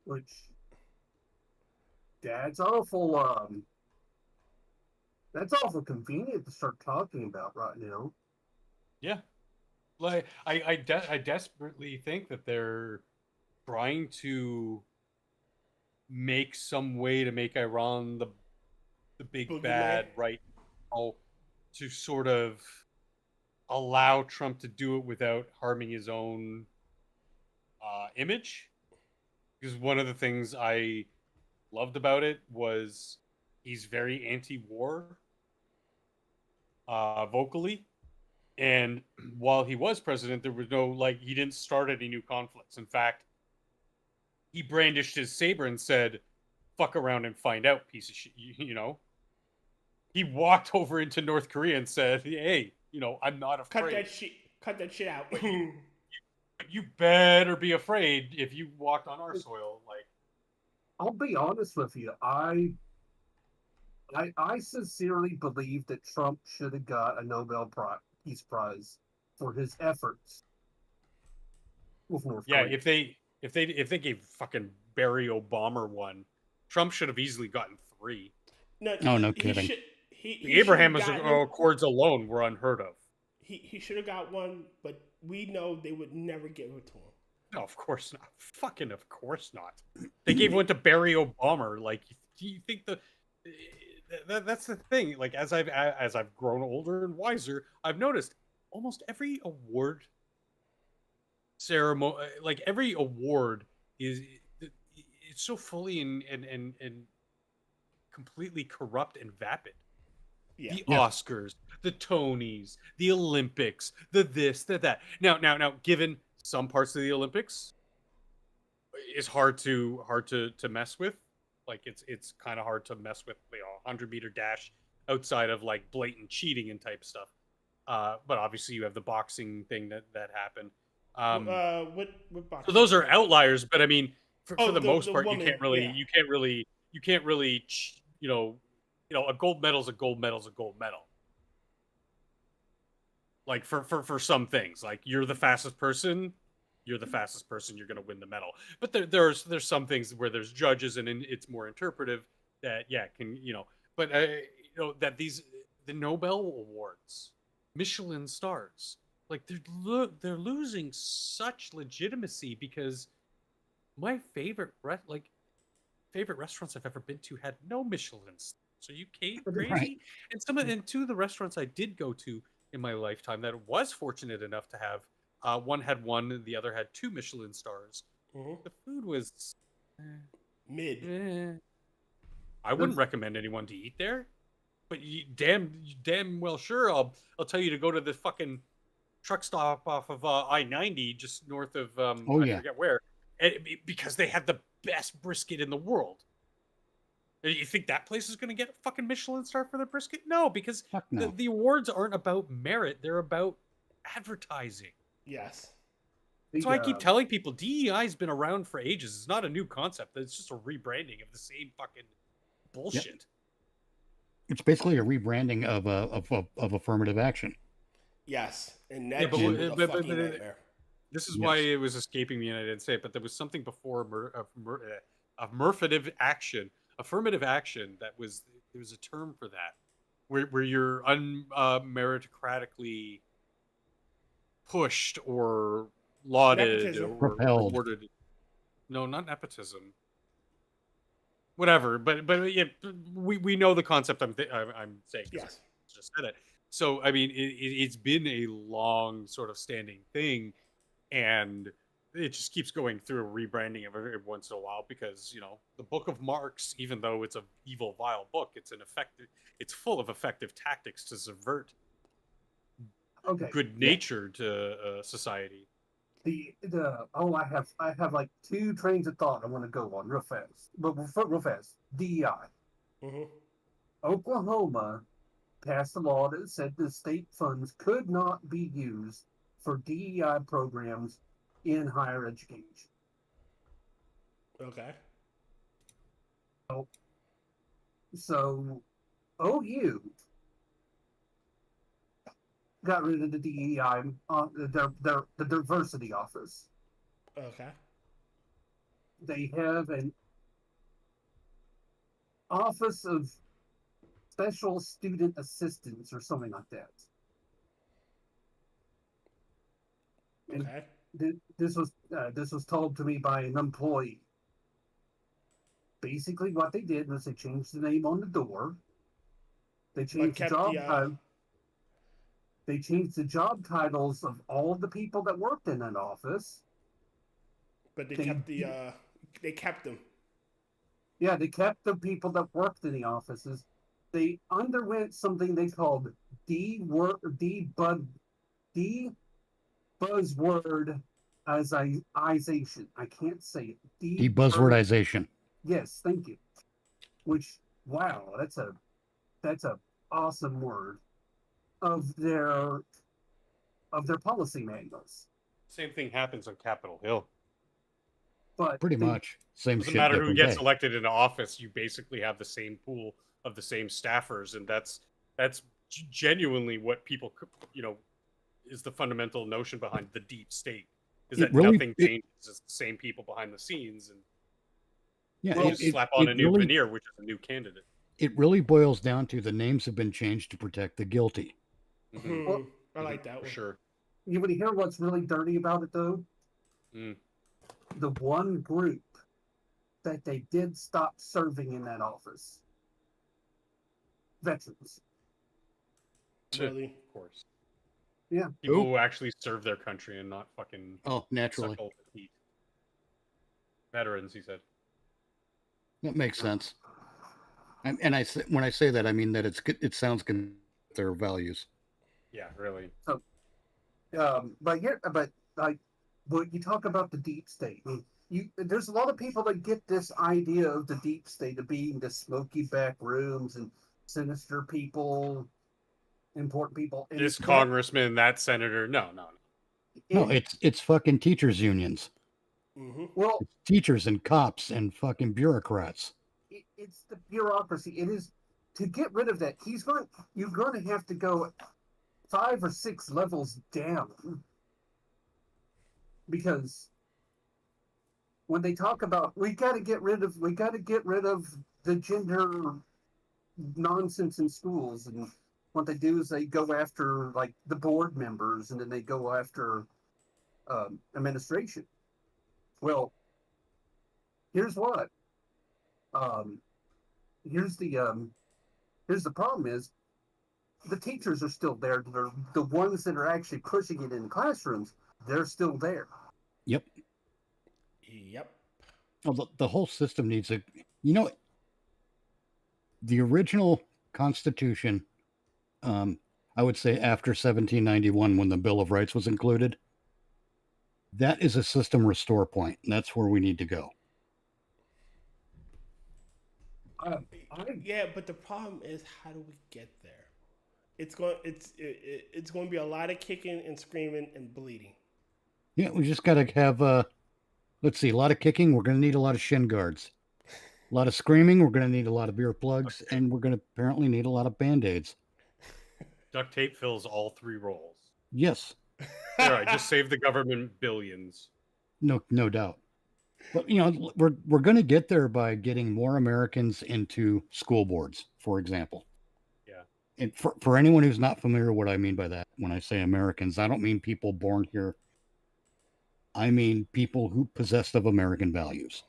which that's awful. That's awful convenient to start talking about right now. Yeah, like I desperately think that they're trying to make some way to make Iran the big Boogeyman. bad right now, to sort of allow Trump to do it without harming his own image. Because one of the things I loved about it was he's very anti-war vocally. And while he was president, there was no, like, he didn't start any new conflicts. In fact, he brandished his saber and said, fuck around and find out, piece of shit. You know? He walked over into North Korea and said, hey, you know, I'm not afraid. Cut that shit out. You better be afraid if you walked on our soil. Like, I'll be honest with you. I sincerely believe that Trump should have got a Nobel Peace Prize for his efforts with North Korea. Yeah, if they gave fucking Barry Obama one, Trump should have easily gotten 3. No kidding. The Abraham Accords alone were unheard of. He should have got one, but we know they would never give it to him. No, of course not. Fucking of course not. They gave one to Barry Obama. Like, do you think that's the thing? Like, as I've grown older and wiser, I've noticed almost every award ceremony, like every award it's so fully and completely corrupt and vapid. Yeah. The Oscars, the Tonys, the Olympics, the this, the that. Now, given some parts of the Olympics is hard to mess with. Like, it's kind of hard to mess with, you know, 100-meter dash outside of like blatant cheating and type stuff. But obviously you have the boxing thing that happened. What boxing? So those are outliers, but I mean, for the most part, woman, you can't really, you know, a gold medal's a gold medal's a gold medal. Like, for some things, like, you're the fastest person, you're going to win the medal. But there's some things where there's judges and it's more interpretive that, yeah, can, you know, but you know, that the Nobel Awards, Michelin stars, like, they're losing such legitimacy because my favorite restaurants I've ever been to had no Michelin stars. So you crazy? Right. And two of the restaurants I did go to in my lifetime that was fortunate enough to have, one had 1, the other had 2 Michelin stars. Mm-hmm. The food was mid. I wouldn't recommend anyone to eat there, but you damn well sure I'll tell you to go to the fucking truck stop off of I-90 just north of I forget where, because they had the best brisket in the world. You think that place is going to get a fucking Michelin star for their brisket? No, because the awards aren't about merit. They're about advertising. Yes. So I keep telling people DEI's been around for ages. It's not a new concept. It's just a rebranding of the same fucking bullshit. Yep. It's basically a rebranding of affirmative action. Yes. And that's a fucking nightmare. This is why it was escaping me and I didn't say it, but there was something before affirmative action. Affirmative action, there was a term for that, where you're meritocratically pushed or lauded nepotism. or rewarded. No, not nepotism. Whatever, but yeah, we know the concept I'm saying. Yes, I just said it. So I mean, it's been a long sort of standing thing, and it just keeps going through a rebranding every once in a while because, you know, the Book of Marx, even though it's an evil, vile book, it's full of effective tactics to subvert good nature to society. I have like 2 trains of thought I want to go on real fast. But real fast. DEI. Mm-hmm. Oklahoma passed a law that said the state funds could not be used for DEI programs in higher education. Okay. So OU got rid of the DEI, the diversity office. Okay. They have an office of special student assistance or something like that. And Okay. this was told to me by an employee. Basically, what they did was they changed the name on the door. They changed the kept job the, title. They changed the job titles of all the people that worked in that office. But they kept the they kept them. Yeah, they kept the people that worked in the offices. They underwent something they called buzzwordization. I can't say it. Debuzzwordization. Yes, thank you. Which, wow, that's a awesome word of their policy manuals. Same thing happens on Capitol Hill. But Pretty much. Same Doesn't shit. matter who different gets day. elected into office, you basically have the same pool of the same staffers, and that's genuinely what people, is the fundamental notion behind the deep state. Is that nothing changes? It's the same people behind the scenes, and Yeah, you slap on a new veneer, which is a new candidate. It really boils down to the names have been changed to protect the guilty. Mm-hmm. Well, I like that for one. sure. You want to hear what's really dirty about it, though? The one group that they did stop serving in that office. Veterans. Really? Of course. Yeah. People who actually serve their country and not fucking naturally. suck all the heat. Veterans, he said. That makes sense. And when I say that, I mean that it sounds good with their values. Yeah, really. So, but when you talk about the deep state, there's a lot of people that get this idea of the deep state of being the smoky back rooms and sinister people, important people. And This congressman, that senator, no. No, it's fucking teachers unions. Mm-hmm. Well, it's teachers and cops and fucking bureaucrats. It's the bureaucracy. It is to get rid of that. You're going to have to go 5 or 6 levels down, because when they talk about we got to get rid of the gender nonsense in schools, and what they do is they go after like the board members, and then they go after administration. Well, here's what. Here's the problem is the teachers are still there. The ones that are actually pushing it in classrooms, they're still there. Yep. Well, the whole system needs the original Constitution, I would say after 1791, when the Bill of Rights was included, that is a system restore point. And that's where we need to go. Yeah, but the problem is, how do we get there? It's going to be a lot of kicking and screaming and bleeding. Yeah, we just got to have let's see, a lot of kicking. We're going to need a lot of shin guards. A lot of screaming. We're going to need a lot of beer plugs, and we're going to apparently need a lot of Band-Aids. Duct tape fills all 3 roles. Yes. All right, just save the government billions. No doubt. But we're going to get there by getting more Americans into school boards, for example. Yeah. And for anyone who's not familiar what I mean by that, when I say Americans, I don't mean people born here. I mean people who possessed of American values.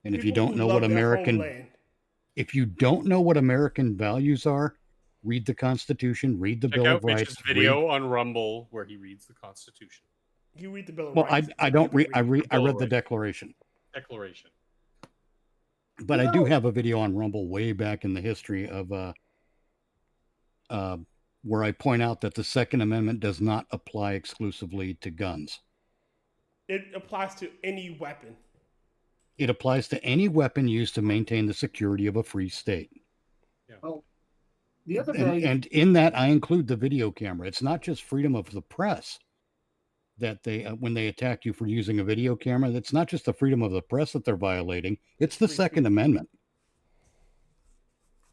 And if you don't know what American values are, read the Constitution, read the Bill of Rights. Check out Mitch's video on Rumble where he reads the Constitution. You read the Bill of Well, Rights. I don't read. I read the Declaration. But I do have a video on Rumble way back in the history of where I point out that the Second Amendment does not apply exclusively to guns. It applies to any weapon. It applies to any weapon used to maintain the security of a free state. Yeah. Oh, The other day, And in that, I include the video camera. It's not just freedom of the press that they, when they attack you for using a video camera, that's not just the freedom of the press that they're violating. It's the Free Second speech. Amendment.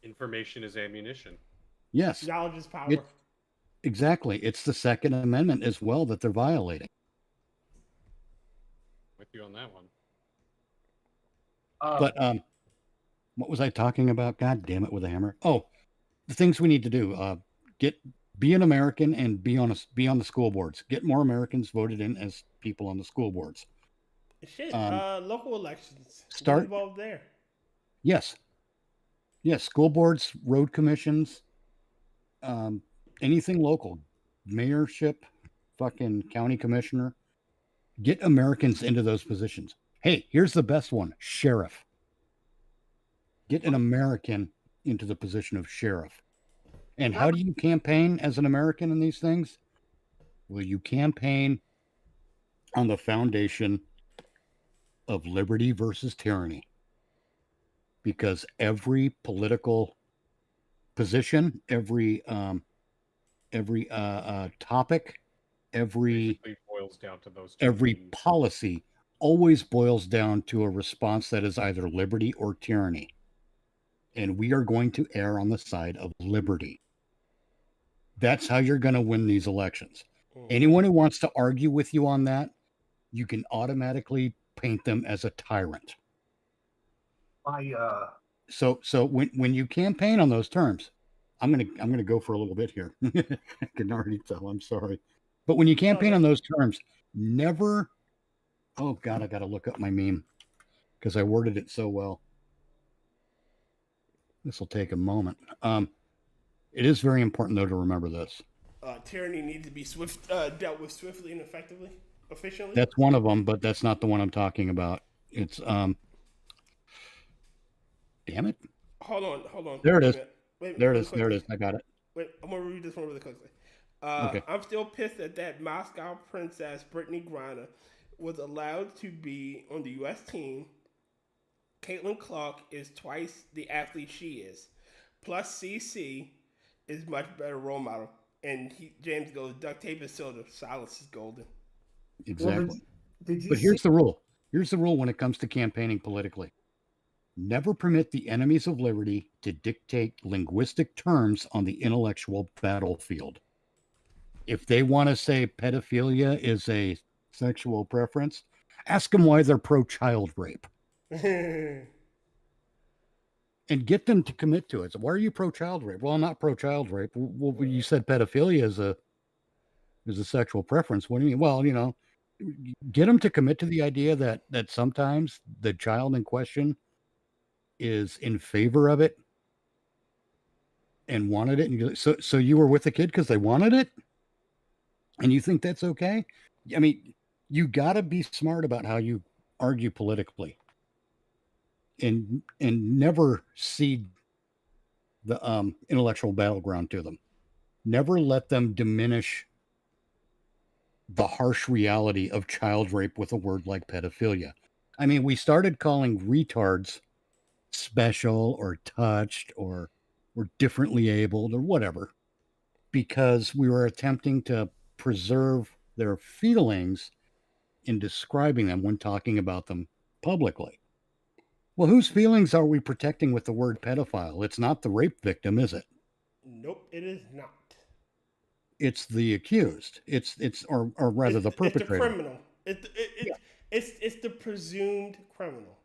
Information is ammunition. Yes, Knowledge is power. exactly. It's the Second Amendment as well that they're violating. With you on that one. But what was I talking about? God damn it, with a hammer. Oh, the things we need to do. Be an American and be on the school boards. Get more Americans voted in as people on the school boards. Shit. Local elections. Start- Get involved there. Yes. School boards, road commissions, anything local, mayorship, fucking county commissioner. Get Americans into those positions. Hey, here's the best one: sheriff. Get an American into the position of sheriff. And how do you campaign as an American in these things? Well, you campaign on the foundation of liberty versus tyranny. Because every political position, every topic, Basically boils down to those two every things. policy always boils down to a response that is either liberty or tyranny. And we are going to err on the side of liberty. That's how you're going to win these elections. Anyone who wants to argue with you on that, you can automatically paint them as a tyrant. So when you campaign on those terms, I'm gonna go for a little bit here. I can already tell. I'm sorry, but when you campaign on those terms, never. Oh God, I got to look up my meme because I worded it so well. This will take a moment. It is very important though to remember this. Tyranny needs to be dealt with swiftly and effectively, efficiently. That's one of them, but that's not the one I'm talking about. It's damn it. Hold on. There it is. Wait, There it really is. There it is. I got it. Wait, I'm gonna read this one really quickly. Okay. I'm still pissed that Moscow princess Brittany Griner was allowed to be on the U.S. team. Caitlin Clark is twice the athlete she is. Plus, CC is much better role model. And James goes, duct tape is silver, silence is golden. Exactly. Well, did you But here's the rule. Here's the rule when it comes to campaigning politically. Never permit the enemies of liberty to dictate linguistic terms on the intellectual battlefield. If they want to say pedophilia is a sexual preference, ask them why they're pro-child rape. And get them to commit to it. So why are you pro-child rape? Well, I'm not pro-child rape. Well, you said pedophilia is a sexual preference. What do you mean? Well, get them to commit to the idea that sometimes the child in question is in favor of it and wanted it. And so you were with the kid because they wanted it? And you think that's okay? I mean, you got to be smart about how you argue politically. And never cede the intellectual battleground to them. Never let them diminish the harsh reality of child rape with a word like pedophilia. I mean, we started calling retards special or touched or differently abled or whatever because we were attempting to preserve their feelings in describing them when talking about them publicly. Well, whose feelings are we protecting with the word pedophile? It's not the rape victim, is it? Nope, it is not. It's the accused. It's or rather the perpetrator. It's the criminal. It's the presumed criminal.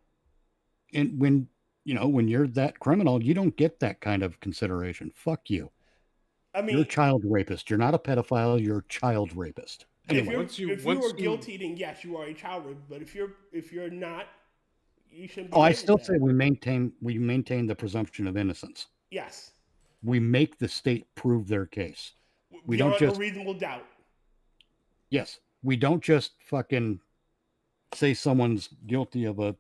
And when you're that criminal, you don't get that kind of consideration. Fuck you. I mean, you're a child rapist. You're not a pedophile. You're a child rapist. Anyway, if you are guilty, then yes, you are a child rapist. But if you're not, you shouldn't. I still say we maintain the presumption of innocence. Yes. We make the state prove their case. We don't just reasonable doubt. Yes, we don't just fucking say someone's guilty of a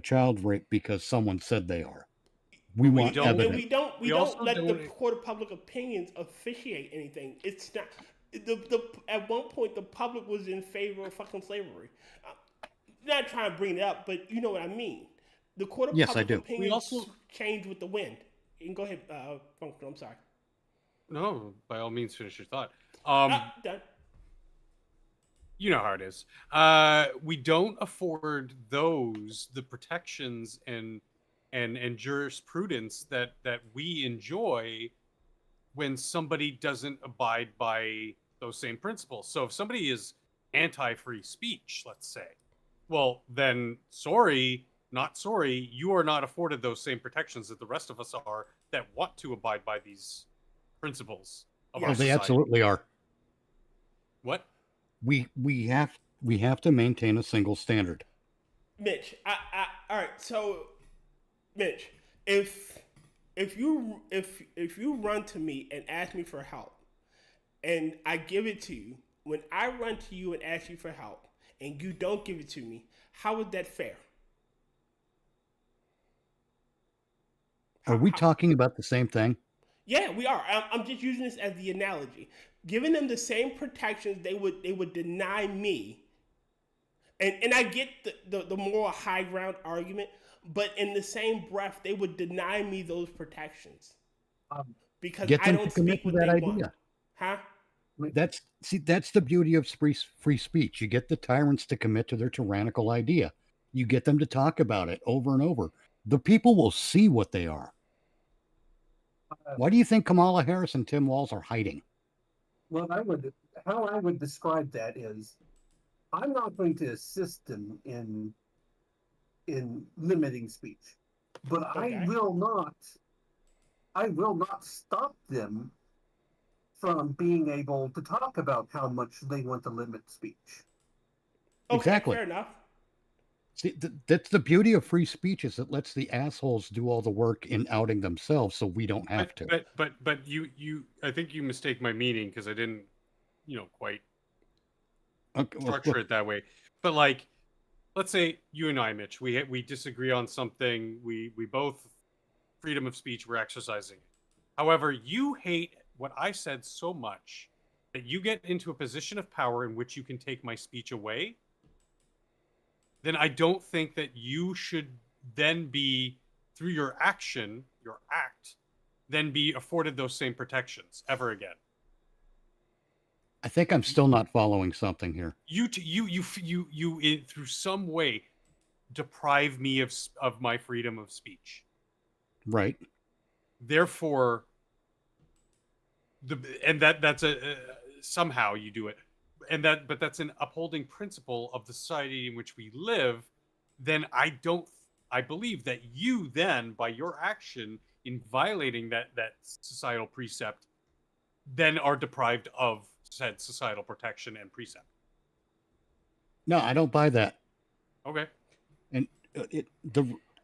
child rape because someone said they are. We want evidence. We don't let the court of public opinions officiate anything. It's not. At one point, the public was in favor of fucking slavery. Not trying to bring it up, but you know what I mean. The court of public opinions changed with the wind. You can go ahead, Function. I'm sorry. no, by all means, finish your thought. Done. You know how it is. We don't afford those the protections and jurisprudence that we enjoy when somebody doesn't abide by those same principles. So if somebody is anti-free speech, let's say, well, then sorry, not sorry, you are not afforded those same protections that the rest of us are that want to abide by these principles of our They society. absolutely are. What? We have to maintain a single standard. Mitch, all right. So, Mitch, if you run to me and ask me for help, and I give it to you, when I run to you and ask you for help, and you don't give it to me, how is that fair? Are we talking about the same thing? Yeah, we are. I'm just using this as the analogy. Giving them the same protections they would deny me. And I get the moral high ground argument, but in the same breath, they would deny me those protections because Get I them don't to commit speak to what that they idea. want. Huh? That's the beauty of free speech. You get the tyrants to commit to their tyrannical idea. You get them to talk about it over and over. The people will see what they are. Why do you think Kamala Harris and Tim Walz are hiding? Well, how I would describe that is, I'm not going to assist them in limiting speech, but Okay. I will not stop them from being able to talk about how much they want to limit speech. Okay, Exactly. fair enough. See, that's the beauty of free speech, is it lets the assholes do all the work in outing themselves, so we don't have to. But you I think you mistake my meaning because I didn't, quite structure it that way. But like, let's say you and I, Mitch, we disagree on something. We both freedom of speech. We're exercising it. However, you hate what I said so much that you get into a position of power in which you can take my speech away. Then I don't think that you should then be, through your act, then be afforded those same protections ever again. I think I'm still not following something here. You through some way deprive me of my freedom of speech. Right. Therefore, that's somehow you do it. But that's an upholding principle of the society in which we live. Then I believe that you then, by your action in violating that societal precept, then are deprived of said societal protection and precept. No, I don't buy that. Okay. And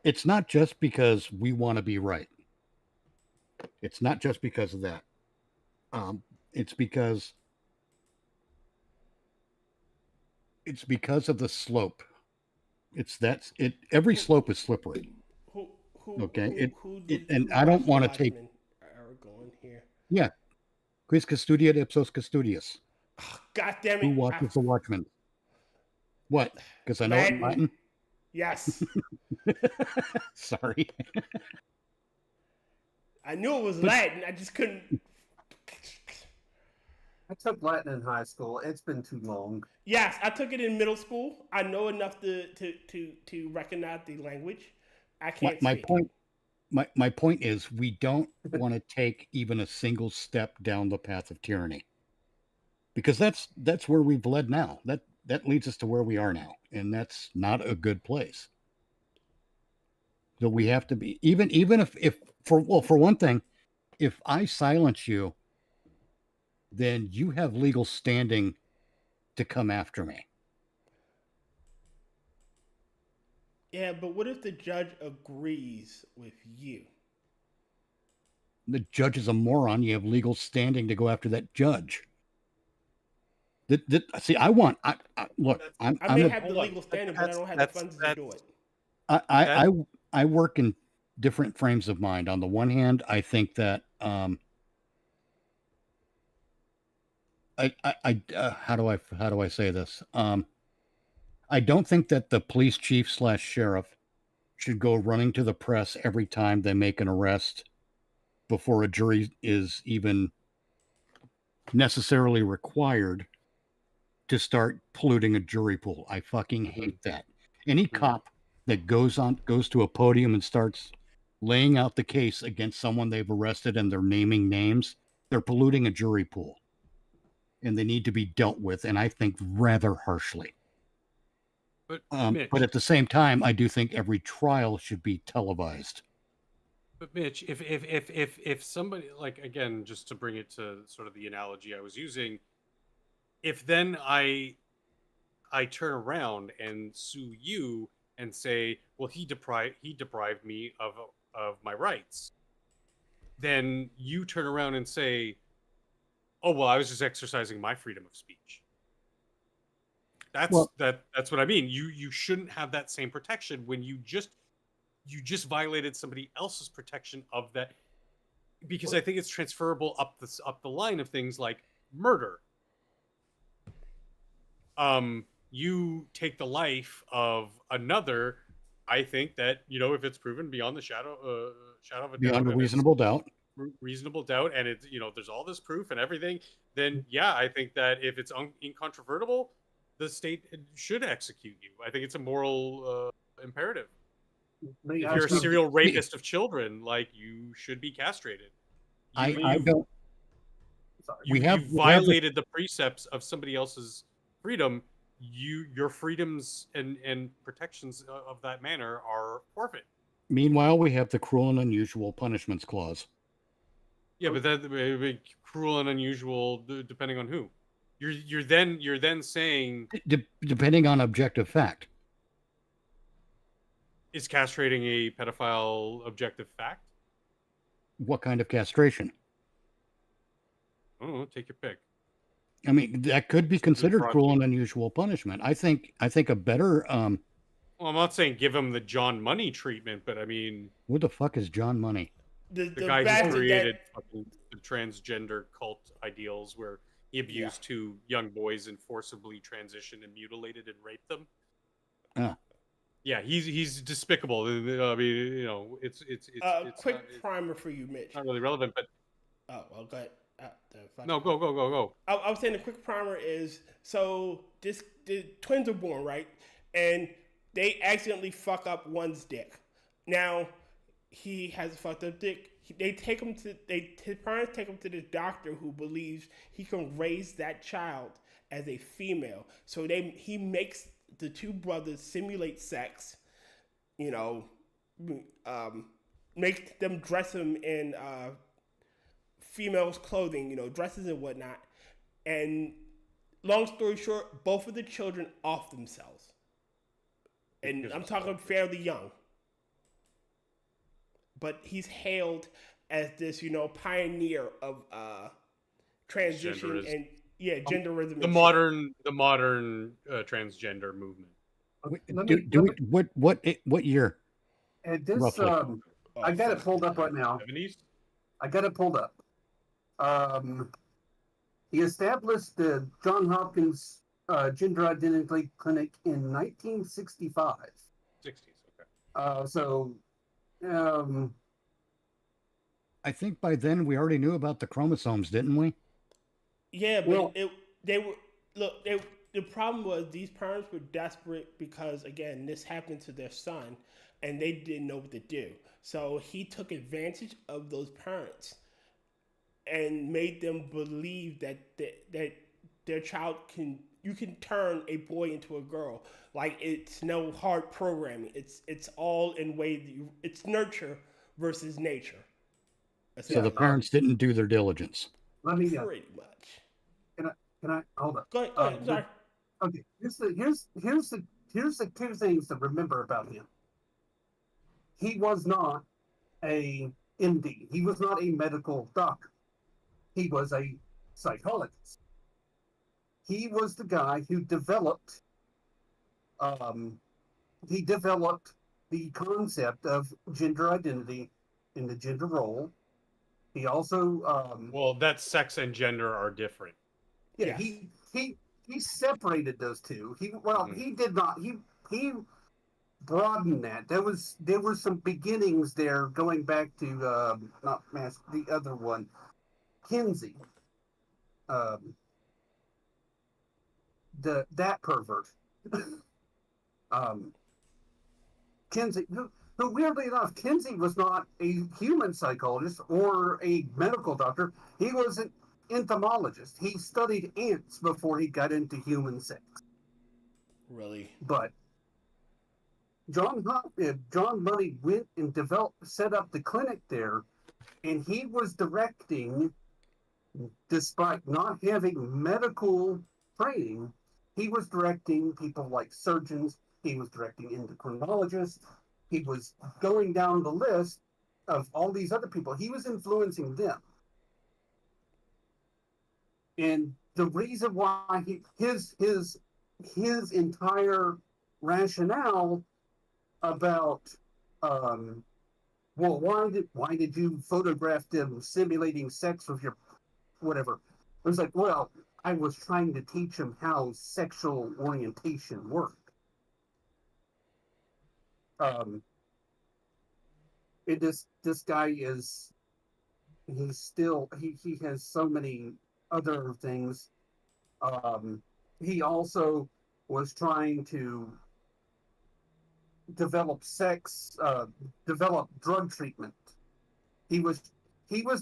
it's not just because we want to be right. It's not just because of that. It's because of the slope. Every slope is slippery. Okay. And I don't want to take. Are going here. Yeah. Quis custodia ipsos custodius. Oh, God damn it! Who watches the watchman? What? Because I know it in Latin. Yes. Sorry. I knew it was Latin. I just couldn't. I took Latin in high school. It's been too long. Yes, I took it in middle school. I know enough to recognize the language. I can't. My point is, we don't want to take even a single step down the path of tyranny, because that's where we've led now. That leads us to where we are now, and that's not a good place. So we have to be, even if for one thing, if I silence you, then you have legal standing to come after me. Yeah, but what if the judge agrees with you? The judge is a moron. You have legal standing to go after that judge. See, I look. I may have the legal standing, but I don't have the funds to do it. I work in different frames of mind. On the one hand, I think that how do I say this? I don't think that the police chief / sheriff should go running to the press every time they make an arrest before a jury is even necessarily required to start polluting a jury pool. I fucking hate that. Any cop that goes to a podium and starts laying out the case against someone they've arrested and they're naming names, they're polluting a jury pool. And they need to be dealt with, and I think rather harshly. But But at the same time, I do think every trial should be televised. But Mitch, if somebody, like, again, just to bring it to sort of the analogy I was using, if then I turn around and sue you and say, well, he deprived me of my rights, then you turn around and say, oh, well, I was just exercising my freedom of speech. That's what I mean. You shouldn't have that same protection when you just violated somebody else's protection of that, because I think it's transferable up the line of things like murder. You take the life of another. I think that, if it's proven beyond the shadow of a doubt, Beyond a reasonable doubt. Reasonable doubt, and it's, there's all this proof and everything, then yeah, I think that if it's incontrovertible, the state should execute you. I think it's a moral imperative. If you're a serial rapist of children, like, you should be castrated. I don't. You violated the precepts of somebody else's freedom. Your freedoms and protections of that manner are forfeit. Meanwhile, we have the cruel and unusual punishments clause. Yeah, but that would be cruel and unusual depending on who. You're then saying, depending on objective fact. Is castrating a pedophile objective fact? What kind of castration? I don't know. Take your pick. I mean, that could be considered cruel and unusual punishment. I think a better. Well, I'm not saying give him the John Money treatment, but I mean, who the fuck is John Money? The guy who created the transgender cult ideals, where he abused two young boys and forcibly transitioned and mutilated and raped them. Yeah, he's despicable. I mean, it's quick primer for you, Mitch. Not really relevant, but well, go ahead. No, go. I was saying the quick primer is, so the twins are born, right? And they accidentally fuck up one's dick. Now, he has a fucked up dick. His parents take him to the doctor who believes he can raise that child as a female. So he makes the two brothers simulate sex, make them dress him in females' clothing, dresses and whatnot. And long story short, both of the children off themselves. And I'm talking fairly young. But he's hailed as this, pioneer of transition and genderism. The modern transgender movement. What year? And this, I got it pulled up right now. 70s? I got it pulled up. He established the Johns Hopkins Gender Identity Clinic in 1965. 60s, okay. I think by then we already knew about the chromosomes, didn't we? Yeah, but the problem was these parents were desperate because, again, this happened to their son, and they didn't know what to do. So he took advantage of those parents and made them believe that their child you can turn a boy into a girl. Like, it's no hard programming. It's all in it's nurture versus nature. So the parents didn't do their diligence. Let me pretty much. Can I hold up? Go ahead. Sorry. Okay. Here's the two things to remember about him. He was not a MD. He was not a medical doctor. He was a psychologist. He was the guy who developed. He developed the concept of gender identity and the gender role. He also well, that sex and gender are different. Yeah, he separated those two. He did not. He broadened that. There were some beginnings there going back to not Mass, the other one, Kinsey. that pervert, Kinsey, who weirdly enough, Kinsey was not a human psychologist or a medical doctor. He was an entomologist. He studied ants before he got into human sex. Really? But John Money went and set up the clinic there, and he was directing, despite not having medical training, he was directing people like surgeons, he was directing endocrinologists, he was going down the list of all these other people. He was influencing them. And the reason why his entire rationale about well, why did you photograph them simulating sex with your whatever? It was like, well, I was trying to teach him how sexual orientation worked. This guy is, he has so many other things. He also was trying to develop drug treatment. He was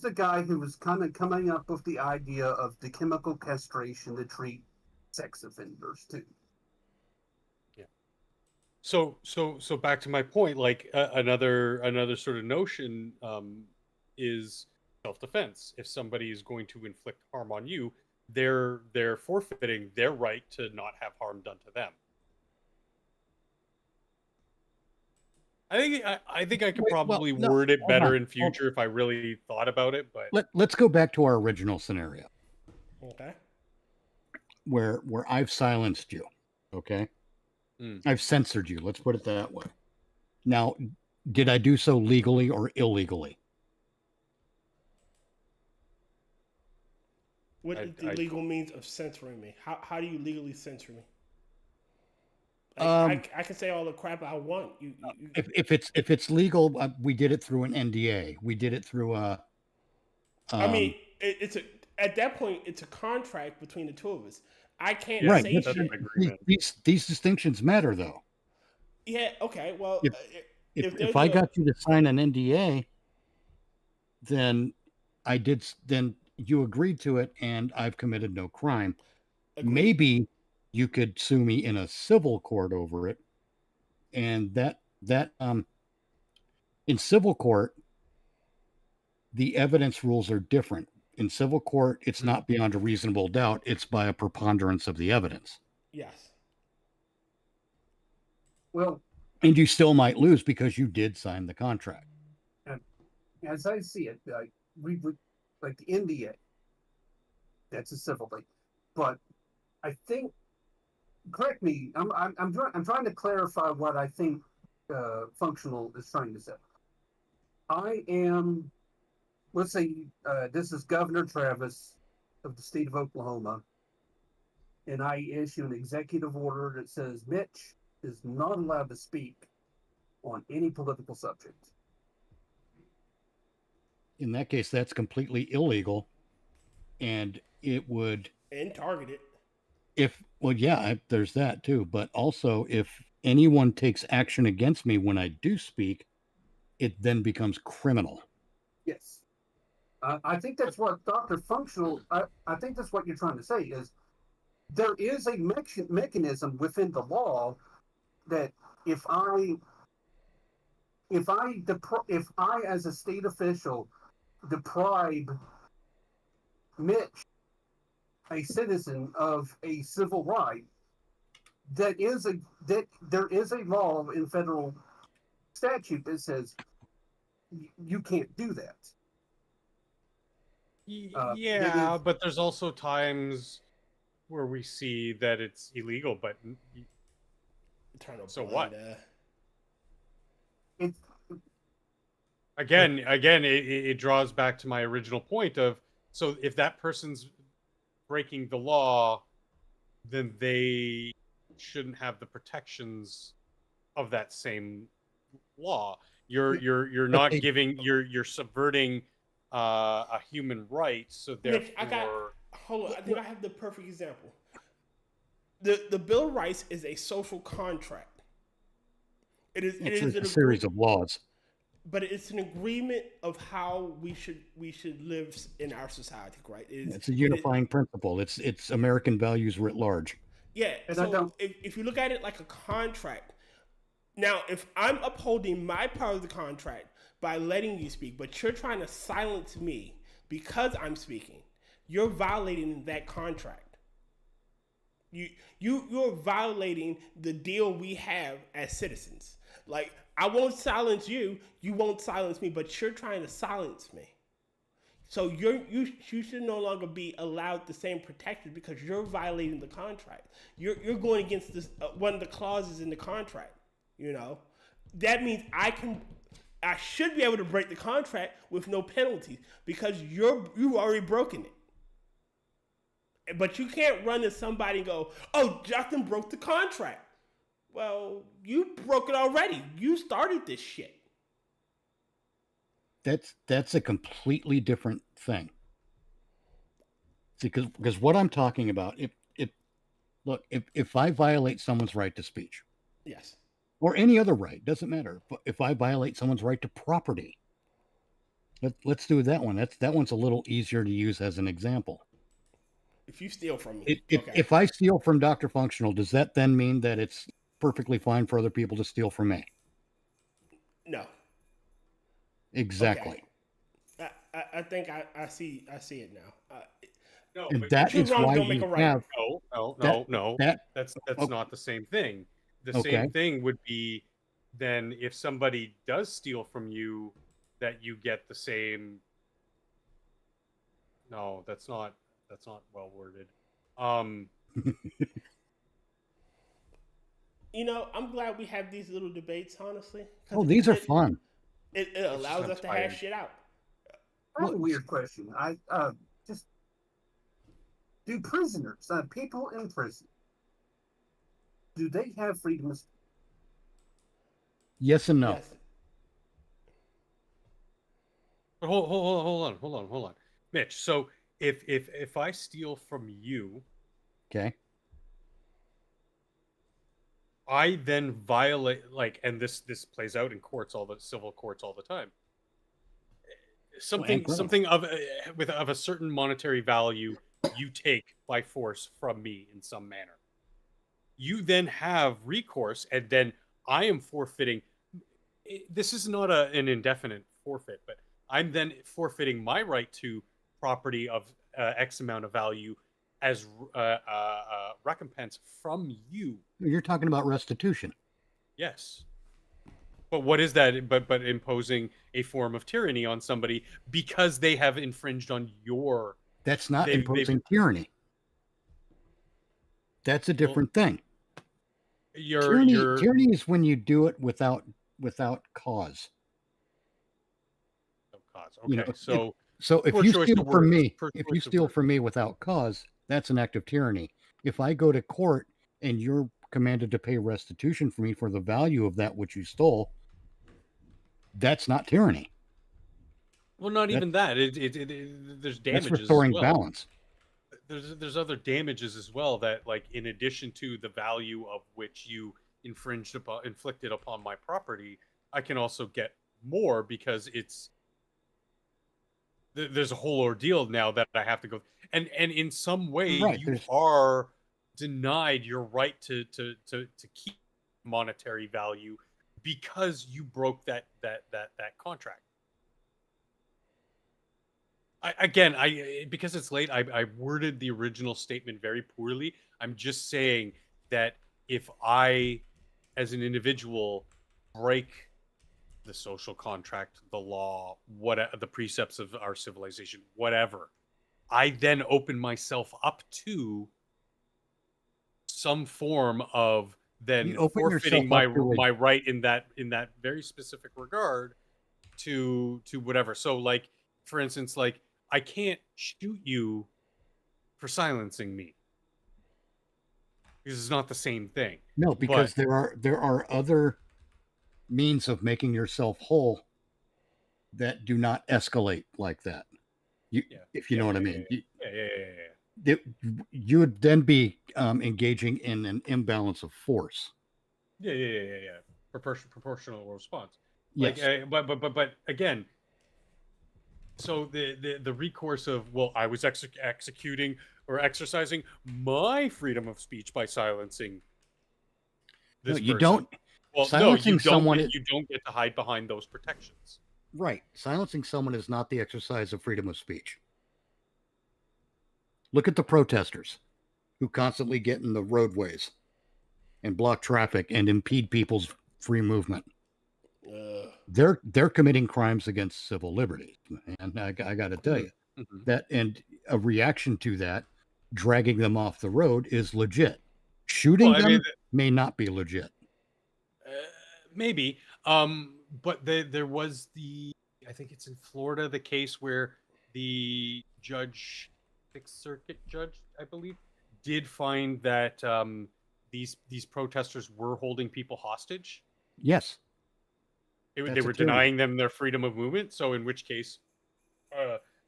the guy who was kind of coming up with the idea of the chemical castration to treat sex offenders too. Yeah. So back to my point, like another sort of notion is self-defense. If somebody is going to inflict harm on you, they're forfeiting their right to not have harm done to them. I think I could probably word it better in future if I really thought about it. But let's go back to our original scenario. Okay. Where I've silenced you. Okay. I've censored you. Let's put it that way. Now, did I do so legally or illegally? What is the legal means of censoring me? How do you legally censor me? Like, I can say all the crap I want. If it's legal, we did it through an NDA. We did it through a. I mean, at that point, it's a contract between the two of us. I can't say shit. These distinctions matter, though. Yeah. Okay. Well, if I got you to sign an NDA, then I did. Then you agreed to it, and I've committed no crime. Agreed. Maybe you could sue me in a civil court over it, and that in civil court, the evidence rules are different. In civil court, it's not beyond a reasonable doubt; it's by a preponderance of the evidence. Yes. Well, and you still might lose because you did sign the contract. As I see it, we would like the NDA. That's a civil thing, but I think. Correct me. I'm trying to clarify what I think functional is trying to say. I am. Let's say this is Governor Travis of the state of Oklahoma, and I issue an executive order that says Mitch is not allowed to speak on any political subject. In that case, that's completely illegal, and it would targeted. There's that too. But also, if anyone takes action against me when I do speak, it then becomes criminal. Yes. I think that's what Dr. Functional, I think that's what you're trying to say is there is a mechanism within the law that if I as a state official deprive Mitch, a citizen, of a civil right, there is a law in federal statute that says you can't do that. But there's also times where we see that it's illegal, but so what? Again, it draws back to my original point of, so if that person's breaking the law, then they shouldn't have the protections of that same law. You're not giving, you're subverting a human right, so therefore Mitch, hold on. I think I have the perfect example. The Bill of Rights is a social contract. It is It's a series of laws. but it's an agreement of how we should live in our society, right? It's a unifying principle. It's American values writ large. Yeah. And So if you look at it like a contract, now if I'm upholding my part of the contract by letting you speak, but you're trying to silence me because I'm speaking, you're violating that contract. You're violating the deal we have as citizens. Like, I won't silence you, you won't silence me, but you're trying to silence me. So you should no longer be allowed the same protection because you're violating the contract. You're going against this one of the clauses in the contract. You know, that means I should be able to break the contract with no penalties because you've already broken it. But you can't run to somebody and go, "Oh, Justin broke the contract." Well, you broke it already. You started this shit. That's a completely different thing. See, because what I'm talking about, if I violate someone's right to speech, Yes. or any other right, doesn't matter. If I violate someone's right to property, let's do that one. That one's a little easier to use as an example. If you steal from me, If I steal from Dr. Functional, does that then mean that it's perfectly fine for other people to steal from me? No. Exactly. Okay. I think I see it now. No, And but that is wrong, why don't make you a right. have no. That's okay. not the same thing. The Okay. same thing would be then if somebody does steal from you, that you get the same. No, that's not well worded. You know, I'm glad we have these little debates, honestly. Oh, these are fun. It allows us to hash shit out. I have a weird question. I just do prisoners, people in prison, do they have freedom of speech? Yes and no. Yes. But hold on, Mitch. So if I steal from you, Okay. I then violate and this plays out in civil courts all the time. Something of a certain monetary value you take by force from me in some manner. You then have recourse, and then I am forfeiting. This is not an indefinite forfeit, but I'm then forfeiting my right to property of X amount of value as recompense from you. You're talking about restitution. Yes. But what is that? But imposing a form of tyranny on somebody because they have infringed on your. That's not imposing tyranny. That's a different thing. Tyranny is when you do it without cause. Okay, you know, so if you steal from me, from me without cause, that's an act of tyranny. If I go to court and you're commanded to pay restitution for me for the value of that which you stole, that's not tyranny. Well, not even that. There's damages. That's restoring balance. There's other damages as well that, like, in addition to the value of which you inflicted upon my property, I can also get more because there's a whole ordeal now that I have to go. And in some way, you are denied your right to keep monetary value because you broke that contract. Because it's late, I worded the original statement very poorly. I'm just saying that if I, as an individual, break the social contract, the law, the precepts of our civilization, whatever, I then open myself up to some form of then forfeiting my right in that very specific regard to whatever. So, like, for instance, like, I can't shoot you for silencing me because it's not the same thing. No, because there are other means of making yourself whole that do not escalate like that. If you know what I mean. Yeah. you would then be engaging in an imbalance of force. Yeah. Proportional response. Yes. But again, so the recourse of, well, I was executing or exercising my freedom of speech by silencing this you person. don't. Well, silencing you don't someone you don't get to hide behind those protections. Right. Silencing someone is not the exercise of freedom of speech. Look at the protesters who constantly get in the roadways and block traffic and impede people's free movement. They're committing crimes against civil liberties, and I got to tell you that. And a reaction to that, dragging them off the road, is legit. Shooting them may not be legit. Maybe, but there was I think it's in Florida, the case where the judge, Sixth Circuit judge, I believe, did find that these protesters were holding people hostage. Yes. They were denying them their freedom of movement. So in which case,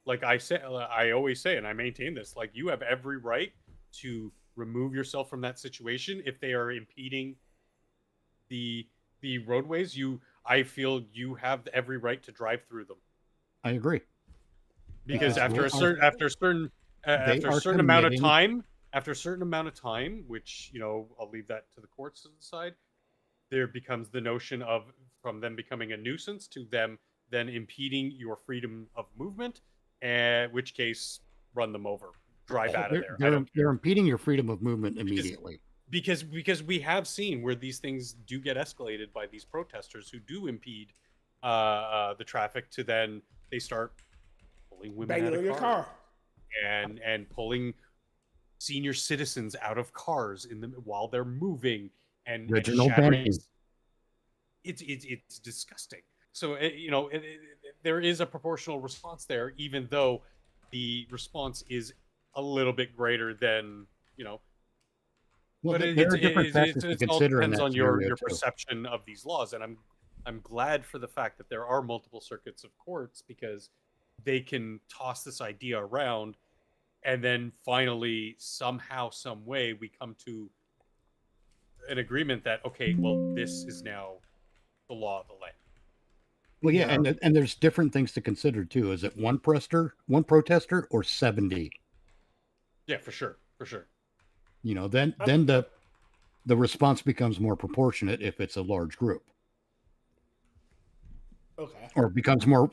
like I always say, and I maintain this, like, you have every right to remove yourself from that situation if they are impeding the roadways. I feel you have every right to drive through them. I agree. Because after a certain amount of time, which, I'll leave that to the courts to decide, there becomes the notion of, from them becoming a nuisance to them then impeding your freedom of movement, in which case, run them over, drive out of there. They're impeding your freedom of movement immediately. Because we have seen where these things do get escalated by these protesters who do impede the traffic, to then they start pulling women out of your car and pulling senior citizens out of cars while they're moving and shattering. It's disgusting. So there is a proportional response there, even though the response is a little bit greater than Well, but there are different factors to consider. It all depends on your too. perception of these laws, and I'm glad for the fact that there are multiple circuits of courts, because they can toss this idea around, and then finally, somehow, some way, we come to an agreement that, okay, well, this is now the law of the land. Well, yeah, and there's different things to consider too. Is it one protester, or 70? Yeah, for sure. Then the response becomes more proportionate if it's a large group. Okay. Or becomes more,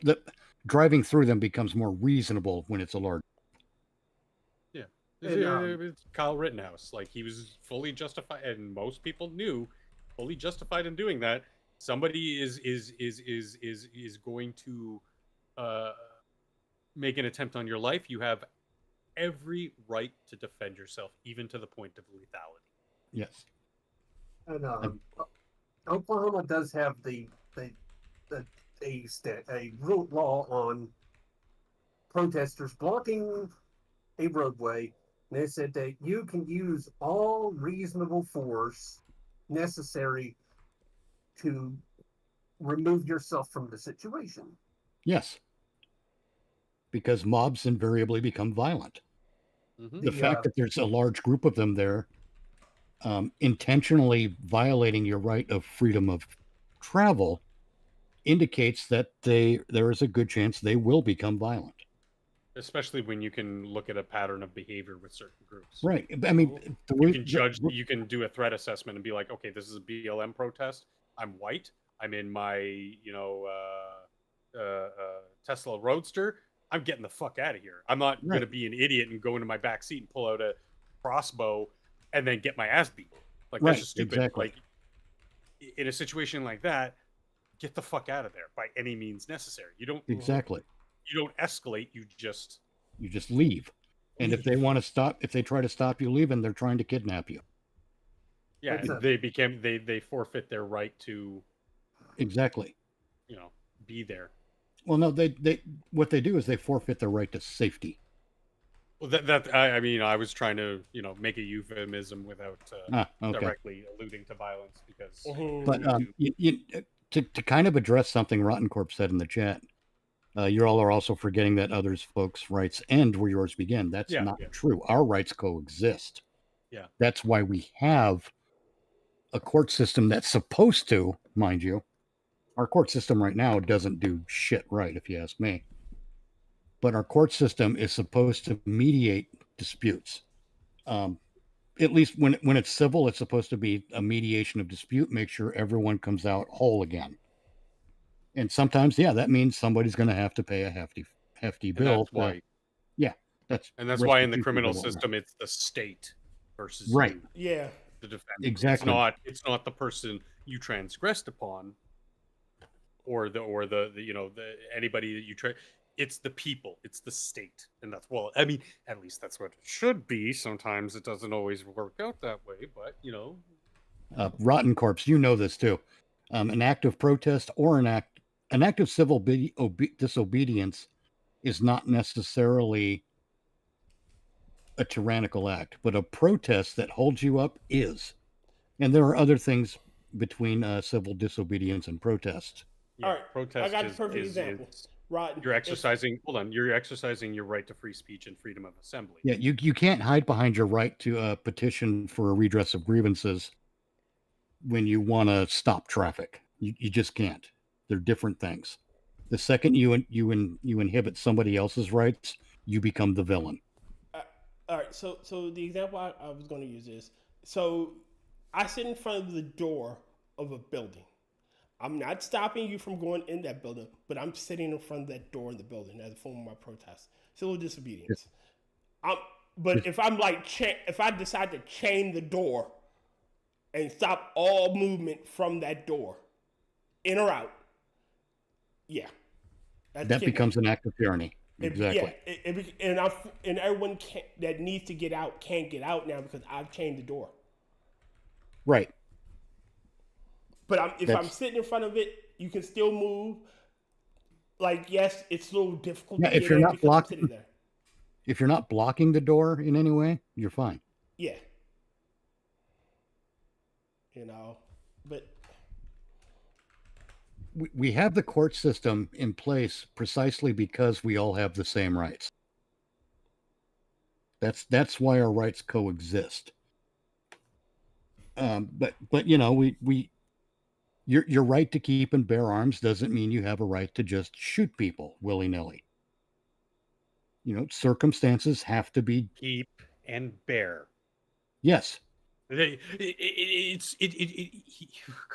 driving through them becomes more reasonable when it's a large. Yeah. It's Kyle Rittenhouse. Like, he was fully justified, and most people knew, fully justified in doing that. Somebody is going to make an attempt on your life. You have every right to defend yourself, even to the point of lethality. Yes. And Oklahoma does have a rule law on protesters blocking a roadway. And they said that you can use all reasonable force necessary to remove yourself from the situation. Yes. Because mobs invariably become violent. Mm-hmm. The fact that there's a large group of them there, intentionally violating your right of freedom of travel, indicates that there is a good chance they will become violent. Especially when you can look at a pattern of behavior with certain groups. Right. I mean, you can do a threat assessment and be like, okay, this is a BLM protest. I'm white. I'm in my, Tesla Roadster. I'm getting the fuck out of here. I'm not going to be an idiot and go into my back seat and pull out a crossbow and then get my ass beat. Like, that's just stupid. Exactly. Like, in a situation like that, get the fuck out of there by any means necessary. You don't escalate. You just leave. And if they want to stop, if they try to stop you leaving, they're trying to kidnap you. Yeah, they forfeit their right to be there. Well, no, they what they do is they forfeit their right to safety. Well, I was trying to make a euphemism without directly alluding to violence, because. But to kind of address something Rotncorpse said in the chat, You all are also forgetting that others folks' rights end where yours begin. That's Yeah, not yeah. true. Our rights coexist. Yeah. That's why we have a court system that's supposed to, mind you, our court system right now doesn't do shit right, if you ask me. But our court system is supposed to mediate disputes. At least when it's civil, it's supposed to be a mediation of dispute, make sure everyone comes out whole again. And sometimes, yeah, that means somebody's going to have to pay a hefty And bill. that's why. That's why in the restitution criminal for what system it's the state versus Right. you, Yeah. the defendant. Exactly. It's not the person you transgressed upon, or the anybody that you it's the people, it's the state. And that's, well, I mean, at least that's what it should be. Sometimes it doesn't always work out that way, but Rotncorpse, you know this too. An act of protest or an act of civil disobedience is not necessarily a tyrannical act, but a protest that holds you up is. And there are other things between civil disobedience and protest. yeah, All right, protest I got the perfect example. Rotten. You're exercising you're exercising your right to free speech and freedom of assembly. Yeah, you can't hide behind your right to petition for a redress of grievances when you want to stop traffic. You just can't. They're different things. The second you inhibit somebody else's rights, you become the villain. All right, so the example I was going to use is, so I sit in front of the door of a building. I'm not stopping you from going in that building, but I'm sitting in front of that door in the building as a form of my protest. Civil disobedience. But if I'm like, if I decide to chain the door and stop all movement from that door, in or out, yeah, that becomes an act of tyranny. Exactly. And everyone that needs to get out can't get out now because I've chained the door. Right. But if I'm sitting in front of it, you can still move. Like, yes, it's a little difficult to if get you're in not because I'm sitting blocking, there. if you're not blocking the door in any way, you're fine. Yeah. But we have the court system in place precisely because we all have the same rights. That's why our rights coexist. But your right to keep and bear arms doesn't mean you have a right to just shoot people willy-nilly. Circumstances have to be Keep and bear. Yes.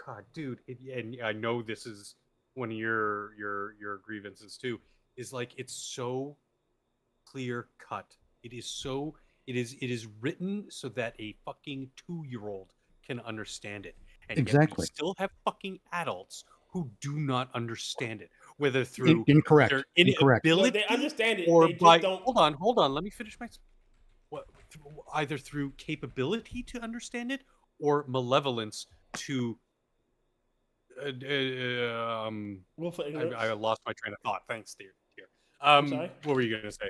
God, dude, and I know this is one of your grievances too. Is like, it's so clear cut. It is written so that a fucking 2-year-old can understand it. And exactly. Yet we still have fucking adults who do not either whether through incorrect. their Incorrect. inability, they understand it, or they just by don't. Hold on. Let me finish my. Either through capability to understand it or malevolence to. I lost my train of thought. Thanks, dear. Sorry? What were you going to say?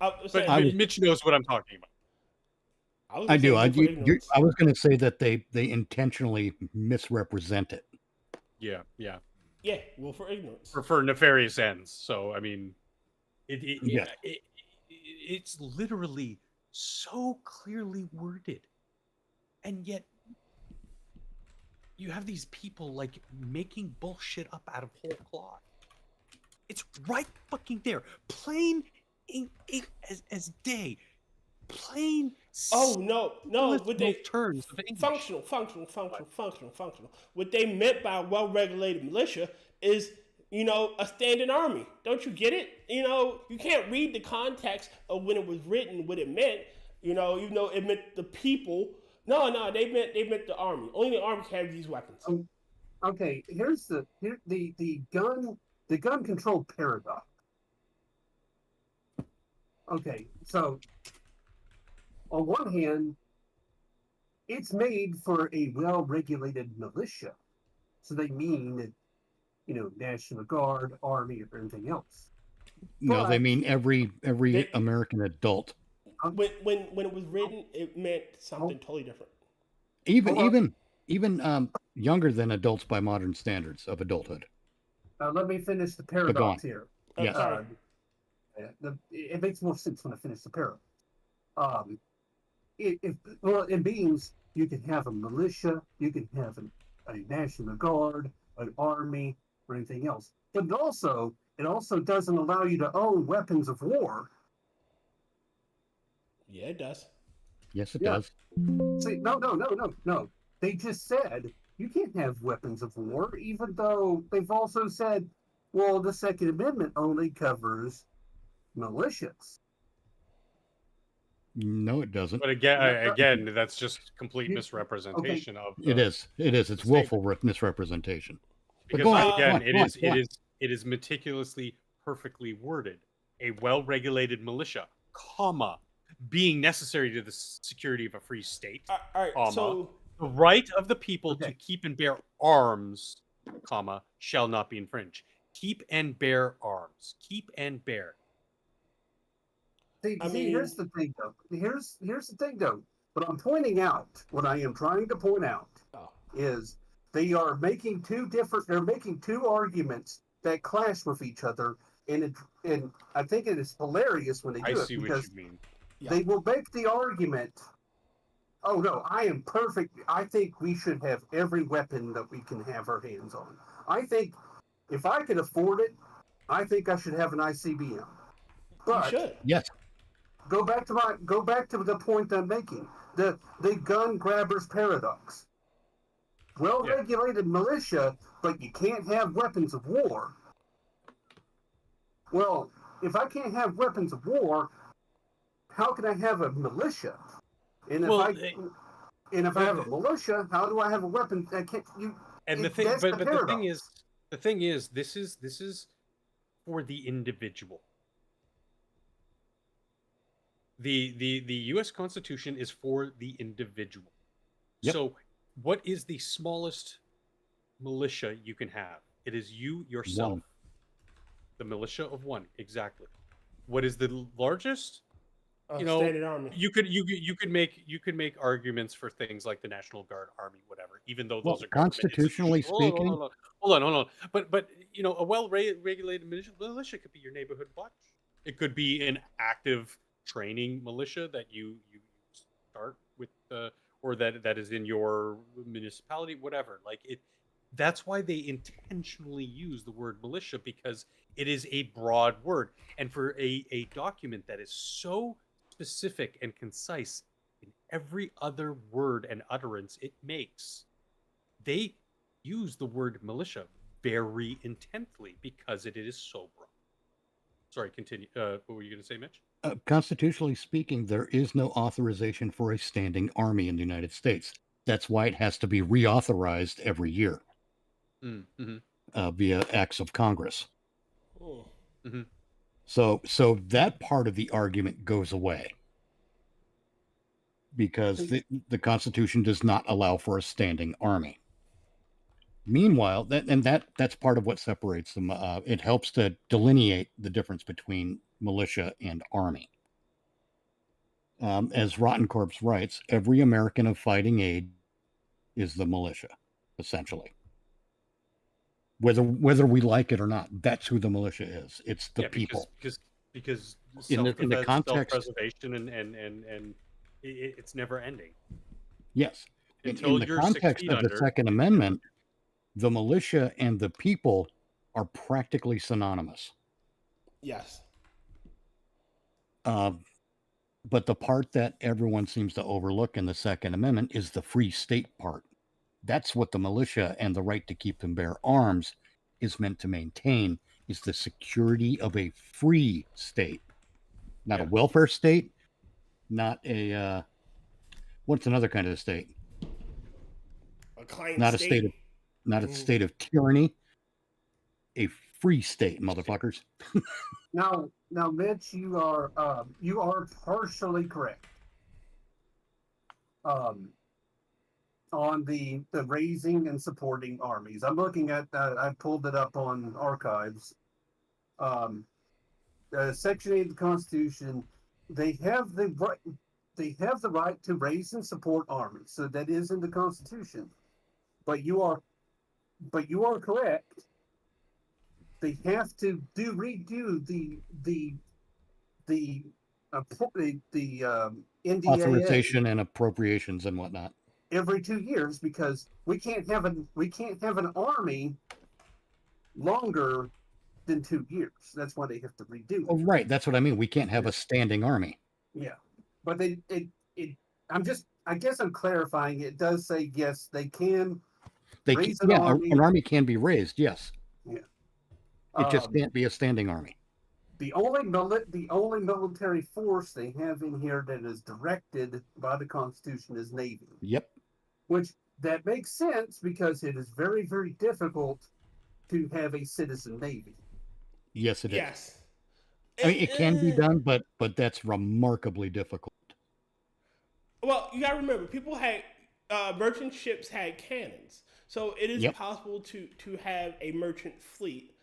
But Mitch knows what I'm talking about. I do. I was going to say that they intentionally misrepresent it. Yeah. Yeah, well, for ignorance. For nefarious ends. So, I mean, Yes. it's literally so clearly worded. And yet, you have these people, like, making bullshit up out of whole cloth. It's right fucking there. Plain as day. Plain. Oh no! What they turns of English. functional. What they meant by a well-regulated militia is, a standing army. Don't you get it? You can't read the context of when it was written, what it meant. Even though it meant the people. No, they meant the army. Only the army can have these weapons. Okay, here's the gun control paradox. Okay, so on one hand, it's made for a well-regulated militia, so they mean that, National Guard, Army, or anything else. No, they mean every American adult. When it was written, it meant something totally different. Even younger than adults by modern standards of adulthood. Let me finish the paradox here. Yes. all right. It makes more sense when I finish the paragraph. Well, in beings, you can have a militia, you can have a national guard, an army, or anything else. But it also doesn't allow you to own weapons of war. Yeah, it does. Yes, it Yeah. does. See, no. They just said you can't have weapons of war, even though they've also said, well, the Second Amendment only covers militias. No, it doesn't. But again, that's just complete You- misrepresentation of It is. It is. It's willful misrepresentation. But because go on, again, go on, go on. it is meticulously, perfectly worded. A well-regulated militia, comma, being necessary to the security of a free state, All right. comma, So the right of the people to Okay. keep and bear arms, comma, shall not be infringed. Keep and bear arms. Keep and bear. See, I mean- here's the thing, though. Here's the thing, though. What I'm pointing out, what I am trying to point out, Oh. is they are making they're making two arguments that clash with each other, and I think it is hilarious when they I do it see what because you mean. they will make the argument, oh no, I am perfect. I think we should have every weapon that we can have our hands on. I think if I could afford it, I think I should have an ICBM. you But should. Yes. go back to the point I'm making. The gun grabbers paradox. Well-regulated militia, but you can't have weapons of war. Well, if I can't have weapons of war, how can I have a militia? And if Well, I have a militia, how do I have a weapon? I can't. And the It- thing, that's but the the thing paradox. is, this is for the individual. The U.S. Constitution is for the individual. Yep. So, what is the smallest militia you can have? It is you yourself. One. The militia of one, exactly. What is the largest? You know, Standard Army. You could make arguments for things like the National Guard, Army, whatever. Even though Well, those are government constitutionally institutions. speaking, Hold on. But you know, a well-regulated militia could be your neighborhood watch. It could be an active training militia that you start with, or that is in your municipality, whatever. Like it. That's why they intentionally use the word militia, because it is a broad word, and for a document that is so specific and concise in every other word and utterance it makes, they use the word militia very intently because it is so broad. Sorry, continue. What were you going to say, Mitch? constitutionally speaking, there is no authorization for a standing army in the United States. That's why it has to be reauthorized every year via acts of Congress. Oh. So that part of the argument goes away because the Constitution does not allow for a standing army. Meanwhile, that's part of what separates them. It helps to delineate the difference between militia and army. As Rotncorpse writes, every American of fighting age is the militia, essentially. Whether we like it or not, that's who the militia is. It's the people. Because In the context, self-preservation and it's never ending. Yes. Until In the you're 6 context feet of the under. Second Amendment, the militia and the people are practically synonymous. Yes. But the part that everyone seems to overlook in the Second Amendment is the free state part. That's what the militia and the right to keep and bear arms is meant to maintain, is the security of a free state. Not a welfare state, not a what's another kind of state? A client Not state. a state of not a state of tyranny. A free state, motherfuckers. Now, Mitch, you are partially correct. On the raising and supporting armies, I'm looking at I pulled it up on archives. Section 8 of the Constitution, they have the right to raise and support armies. So that is in the Constitution. But you are correct they have to redo the NDAA Authorization and appropriations and whatnot. every 2 years, because we can't have an army longer than 2 years. That's why they have to redo Well, it. right. That's what I mean. We can't have a standing army. Yeah, but I guess I'm clarifying. It does say yes, they can. Raise an army. An army can be raised. Yes. Yeah. It just can't be a standing army. The only military force they have in here that is directed by the Constitution is Navy. Yep. Which that makes sense because it is very, very difficult to have a citizen Navy. Yes, it is. Yes. I mean, it can be done, but that's remarkably difficult. Well, you got to remember, people had merchant ships had cannons, so it is possible to have a merchant fleet.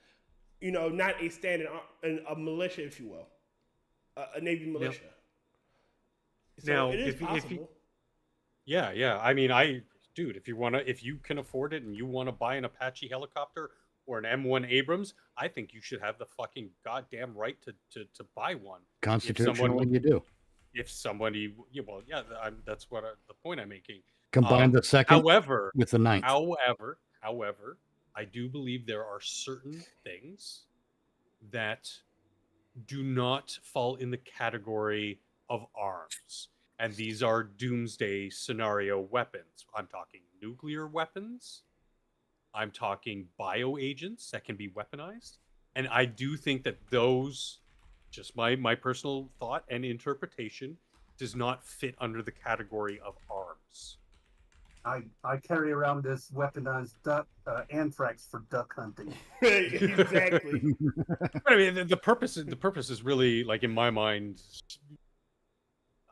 You know, not a standing a militia, if you will, a Navy militia. Yep. So now, it is possible. Yeah. I mean, if you can afford it and you want to buy an Apache helicopter or an M1 Abrams, I think you should have the fucking goddamn right to buy one. Constitutionally, you do. If somebody, that's what the point I'm making. Combine the second, with the ninth. However, I do believe there are certain things that do not fall in the category of arms. And these are doomsday scenario weapons. I'm talking nuclear weapons. I'm talking bioagents that can be weaponized. And I do think that those, just my personal thought and interpretation, does not fit under the category of arms. I carry around this weaponized anthrax for duck hunting. Exactly. But I mean, the purpose is really, like, in my mind,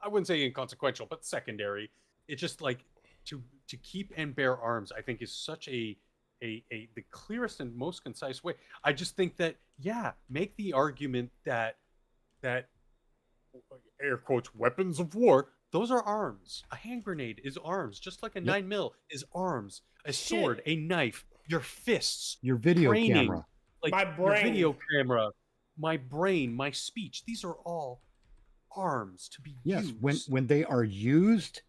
I wouldn't say inconsequential, but secondary. It's just like to keep and bear arms, I think, is such the clearest and most concise way. I just think that, make the argument that air quotes weapons of war, those are arms. A hand grenade is arms, just like a 9mm is arms. A sword, a knife, your fists, your video camera, like my brain, your video camera, my brain, my speech. These are all arms to be used. When they are used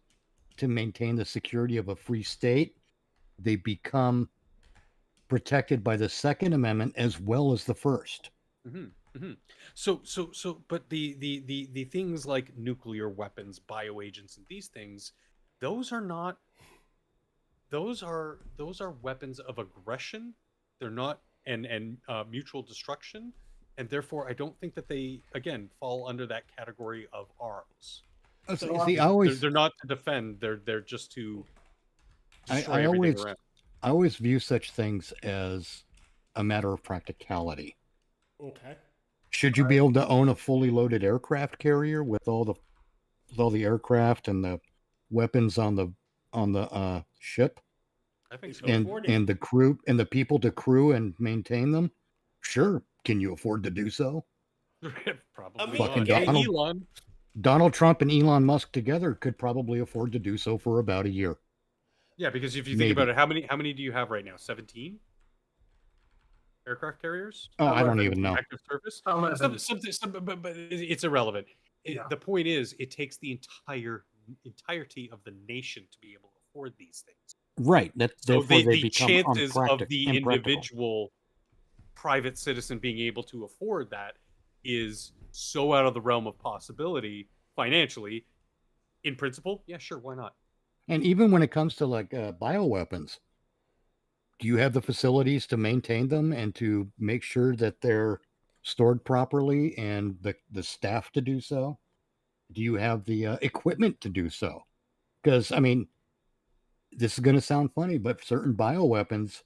to maintain the security of a free state, they become protected by the Second Amendment as well as the First. Mm-hmm. Mm-hmm. So, but the things like nuclear weapons, bioagents, and these things, those are not. Those are weapons of aggression. They're not and mutual destruction, and therefore I don't think that they again fall under that category of arms. So, they're not to defend. They're just to destroy everything around. I always view such things as a matter of practicality. Okay. Should you be able to own a fully loaded aircraft carrier with all the aircraft and the weapons on the ship? I think so. And the crew and the people to crew and maintain them? Sure. Can you afford to do so? Probably. Fucking Donald Trump and Elon Musk together could probably afford to do so for about a year. Yeah, because if you think about it, how many do you have right now? 17 aircraft carriers? Oh, I don't even know. Active service? But it's irrelevant. The point is, it takes the entirety of the nation to be able to afford these things. Right. So the chances of the individual private citizen being able to afford that is so out of the realm of possibility financially. In principle, yeah, sure, why not? And even when it comes to like bioweapons, do you have the facilities to maintain them and to make sure that they're stored properly and the staff to do so? Do you have the equipment to do so? Because, I mean, this is going to sound funny, but certain bioweapons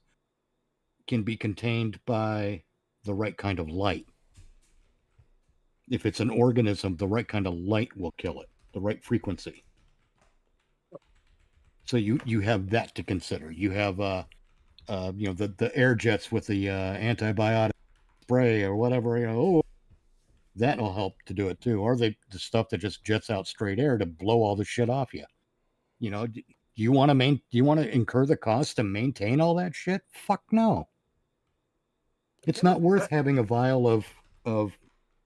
can be contained by the right kind of light. If it's an organism, the right kind of light will kill it, the right frequency. So you have that to consider. You have the air jets with the antibiotic spray or whatever. That'll help to do it too. Or the stuff that just jets out straight air to blow all the shit off you. Do you want to incur the cost to maintain all that shit? Fuck no. It's not worth having a vial of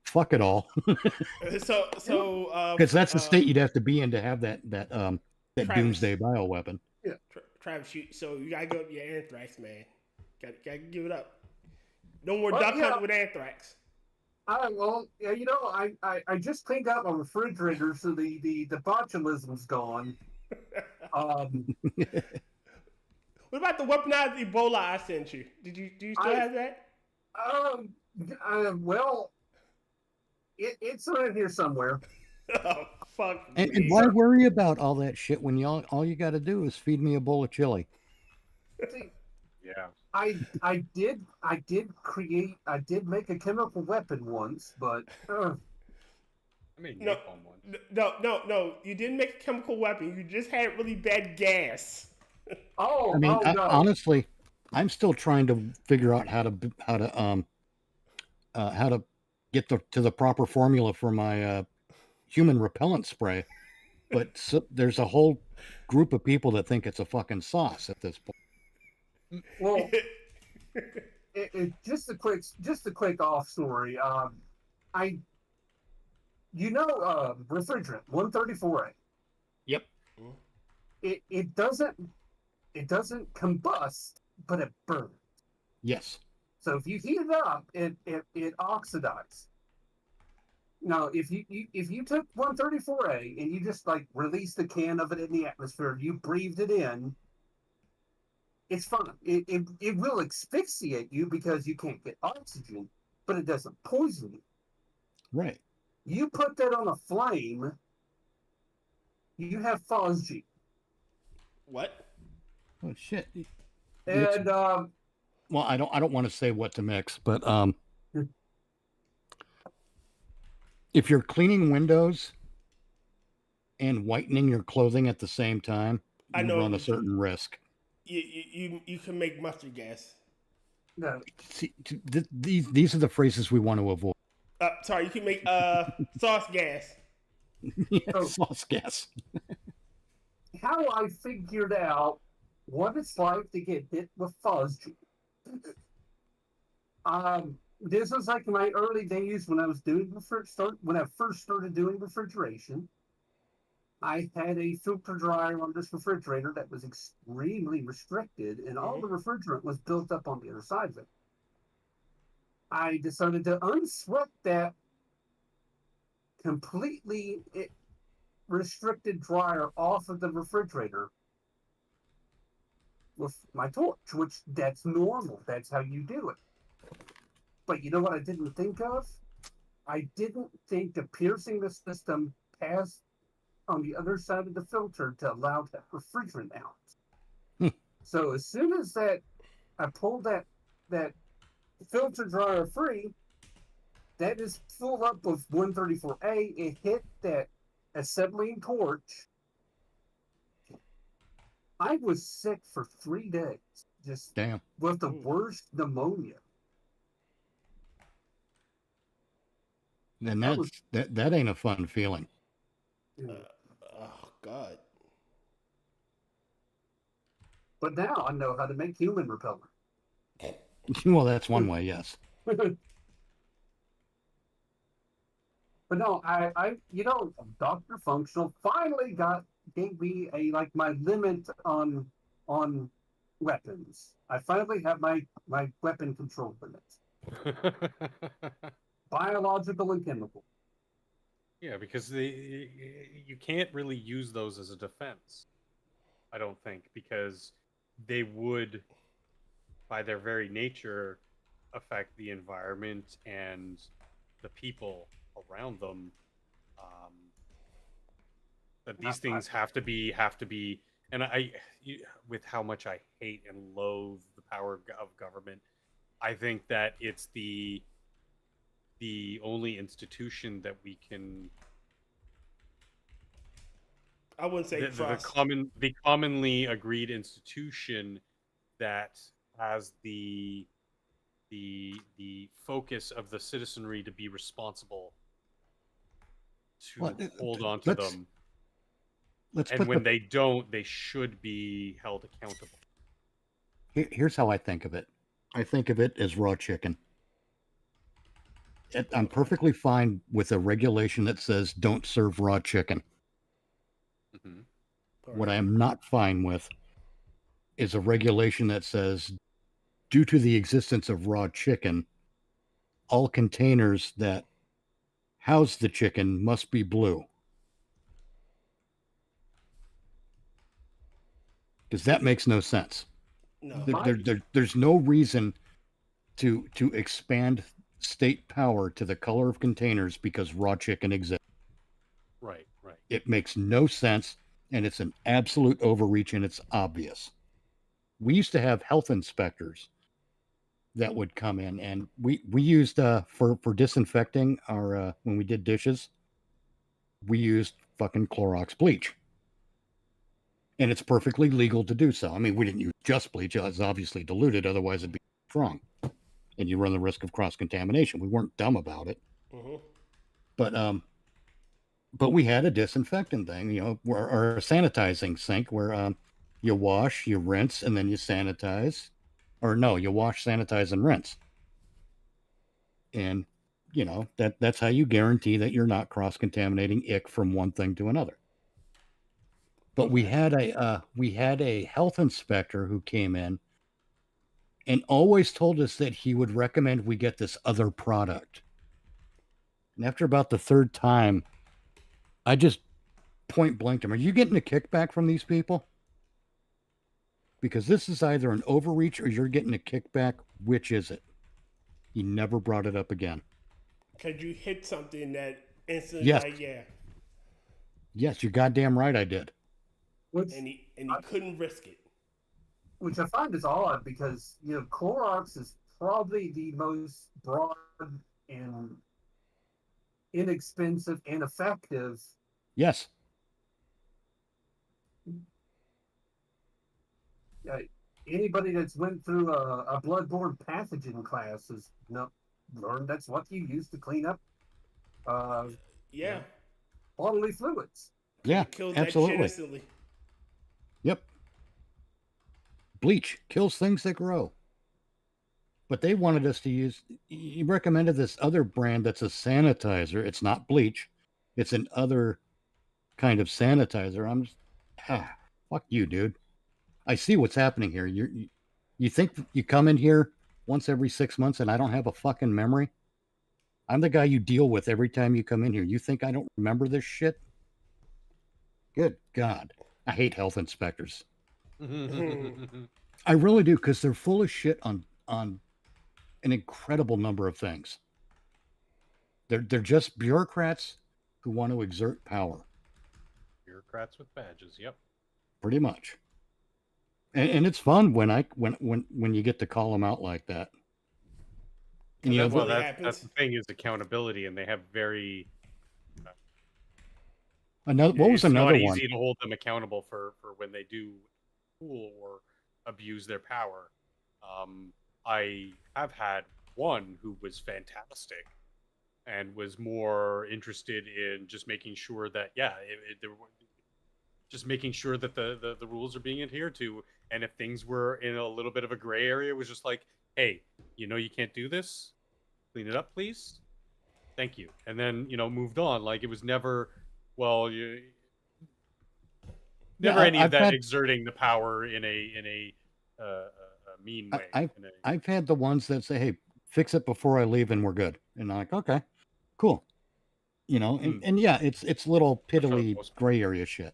fuck it all, So because that's the state you'd have to be in to have that Travis. doomsday bioweapon. Travis, so you gotta give up your anthrax, man. Gotta give it up. No more Well, duck yeah. hunting with anthrax. Well, yeah, I just cleaned out my refrigerator, so the botulism's gone. What about the weaponized Ebola I sent you? Do you still have that? Well, it's around here somewhere. Oh, fuck And me. why worry about all that shit when all you got to do is feed me a bowl of chili? See, Yeah. I did make a chemical weapon once, but I mean, No. napalm one. No. You didn't make a chemical weapon. You just had really bad gas. I mean, no. honestly, I'm still trying to figure out how to get to the proper formula for my human repellent spray. But there's a whole group of people that think it's a fucking sauce at this point. Well, just a quick off story. Refrigerant 134A. Yep. It doesn't combust, but it burns. Yes. So if you heat it up, it oxidizes. Now, if you took 134A and you just like released the can of it in the atmosphere, you breathed it in, it's fine. It will asphyxiate you because you can't get oxygen, but it doesn't poison you. Right. You put that on a flame, you have phosgene. What? Oh shit. And well, I don't want to say what to mix, but if you're cleaning windows and whitening your clothing at the same time, you run a certain risk. You can make mustard gas. no, See, these are the phrases we want to avoid. Sorry, you can make sauce gas. Sauce gas. how I figured out what it's like to get hit with phosgene. This was like my early days when I was doing when I first started doing refrigeration. I had a filter dryer on this refrigerator that was extremely restricted, and all the refrigerant was built up on the other side of it. I decided to unsweat that completely restricted dryer off of the refrigerator with my torch, which that's normal. That's how you do it. But you know what I didn't think of? I didn't think of piercing the system past on the other side of the filter to allow that refrigerant out. So as soon as I pulled that filter dryer free, that is full up with 134A. It hit that acetylene torch. I was sick for 3 days, just Damn. with the worst pneumonia. And that ain't a fun feeling. Oh God. But now I know how to make human repellent. Well, that's one way, yes. But no, I Dr. Functional finally gave me my limit on weapons. I finally have my weapon control limit. Biological and chemical. Yeah, because you can't really use those as a defense, I don't think, because they would, by their very nature, affect the environment and the people around them. That these things have to be, and with how much I hate and loathe the power of government, I think that it's the only institution that we can. I wouldn't say the commonly agreed institution that has the focus of the citizenry to be responsible to hold on to them. And when they don't, they should be held accountable. Here's how I think of it. I think of it as raw chicken. I'm perfectly fine with a regulation that says don't serve raw chicken. Mhm. What I am not fine with is a regulation that says, due to the existence of raw chicken, all containers that house the chicken must be blue. Because that makes no sense. No. There's no reason to expand state power to the color of containers because raw chicken exists. Right. It makes no sense, and it's an absolute overreach, and it's obvious. We used to have health inspectors that would come in, and we used for disinfecting our when we did dishes, we used fucking Clorox bleach, and it's perfectly legal to do so. I mean, we didn't use just bleach; it was obviously diluted, otherwise it'd be strong, and you run the risk of cross contamination. We weren't dumb about it, but we had a disinfectant thing, you know, or a sanitizing sink where you wash, you rinse, and then you sanitize. Or no, you wash, sanitize, and rinse. And you know that's how you guarantee that you're not cross-contaminating ick from one thing to another. But we had a health inspector who came in and always told us that he would recommend we get this other product. And after about the third time, I just point blanked him. Are you getting a kickback from these people? Because this is either an overreach or you're getting a kickback. Which is it? He never brought it up again. Because you hit something that instantly, Yes. like, yeah. Yes, you're goddamn right I did. And he couldn't risk it. Which I find is odd because, you know, Clorox is probably the most broad and inexpensive and effective. Yes. Anybody that's went through a bloodborne pathogen class has learned that's what you use to clean up Yeah. bodily fluids. Yeah, Kills absolutely. that shit instantly. Yep. Bleach kills things that grow. But they wanted us to use, he recommended this other brand that's a sanitizer. It's not bleach. It's an other kind of sanitizer. I'm just, fuck you, dude. I see what's happening here. You think you come in here once every 6 months and I don't have a fucking memory? I'm the guy you deal with every time you come in here. You think I don't remember this shit? Good God. I hate health inspectors. I really do, because they're full of shit on an incredible number of things. They're just bureaucrats who want to exert power. Bureaucrats with badges. Yep. Pretty much. And it's fun when you get to call them out like that. And you know, that's the thing, is accountability, and they have very. What was another one? It's not easy to hold them accountable for when they do fool or abuse their power. I have had one who was fantastic and was more interested in just making sure that just making sure that the rules are being adhered to, and if things were in a little bit of a gray area, it was just like, hey, you know, you can't do this, clean it up please, thank you, and then, you know, moved on. Like, it was never, well, you never any of that exerting the power in a mean way. I've had the ones that say, hey, fix it before I leave and we're good, and I'm like, okay, cool, you know. And yeah, it's little piddly gray area shit.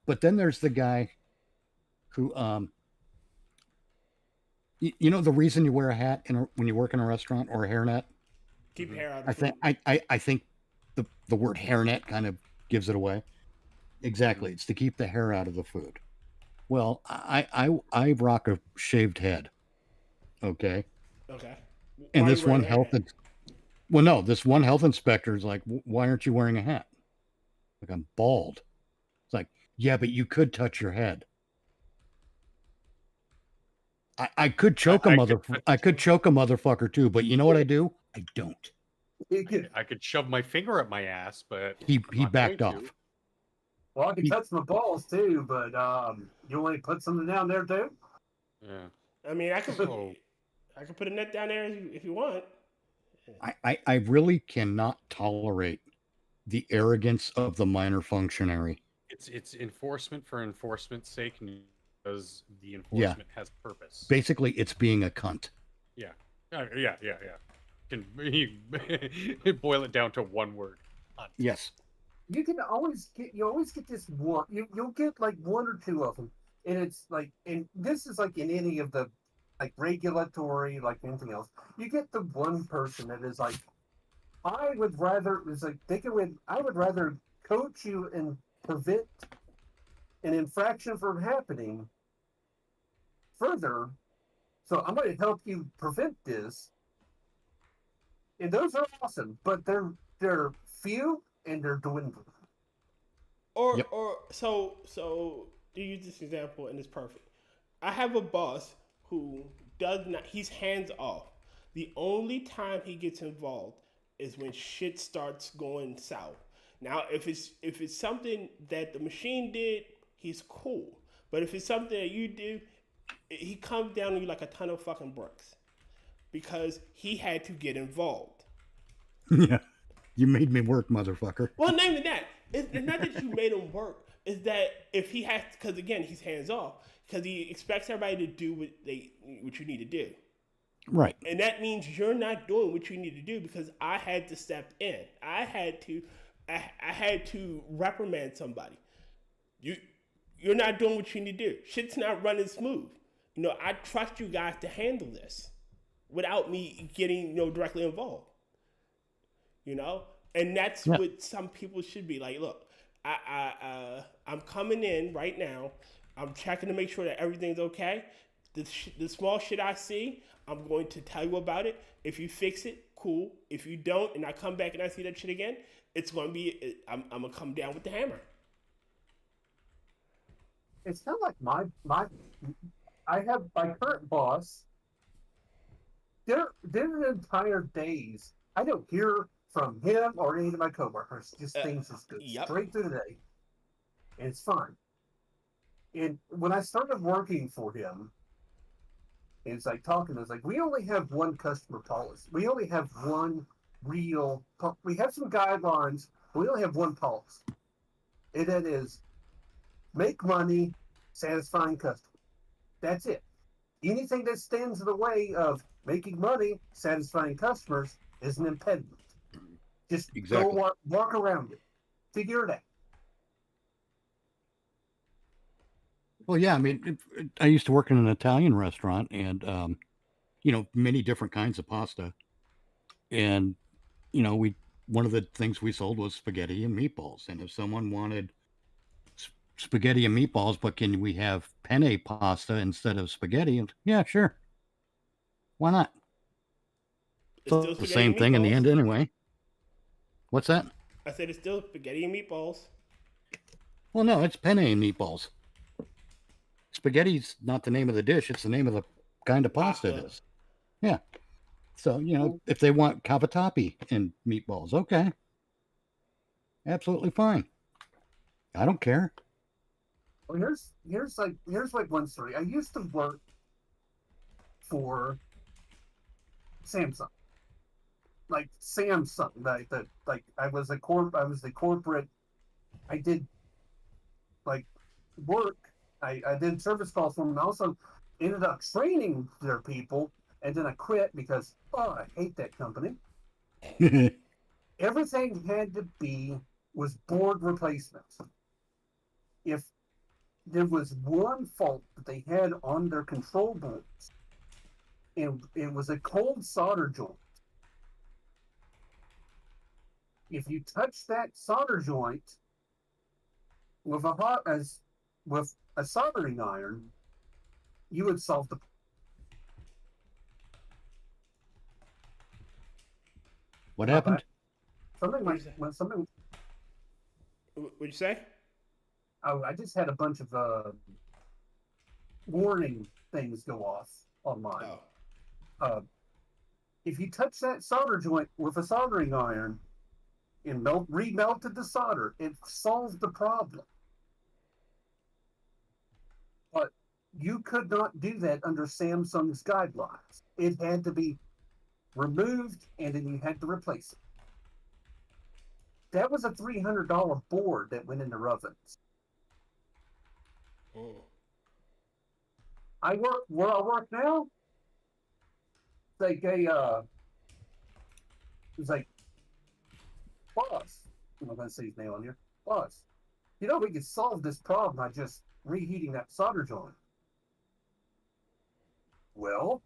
But then there's the guy who you know, the reason you wear a hat when you work in a restaurant, or a hairnet, keep hair out of I think I think the word hairnet kind of gives it away. Exactly. It's to keep the hair out of the food. Well, I rock a shaved head. Okay. And this one this one health inspector is like, why aren't you wearing a hat? Like, I'm bald. It's like, yeah, but you could touch your head. I could choke a motherfucker too, but you know what I do? I don't. I could shove my finger up my ass, but he backed off. Well, I can touch my balls too, but you want to put something down there too? Yeah. I mean, I could put a net down there if you want. I really cannot tolerate the arrogance of the minor functionary. It's enforcement for enforcement's sake, because the Yeah. enforcement has purpose. Basically, it's being a cunt. Yeah. Yeah. Can you boil it down to one word? Hunt. Yes. You always get this one. You'll get like one or two of them, and it's like, and this is like in any of the like regulatory, like anything else. You get the one person that is like, I would rather coach you and prevent an infraction from happening further. So I'm going to help you prevent this. And those are awesome, but they're few and they're dwindling. Or Yep. so to use this example, and it's perfect. I have a boss who does not. He's hands off. The only time he gets involved is when shit starts going south. Now, if it's something that the machine did, he's cool. But if it's something that you do, he comes down on you like a ton of fucking bricks because he had to get involved. Yeah. You made me work, motherfucker. Well, not even that. It's not that you made him work. It's that if he has, because again, he's hands off, because he expects everybody to do what you need to do. Right. And that means you're not doing what you need to do because I had to step in. I had to reprimand somebody. You're not doing what you need to do. Shit's not running smooth. I trust you guys to handle this without me getting directly involved. And that's what some people should be like. Look, I'm coming in right now. I'm checking to make sure that everything's okay. The small shit I see, I'm going to tell you about it. If you fix it, cool. If you don't, and I come back and I see that shit again, it's going to be, I'm going to come down with the hammer. It's kind of like I have my current boss. Their entire days, I don't hear from him or any of my coworkers. Just things just go straight through the day, and it's fine. And when I started working for him, it's like talking. It's like we only have one customer policy. We only have one real. We have some guidelines. But we only have one policy, and that is make money, satisfying customers. That's it. Anything that stands in the way of making money, satisfying customers is an impediment. Just go walk around it. Figure it out. Well, yeah. I mean, I used to work in an Italian restaurant, and many different kinds of pasta, and one of the things we sold was spaghetti and meatballs. And if someone wanted spaghetti and meatballs, but can we have penne pasta instead of spaghetti? And yeah, sure. Why not? It's the same thing in the end anyway. What's that? I said it's still spaghetti and meatballs. Well, no, it's penne and meatballs. Spaghetti's not the name of the dish. It's the name of the kind of pasta it is. Yeah. So, if they want cavatappi and meatballs, okay. Absolutely fine. I don't care. Well, here's like one story. I used to work for Samsung. Like Samsung, like I was the corporate. I did like work. I did service calls for them. I also ended up training their people, and then I quit because I hate that company. Everything was board replacements. If there was one fault that they had on their control boards, and it was a cold solder joint. If you touch that solder joint with a soldering iron, you would solve the problem. What happened? Something like when something. What'd you say? Oh, I just had a bunch of warning things go off on mine. If you touch that solder joint with a soldering iron and remelted the solder, it solved the problem. But you could not do that under Samsung's guidelines. It had to be removed, and then you had to replace it. That was a $300 board that went into ovens. Mm. I work where I work now. Like it's like, boss. I'm not gonna say his name on here. Boss, you know we could solve this problem by just reheating that solder joint. Well,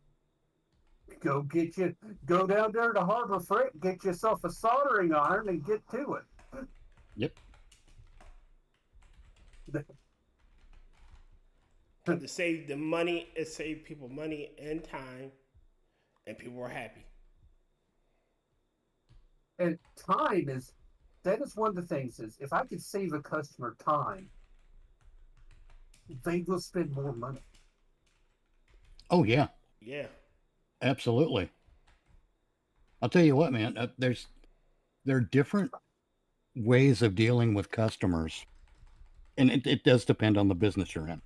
go down there to Harbor Freight, get yourself a soldering iron, and get to it. Yep. To save the money, it saved people money and time, and people were happy. And that is one of the things is if I could save a customer time, they will spend more money. Oh yeah, Yeah. absolutely. I'll tell you what, man. There are different ways of dealing with customers, and it does depend on the business you're in.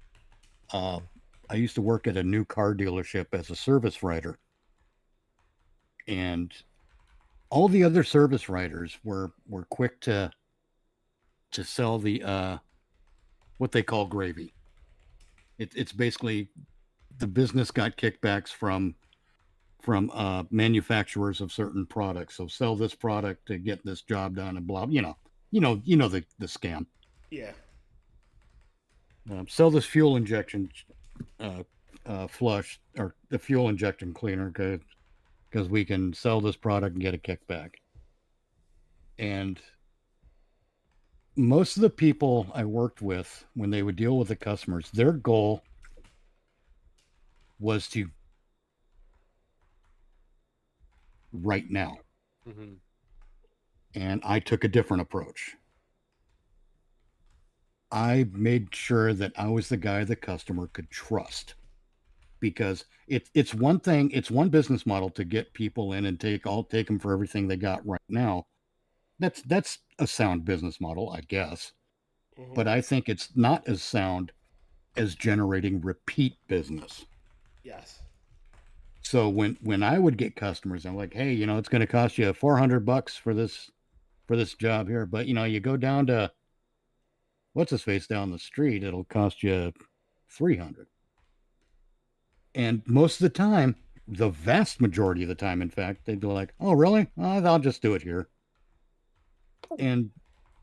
I used to work at a new car dealership as a service writer, and all the other service writers were quick to sell the what they call gravy. It's basically the business got kickbacks from manufacturers of certain products. So sell this product to get this job done and blah. You know the scam. Yeah. Sell this fuel injection flush or the fuel injection cleaner because we can sell this product and get a kickback. And most of the people I worked with, when they would deal with the customers, their goal was to right now. Mm-hmm. And I took a different approach. I made sure that I was the guy the customer could trust, because it's one thing, it's one business model to get people in and take them for everything they got right now. That's a sound business model, I guess. Mm-hmm. But I think it's not as sound as generating repeat business. Yes. So when I would get customers, I'm like, hey, it's going to cost you $400 for this job here, but you go down to what's his face down the street, it'll cost you $300. And most of the time, the vast majority of the time, in fact, they'd be like, oh, really? I'll just do it here. And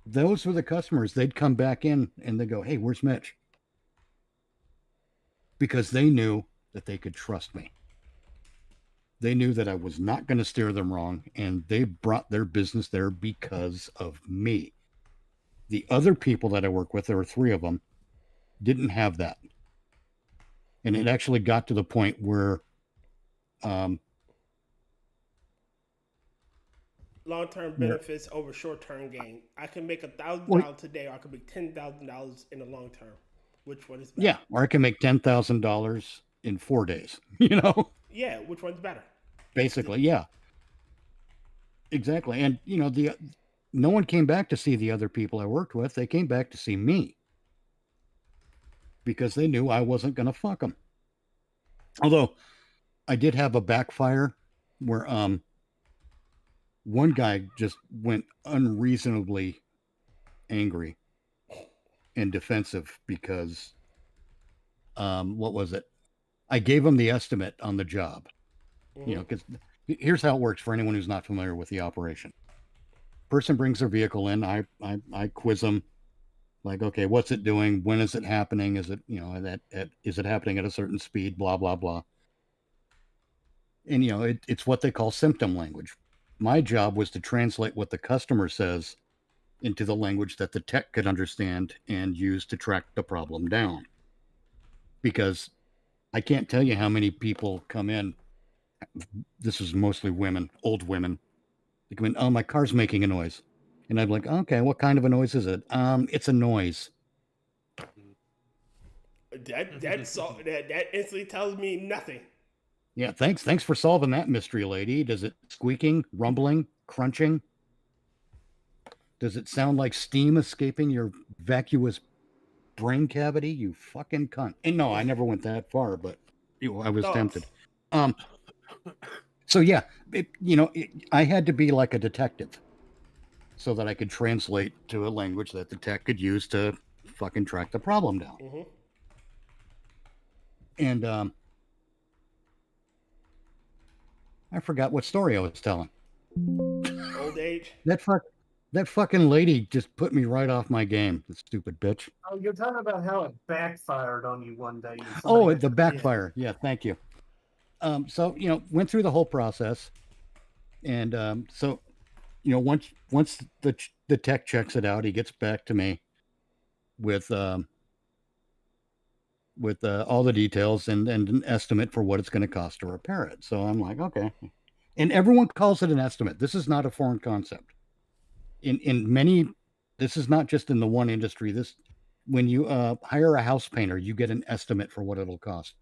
those were the customers. They'd come back in and they'd go, hey, where's Mitch? Because they knew that they could trust me. They knew that I was not going to steer them wrong, and they brought their business there because of me. The other people that I work with, there were 3 of them, didn't have that. And it actually got to the point where long-term benefits over short-term gain. I can make $1,000 today, or I can make $10,000 in the long term. Which one is better? Yeah, or I can make $10,000 in 4 days. Yeah, which one's better? Basically, yeah. Exactly. And no one came back to see the other people I worked with. They came back to see me because they knew I wasn't going to fuck them. Although I did have a backfire where one guy just went unreasonably angry and defensive because what was it? I gave him the estimate on the job. Mm-hmm. Because here's how it works for anyone who's not familiar with the operation. Person brings their vehicle in. I quiz them, like, okay, what's it doing? When is it happening? Is it is it happening at a certain speed? Blah blah blah. And it's what they call symptom language. My job was to translate what the customer says into the language that the tech could understand and use to track the problem down. Because I can't tell you how many people come in. This is mostly women, old women. They come in, oh, my car's making a noise. And I'm like, okay, what kind of a noise is it? It's a noise. That instantly tells me nothing. Yeah, thanks for solving that mystery, lady. Does it squeaking, rumbling, crunching? Does it sound like steam escaping your vacuous brain cavity? You fucking cunt. And no, I never went that far, but I was tempted. So yeah, I had to be like a detective so that I could translate to a language that the tech could use to fucking track the problem down. Mm-hmm. And I forgot what story I was telling. Old age. That fucking lady just put me right off my game. The stupid bitch. Oh, you're talking about how it backfired on you one day. and Oh, somebody the had- backfire. Yeah, thank you. So went through the whole process, and so once the tech checks it out, he gets back to me with all the details and an estimate for what it's going to cost to repair it. So I'm like, okay. And everyone calls it an estimate. This is not a foreign concept. In many, this is not just in the one industry. This, when you hire a house painter, you get an estimate for what it'll cost.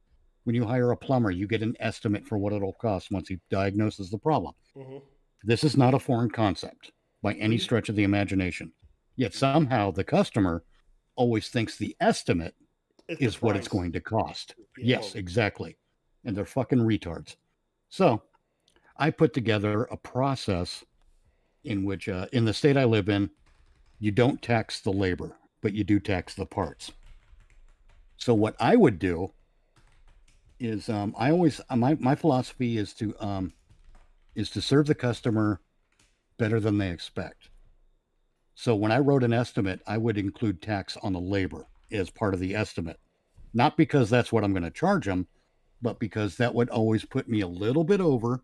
When you hire a plumber, you get an estimate for what it'll cost once he diagnoses the problem. Mm-hmm. This is not a foreign concept by any stretch of the imagination. Yet somehow the customer always thinks the estimate is what it's going to cost. Yeah. Yes, exactly. And they're fucking retards. So I put together a process in which, in the state I live in, you don't tax the labor, but you do tax the parts. So what I would do is, I always my philosophy is to serve the customer better than they expect. So when I wrote an estimate, I would include tax on the labor as part of the estimate, not because that's what I'm going to charge them, but because that would always put me a little bit over.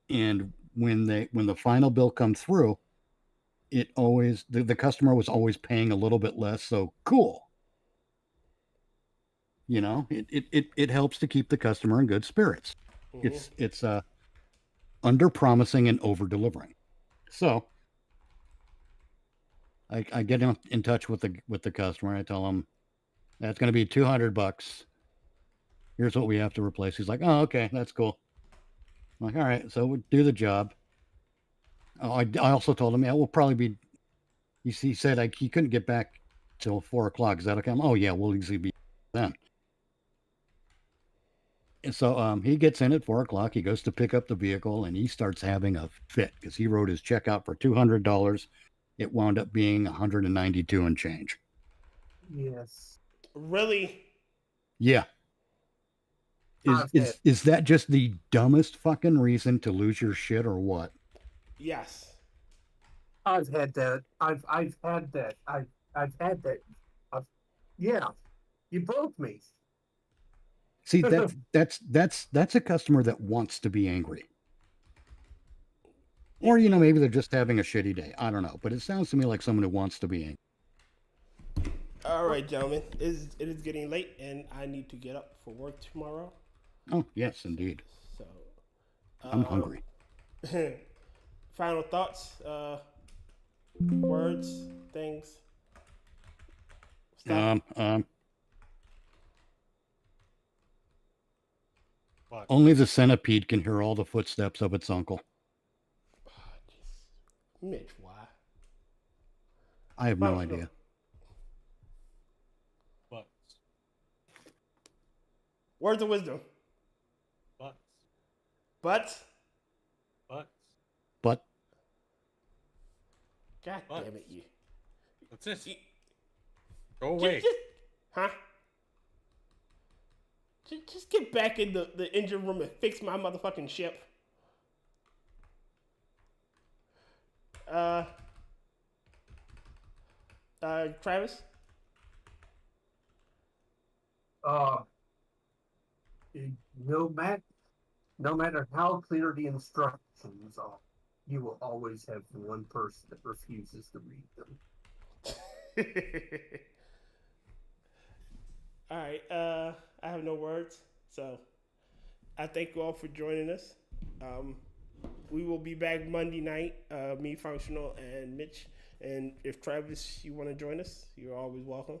And when the final bill comes through, it always the customer was always paying a little bit less. So cool. It helps to keep the customer in good spirits. Mm-hmm. It's under promising and over delivering. So I get in touch with the customer. I tell him that's going to be $200. Here's what we have to replace. He's like, oh, okay, that's cool. I'm like, all right, so we'll do the job. Oh, I also told him, yeah, we'll probably be. He said he couldn't get back till 4:00. Is that okay? Oh yeah, we'll easily be then. And so he gets in at 4:00. He goes to pick up the vehicle, and he starts having a fit because he wrote his check out for $200. It wound up being 192 and change. Yes. Really? Yeah. Is that just the dumbest fucking reason to lose your shit or what? Yes. I've had that. I've had that. I've had that. Yeah. You broke me. See, that's a customer that wants to be angry. Or, maybe they're just having a shitty day. I don't know. But it sounds to me like someone who wants to be angry. All right, gentlemen. It is getting late, and I need to get up for work tomorrow. Oh, yes, indeed. So, I'm hungry. Final thoughts, words, things. Stuff. What? Only the centipede can hear all the footsteps of its uncle. Mitch, why? I have no idea. But Words of wisdom. but But. But God But. damn it, you. What's this? You- Go away. Huh? Just get back in the engine room and fix my motherfucking ship. Travis? No matter how clear the instructions are, you will always have one person that refuses to read them. All right, I have no words, so I thank you all for joining us. We will be back Monday night, me, Functional, and Mitch. And if Travis, you want to join us, you're always welcome.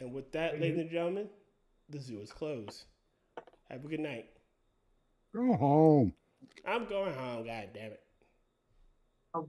And with that, ladies and gentlemen, the zoo is closed. Have a good night. go home. I'm going home, god damn it. Oh,